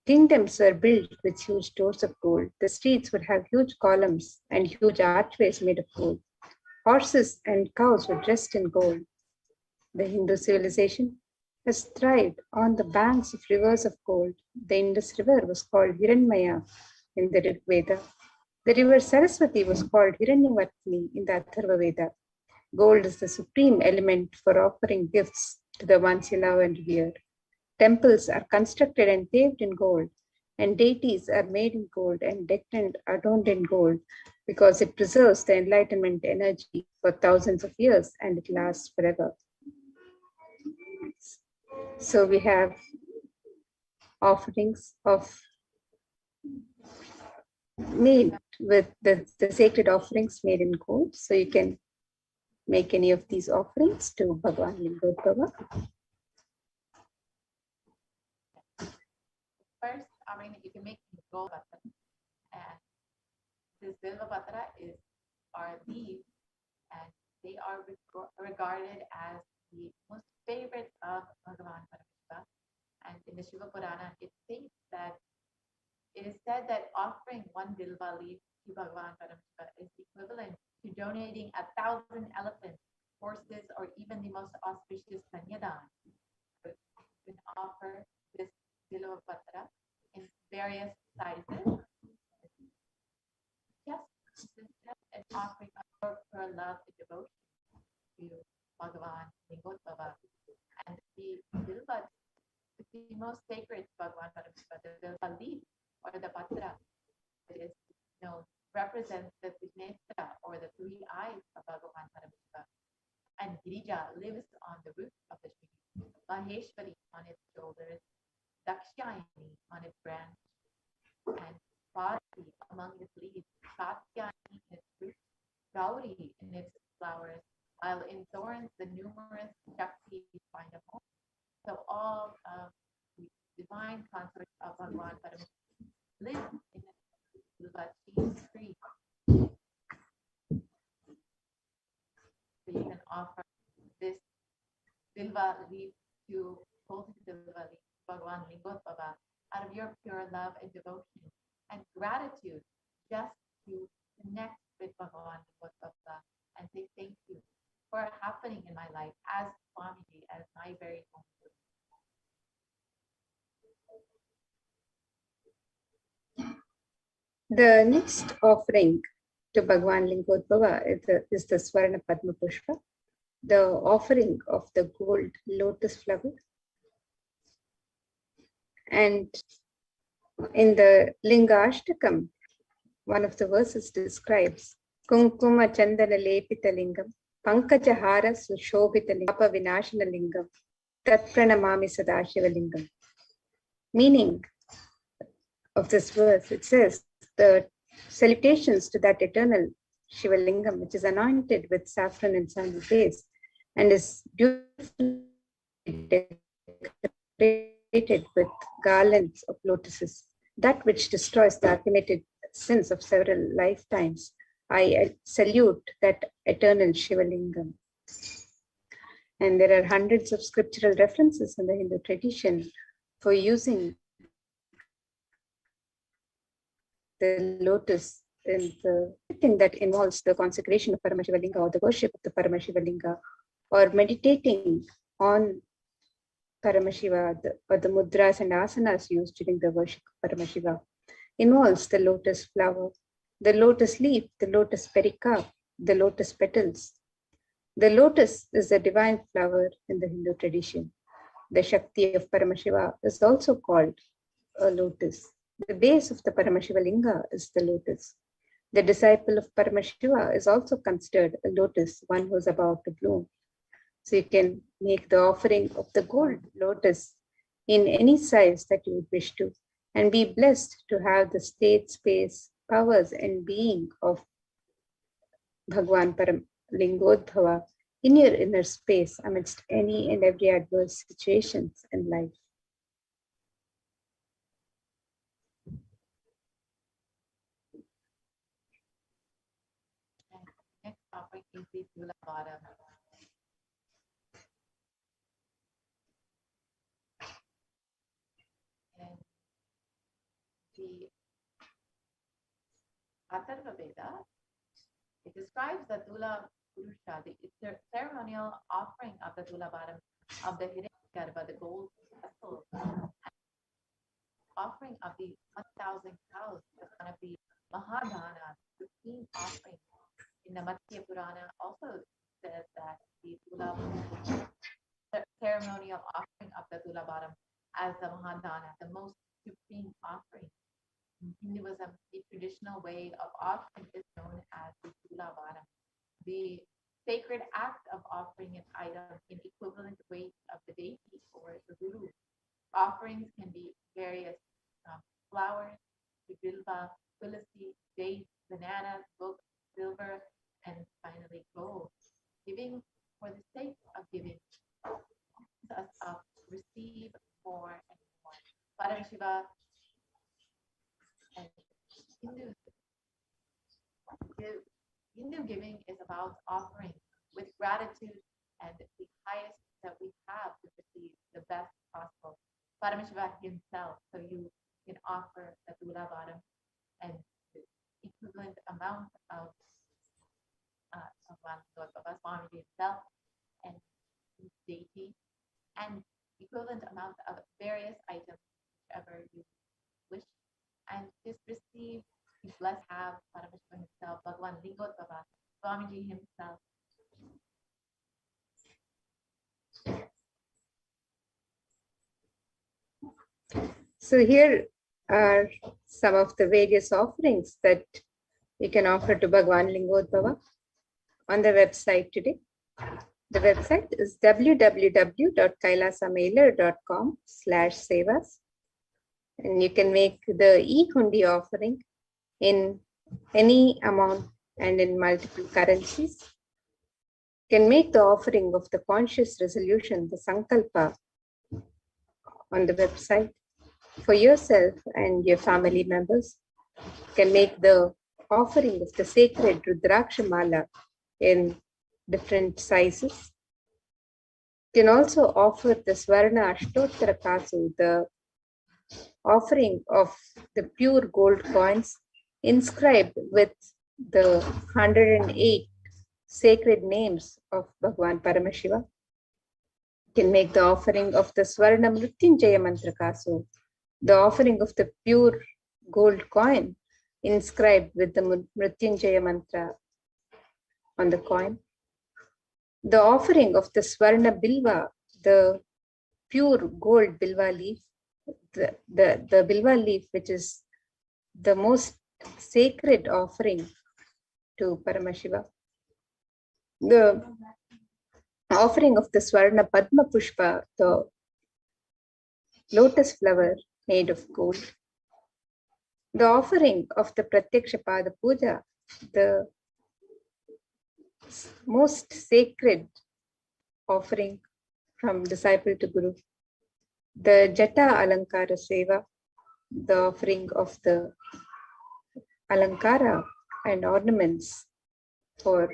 Kingdoms were built with huge doors of gold. The streets would have huge columns and huge archways made of gold. Horses and cows were dressed in gold. The Hindu civilization has thrived on the banks of rivers of gold. The Indus River was called Hiranmaya in the Rig Veda. The river Saraswati was called Hiranyavartini in the Atharva Veda. Gold is the supreme element for offering gifts to the ones you love and revere. Temples are constructed and paved in gold, and deities are made in gold and decked and adorned in gold because it preserves the enlightenment energy for thousands of years and it lasts forever. So we have offerings made with the sacred offerings made in gold. So you can make any of these offerings to Bhagavan Lingodbhava. First, you can make gold button, and this Bilva Patra are leaves, and they are regarded as the most favorite of Bhagavan Paramashiva. And in the Shiva Purana, it states that it is said that offering one Bilva leaf to Bhagavan Paramashiva is equivalent to donating 1,000 elephants, horses, or even the most auspicious Kanyadan. You can offer this Bilva Patra in various sizes. Just an offering of pure love and devotion to Bhagavan Lingodbhava. And the Bilva is the most sacred to Bhagavan Paramashiva. The Bilva leaf or the Patra, it is represents the Vignestra or the three eyes of Bhagavan Paramashiva. And Girija lives on the roof of the tree, Maheshwari on its shoulders, Dakshayani on its branch, and Parvati among its leaves, Satyani in its roots, Gauri in its flowers, while in thorns the numerous Shaktis find a home. So all of the divine consorts of Bhagavan Paramashiva live in the Bilva tree. So you can offer this Bilva leaf to Bilva leaf, Bhagavan Lingodbhava, out of your pure love and devotion and gratitude, just to connect with Bhagavan Lingodbhava and say thank you for happening in my life as Swamiji, as my very home. The next offering to Bhagavan Lingodbhava is the Swarna Padma Pushpa, the offering of the gold lotus flower. And in the Linga Ashtakam, one of the verses describes Kunkuma Chandana Lepita Lingam, Pankajahara Sushobhita Lingam, Papa Vinashana Lingam, Tat Pranamami Sadashiva Lingam. Meaning of this verse, it says, the salutations to that eternal Shiva Lingam, which is anointed with saffron and sandal paste and is beautifully decorated with garlands of lotuses, that which destroys the accumulated sins of several lifetimes. I salute that eternal Shiva Lingam. And there are hundreds of scriptural references in the Hindu tradition for using the lotus in the thing that involves the consecration of Paramashivalinga or the worship of the Paramashivalinga, or meditating on Paramashiva, or the mudras and asanas used during the worship of Paramashiva, involves the lotus flower, the lotus leaf, the lotus pericarp, the lotus petals. The lotus is a divine flower in the Hindu tradition. The Shakti of Paramashiva is also called a lotus. The base of the Paramashiva Linga is the lotus. The disciple of Paramashiva is also considered a lotus, one who is about to bloom. So you can make the offering of the gold lotus in any size that you would wish to, and be blessed to have the state, space, powers, and being of Bhagwan Lingodbhava in your inner space amidst any and every adverse situations in life. Next topic is the Tula Bottom. And the Atharva Veda, it describes the Tula Purusha, the ceremonial offering of the Tula Bottom of the Hiranyagarbha, the gold vessel, offering of the 1,000 cows as one of the Mahadana, the 15 offerings. In the Matsya Purana also says that the Tula, the ceremonial offering of the Tula Bottom as the Mahadana, the most supreme offering. In Hinduism, the traditional way of offering is known as the Tula Bottom. The sacred act of offering an item in equivalent weight of the deity or the guru. Offerings can be various flowers, bilva, tulsi, dates, bananas, books, silver, and finally gold. Giving for the sake of giving us up, receive more and more. Paramashiva and Hindu giving is about offering with gratitude and the highest that we have to receive the best possible. Paramashiva himself, so you can offer the Tula Bottom and the equivalent amount of Swamiji himself and his deity, and equivalent amount of various items, whichever you wish, and just receive the blessed have Paramashiva himself, Bhagwan Lingodbhava, Swamiji himself. So here are some of the various offerings that you can offer to Bhagwan Lingodbhava on the website today. The website is www.kailasamailer.com/sevas, and you can make the e-hundi offering in any amount and in multiple currencies. You can make the offering of the conscious resolution, the sankalpa, on the website for yourself and your family members. You can make the offering of the sacred Rudraksha Mala in different sizes. You can also offer the Swarna Ashtottara Kasu, the offering of the pure gold coins inscribed with the 108 sacred names of Bhagwan Paramashiva. You can make the offering of the Swarna Mrityunjaya Mantra Kasu, the offering of the pure gold coin inscribed with the Mrityunjaya Mantra on the coin. The offering of the Swarna Bilva, the pure gold Bilva leaf, the Bilva leaf, which is the most sacred offering to Paramashiva. The offering of the Swarna Padma Pushpa, the lotus flower made of gold. The offering of the Pratyaksha Pada Puja, the most sacred offering from disciple to guru. The Jata Alankara Seva, the offering of the Alankara and ornaments for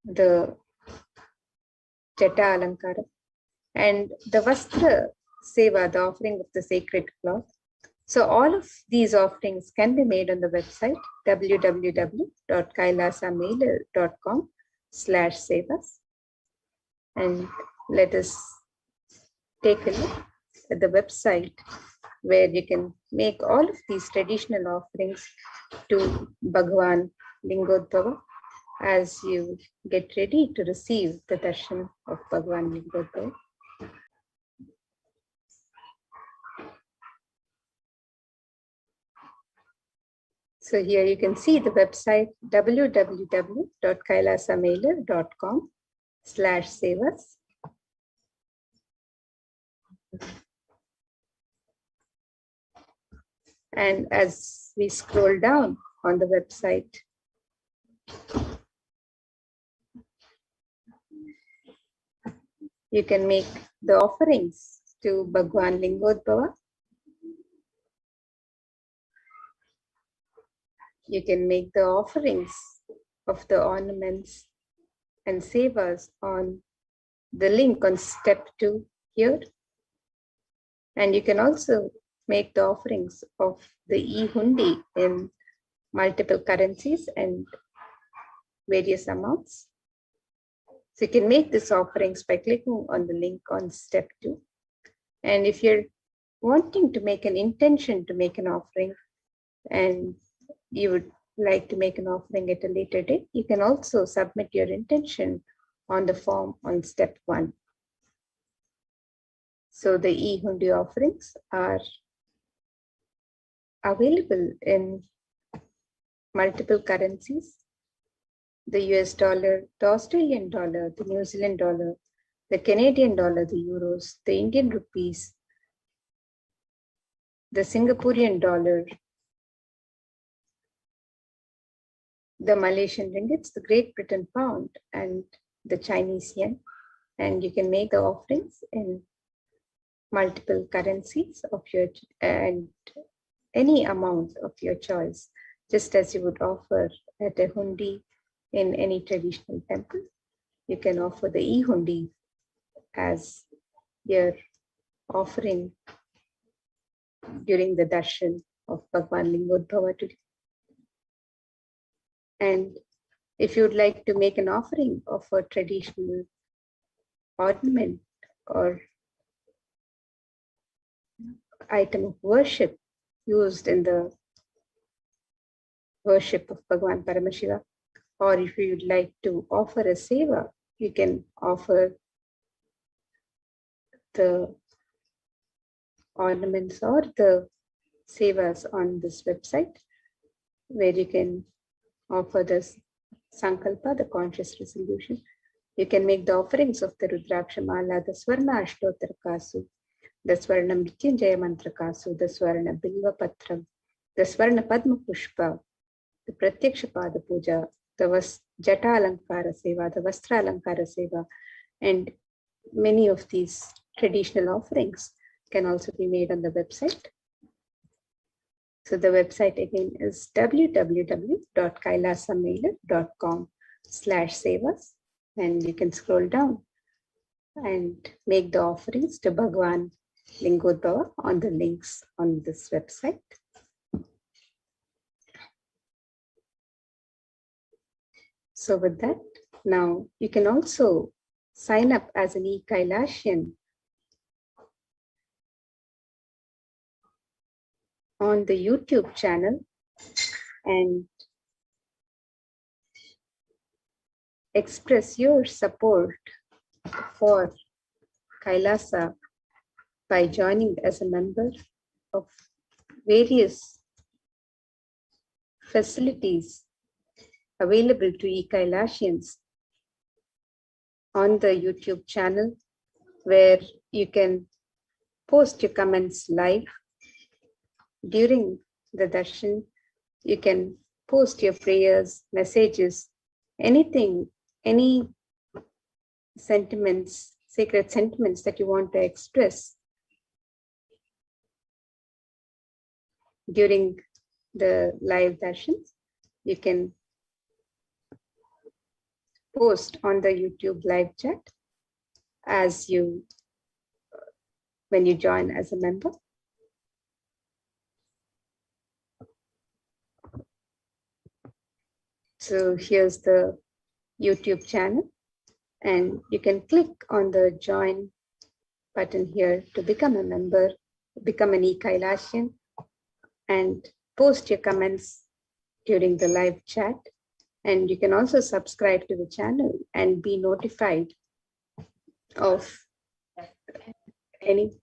the Jata Alankara. and the Vastra Seva, the offering of the sacred cloth. So all of these offerings can be made on the website www.kailasamailer.com/sevas. And let us take a look at the website where you can make all of these traditional offerings to Bhagwan Lingodbhava as you get ready to receive the darshan of Bhagwan Lingodbhava. So here you can see the website www.kailasamailer.com/sevas. And as we scroll down on the website, you can make the offerings to Bhagwan Lingodbhava. You can make the offerings of the ornaments and sevas on the link on step 2 here. And you can also make the offerings of the e-hundi in multiple currencies and various amounts. So you can make these offerings by clicking on the link on step 2. And if you're wanting to make an intention to make an offering and you would like to make an offering at a later date, you can also submit your intention on the form on step 1. So the e-hundi offerings are available in multiple currencies: the US dollar, the Australian dollar, the New Zealand dollar, the Canadian dollar, the euros, the Indian rupees, the Singaporean dollar, the Malaysian ringgits, the Great Britain pound, and the Chinese yen. And you can make the offerings in multiple currencies of your and any amount of your choice, just as you would offer at a hundi in any traditional temple. You can offer the e-hundi as your offering during the darshan of Bhagwan Lingodbhava today. And if you would like to make an offering of a traditional ornament or item of worship used in the worship of Bhagwan Paramashiva, or if you would like to offer a seva, you can offer the ornaments or the sevas on this website, where you can offer this sankalpa, the conscious resolution. You can make the offerings of the Rudraksha Mala, the Swarna Ashtottara Kasu, the Swarna Mrityunjaya Mantra Kasu, the Swarna Bilva Patram, the Swarna Padma Pushpa, the Pratyaksha Pada Puja, the Jata Alankara Seva, the Vastra Alankara Seva, and many of these traditional offerings can also be made on the website. So the website again is www.kailasamailer.com/sevas, and you can scroll down and make the offerings to Bhagwan Lingodbhava on the links on this website. So with that, now you can also sign up as an e-Kailashian on the YouTube channel and express your support for Kailasa by joining as a member of various facilities available to e-Kailashians on the YouTube channel, where you can post your comments live during the darshan. You can post your prayers, messages, anything, any sentiments, sacred sentiments that you want to express during the live darshans. You can post on the YouTube live chat as you when you join as a member. So here's the YouTube channel, and you can click on the join button here to become a member, become an e-Kailashian, and post your comments during the live chat. And you can also subscribe to the channel and be notified of any.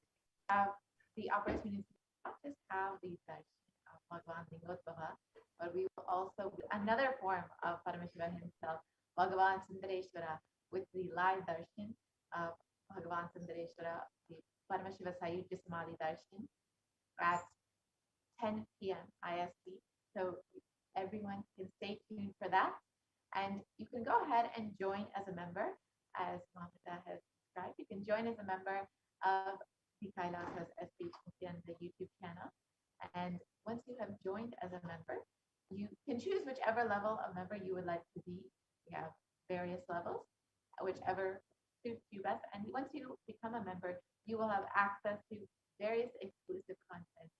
Have the opportunity to not just have the darshan of Bhagavan Lingotvara, but we will also another form of Paramashiva himself, Bhagavan Sundareshwara, with the live darshan of Bhagavan Sundareshwara, the Paramashiva Sayujya Samadhi darshan at 10 p.m. IST. So everyone can stay tuned for that. And you can go ahead and join as a member, as Mamata has described. You can join as a member of the Kailasas HDH Nithyananda YouTube channel. And once you have joined as a member, you can choose whichever level of member you would like to be. We have various levels, whichever suits you best. And once you become a member, you will have access to various exclusive content.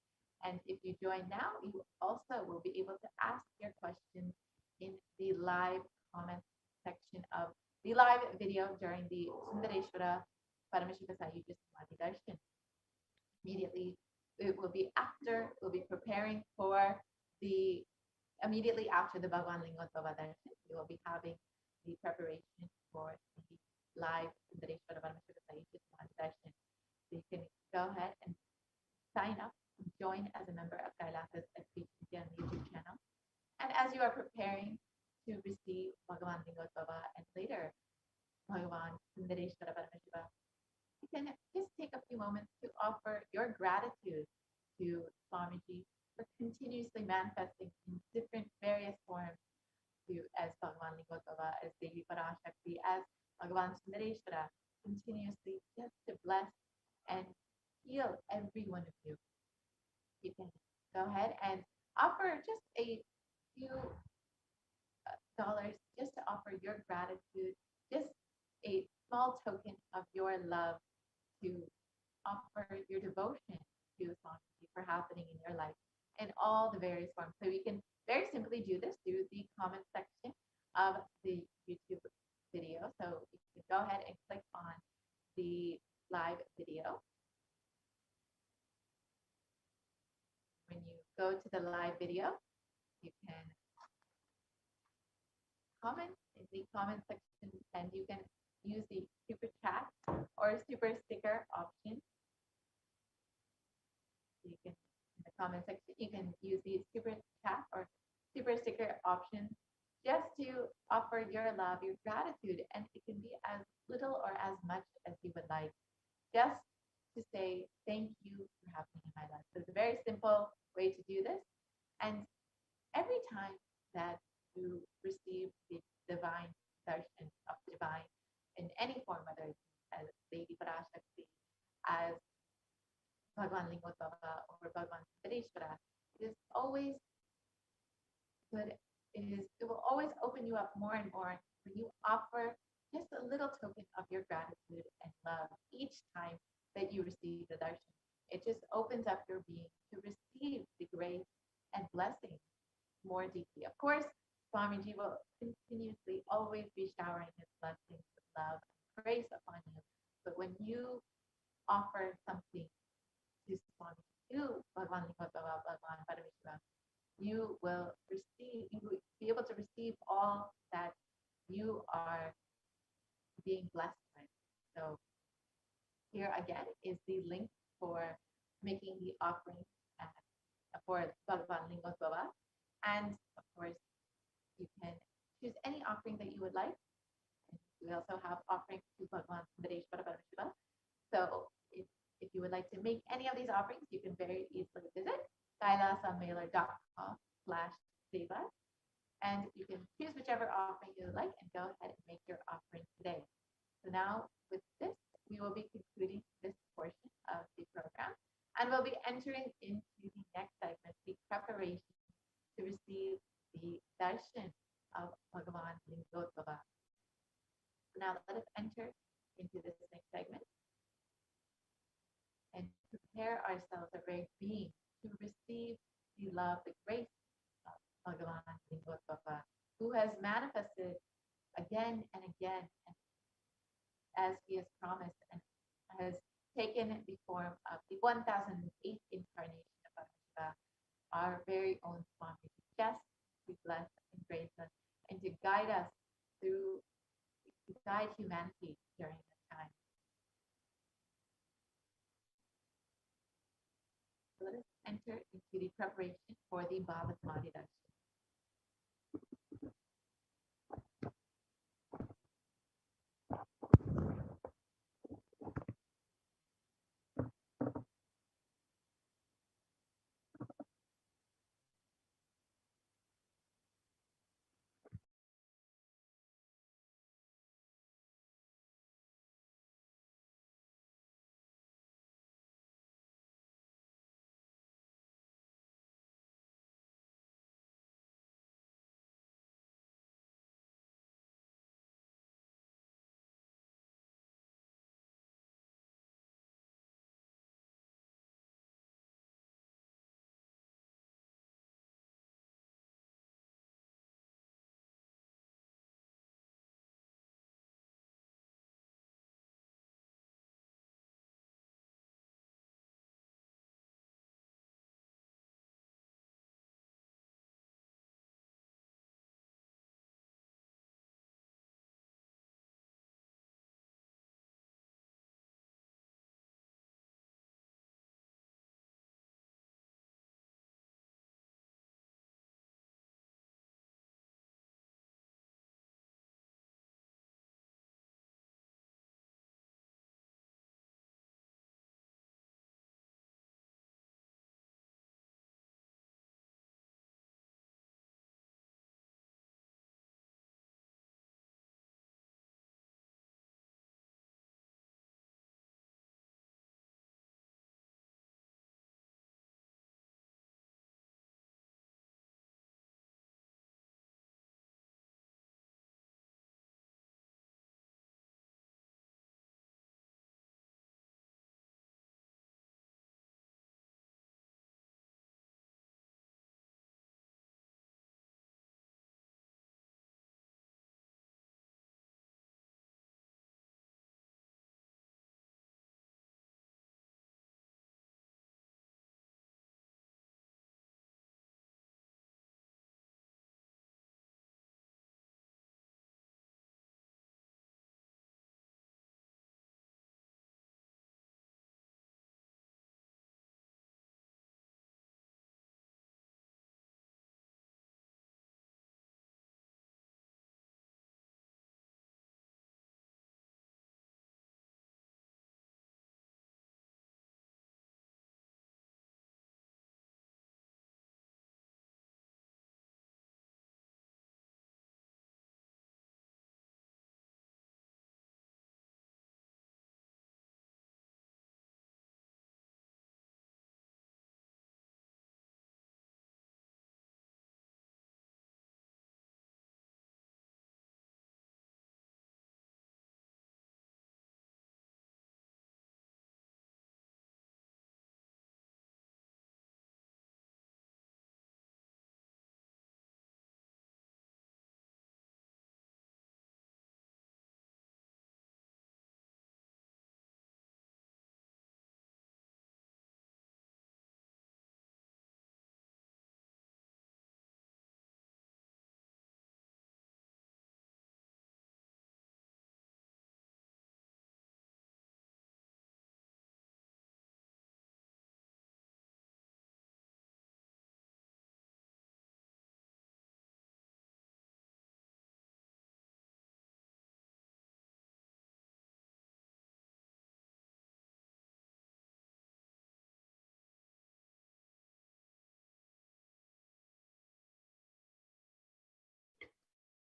And if you join now, you also will be able to ask your questions in the live comment section of the live video during the Sundareshwara Paramashiva Sayujya Samadhi Darshan. Immediately, it will be after, we'll be preparing for the, immediately after the Bhagavan Lingotvara Darshan, we will be having the preparation for the live Sundareshwara Paramashiva Sayujya Samadhi Darshan. So you can go ahead and sign up, join as a member of Kailasas HDH Nithyananda YouTube channel. And as you are preparing to receive Bhagavan Lingotvara and later Bhagavan Sundareshwara Paramashiva, you can just take a few moments to offer your gratitude to Swamiji for continuously manifesting in different various forms to as Bhagavan Lingotvara, as Devi Parashakti, as Bhagavan Sundareshwara, continuously just to bless and heal every one of you. You can go ahead and offer just a few dollars just to offer your gratitude, just a small token of your love, to offer your devotion to Swamiji for happening in your life in all the various forms. So you can very simply do this through the comment section of the YouTube video. So you can go ahead and click on the live video. When you go to the live video, you can comment in the comment section, and you can use the super chat or super sticker option. You can, in the comment section, you can use the super chat or super sticker option just to offer your love, your gratitude, and it can be as little or as much as you would like, just to say thank you for happening in my life. So it's a very simple way to do this. And every time that you receive the divine darshan of divine in any form, whether it's as Devi Parashakti, as Bhagavan Lingotvara, or Bhagavan Sundareshwara, it is always good. It will always open you up more and more when you offer just a little token of your gratitude and love each time that you receive the darshan. It just opens up your being to receive the grace and blessings more deeply. Of course, Swamiji will continuously always be showering his blessings with love and grace upon you. But when you offer something to Swamiji, to Bhagavan Lingotvara, Bhagavan Paramashivoham, you will receive, you will be able to receive all that you are being blessed with. So here again is the link for making the offering for Bhagavan Lingotvara. And of course, you can choose any offering that you would like. And we also have offerings to Bhagavan Sundareshwara Paramashiva. So if you would like to make any of these offerings, you can very easily visit kailasamailer.com/seva, and you can choose whichever offering you would like and go ahead and make your offering today. So now with this, we will be concluding this portion of the program, and we'll be entering into the next segment, the preparation to receive the darshan of Bhagavan Lingotvara. Now let us enter into this next segment. And prepare ourselves, our very being, to receive the love, the grace of Bhagavan Lingotbaba, who has manifested again and again, as he has promised, and has taken the form of the 1008th incarnation of Parashakti, our very own Swami, just to bless and grace us and to guide us through, to guide humanity during that time. Let us enter into the preparation for the Bhava Samadhi Darshan.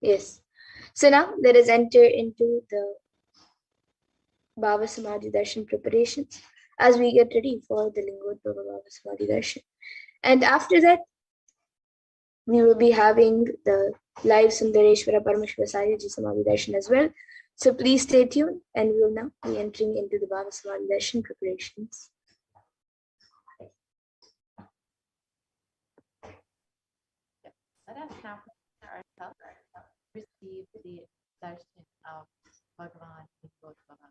Yes. So now let us enter into the Bhava Samadhi Darshan preparations as we get ready for the Lingodbhava Bhava Samadhi Darshan. And after that, we will be having the live Sundareshwara Paramashiva Sayaji Samadhi Darshan as well. So please stay tuned, and we will now be entering into the Bhava Samadhi Darshan preparations. Let us now prepare ourselves to receive the darshan of Bhagavan Bhava.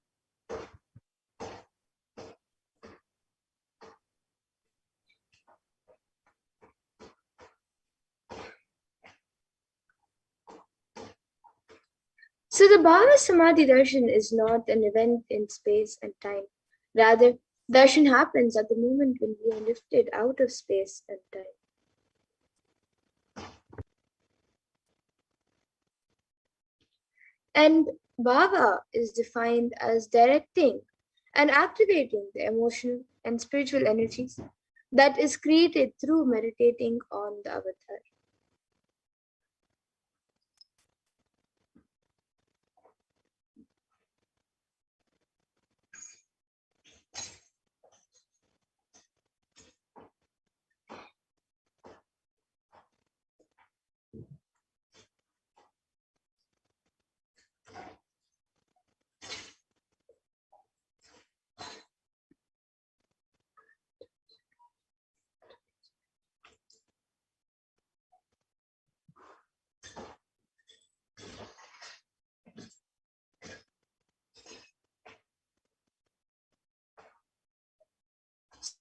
So the Bhava Samadhi Darshan is not an event in space and time. Rather, darshan happens at the moment when we are lifted out of space and time. And bhava is defined as directing and activating the emotional and spiritual energies that is created through meditating on the avatar.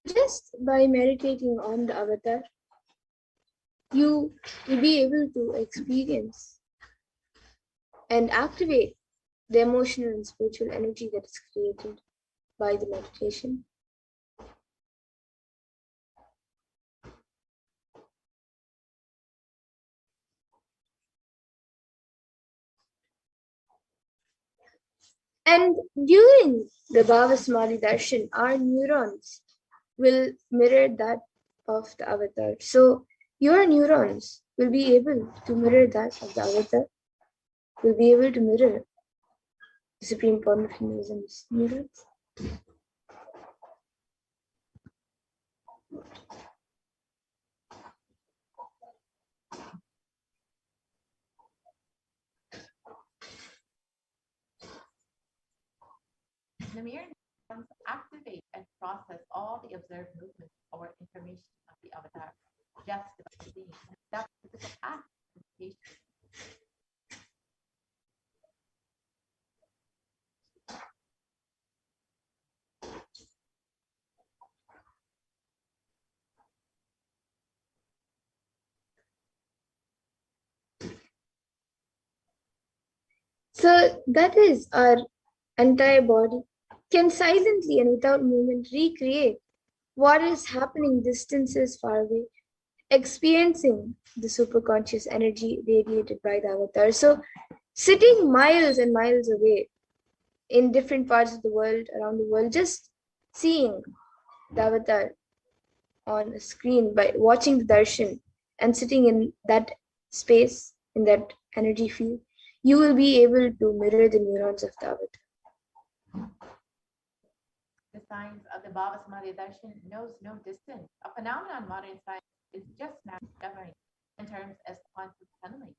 Just by meditating on the avatar, you will be able to experience and activate the emotional and spiritual energy that is created by the meditation. And during the Bhava Samadhi Darshan, our neurons will mirror that of the avatar. So your neurons will be able to mirror that of the avatar, will be able to mirror the Supreme Point of Hinduism's neurons. The mere neurons activate and process all the observed movements or information of the avatar just by seeing. That's the physical act of meditation. So that is our entire body can silently and without movement recreate what is happening distances far away, experiencing the superconscious energy radiated by the avatar. So sitting miles and miles away in different parts of the world, around the world, just seeing the avatar on a screen by watching the darshan and sitting in that space, in that energy field, you will be able to mirror the neurons of the avatar. The science of the Bhava Samadhi Darshan knows no distance, a phenomenon modern science is just now discovering in terms as quantum tunneling.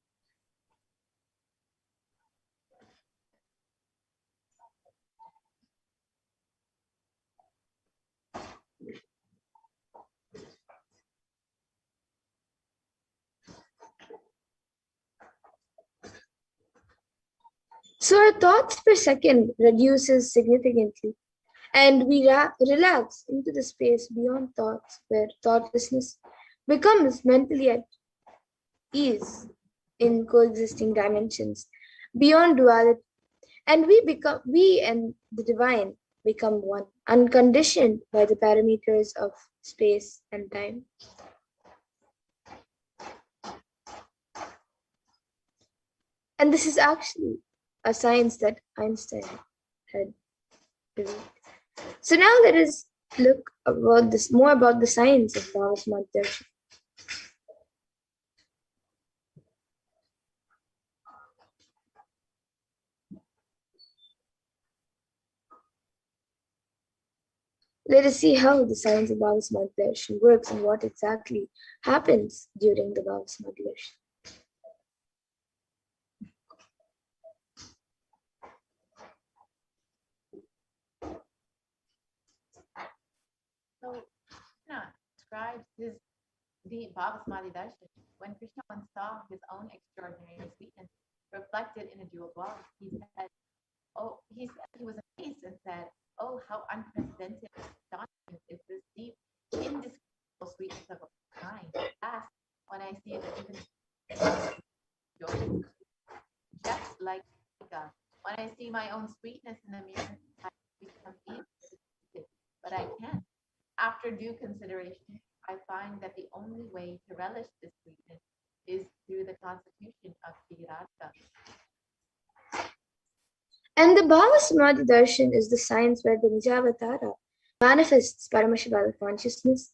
So our thoughts per second reduces significantly, and we relax into the space beyond thoughts, where thoughtlessness becomes mentally at ease in coexisting dimensions beyond duality, and we and the divine become one, unconditioned by the parameters of space and time. And this is actually a science that Einstein had revealed. So now let us look about this more about the science of Bhava Samadhi Darshan. Let us see how the science of Bhava Samadhi Darshan works and what exactly happens during the Bhava Samadhi Darshan. So Krishna describes his the Bhavasamadhi Darshan, when Krishna once saw his own extraordinary sweetness reflected in a jeweled wallet, he said, "Oh," he said, he was amazed and said, "Oh, how unprecedented and astonishing is this deep, indescribable sweetness of a kind. Alas, when I see it even just like God, when I see my own sweetness in the mirror, I become easily, but I can't. After due consideration, I find that the only way to relish this sweetness is through the constitution of Tirartha." And the Bhava Samadhi Darshan is the science where the Nijavatara manifests Paramashiva consciousness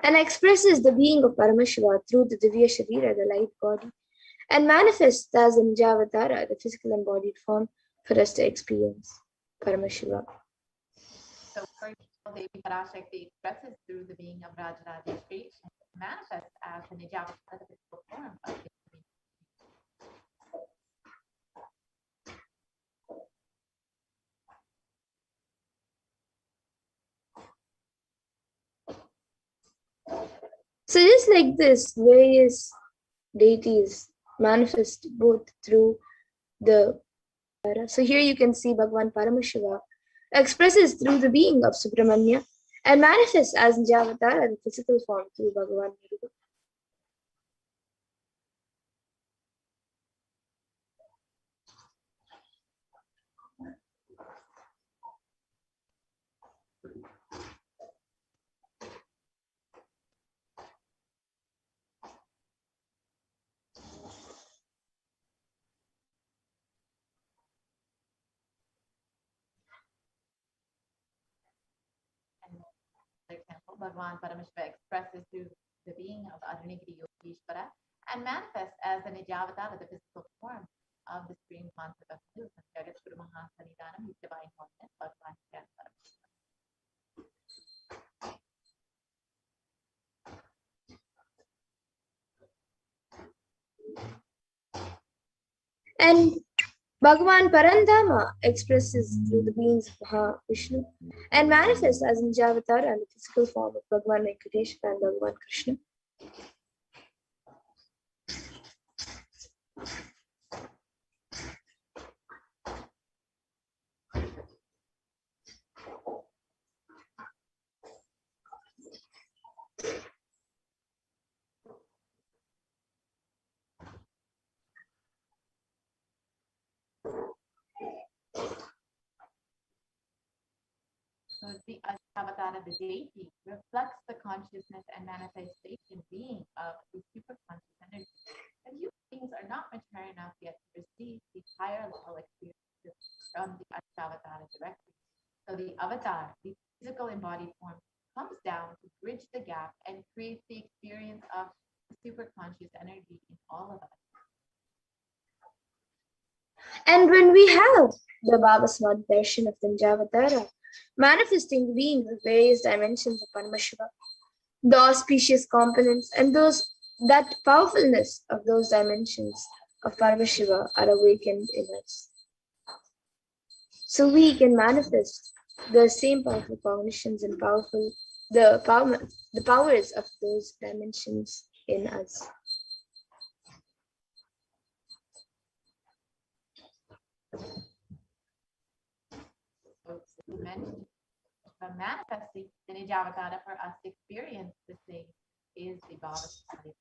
and expresses the being of Paramashiva through the Divya Sharira, the light body, and manifests as a Nijavatara, the physical embodied form, for us to experience Paramashiva. So, for example, Devi Parashakti expresses through the being of Rajarajeshri and manifests as the Nijavatara, the physical form of the So just like this, various deities manifest both through the so here you can see Bhagavan Paramashiva expresses through the being of Subramanya and manifests as Nijavatara, the physical form, through Bhagavan Nirupa. For example, Bhagavan Paramashiva expresses through the being of Adhanigiri Yogeshwara and manifests as the Nijavatara, the physical form of the supreme concept of truth and Jagat Guru Mahasanidanam, his divine holiness, Bhagavan Paramashiva. And Bhagavan Parandama expresses through the beings of Mahavishnu and manifests as Nijavatara and the physical form of Bhagavan Venkateshwara and Bhagavan Krishna. So the Avatara, the deity, reflects the consciousness and manifestation being of the superconscious energy. And human beings are not mature enough yet to receive the higher level experiences from the Avatara directly. So the avatar, the physical embodied form, comes down to bridge the gap and create the experience of the superconscious energy in all of us. And when we have the Bhavasamadhi Darshan of the Nijavatara, manifesting the beings of various dimensions of Paramashiva, the auspicious components and that powerfulness of those dimensions of Paramashiva are awakened in us. So we can manifest the same powerful cognitions and the powers of those dimensions in us. So it's mentioned, but manifesting the Nijavatara for us to experience the same is the Bhavasamadhi.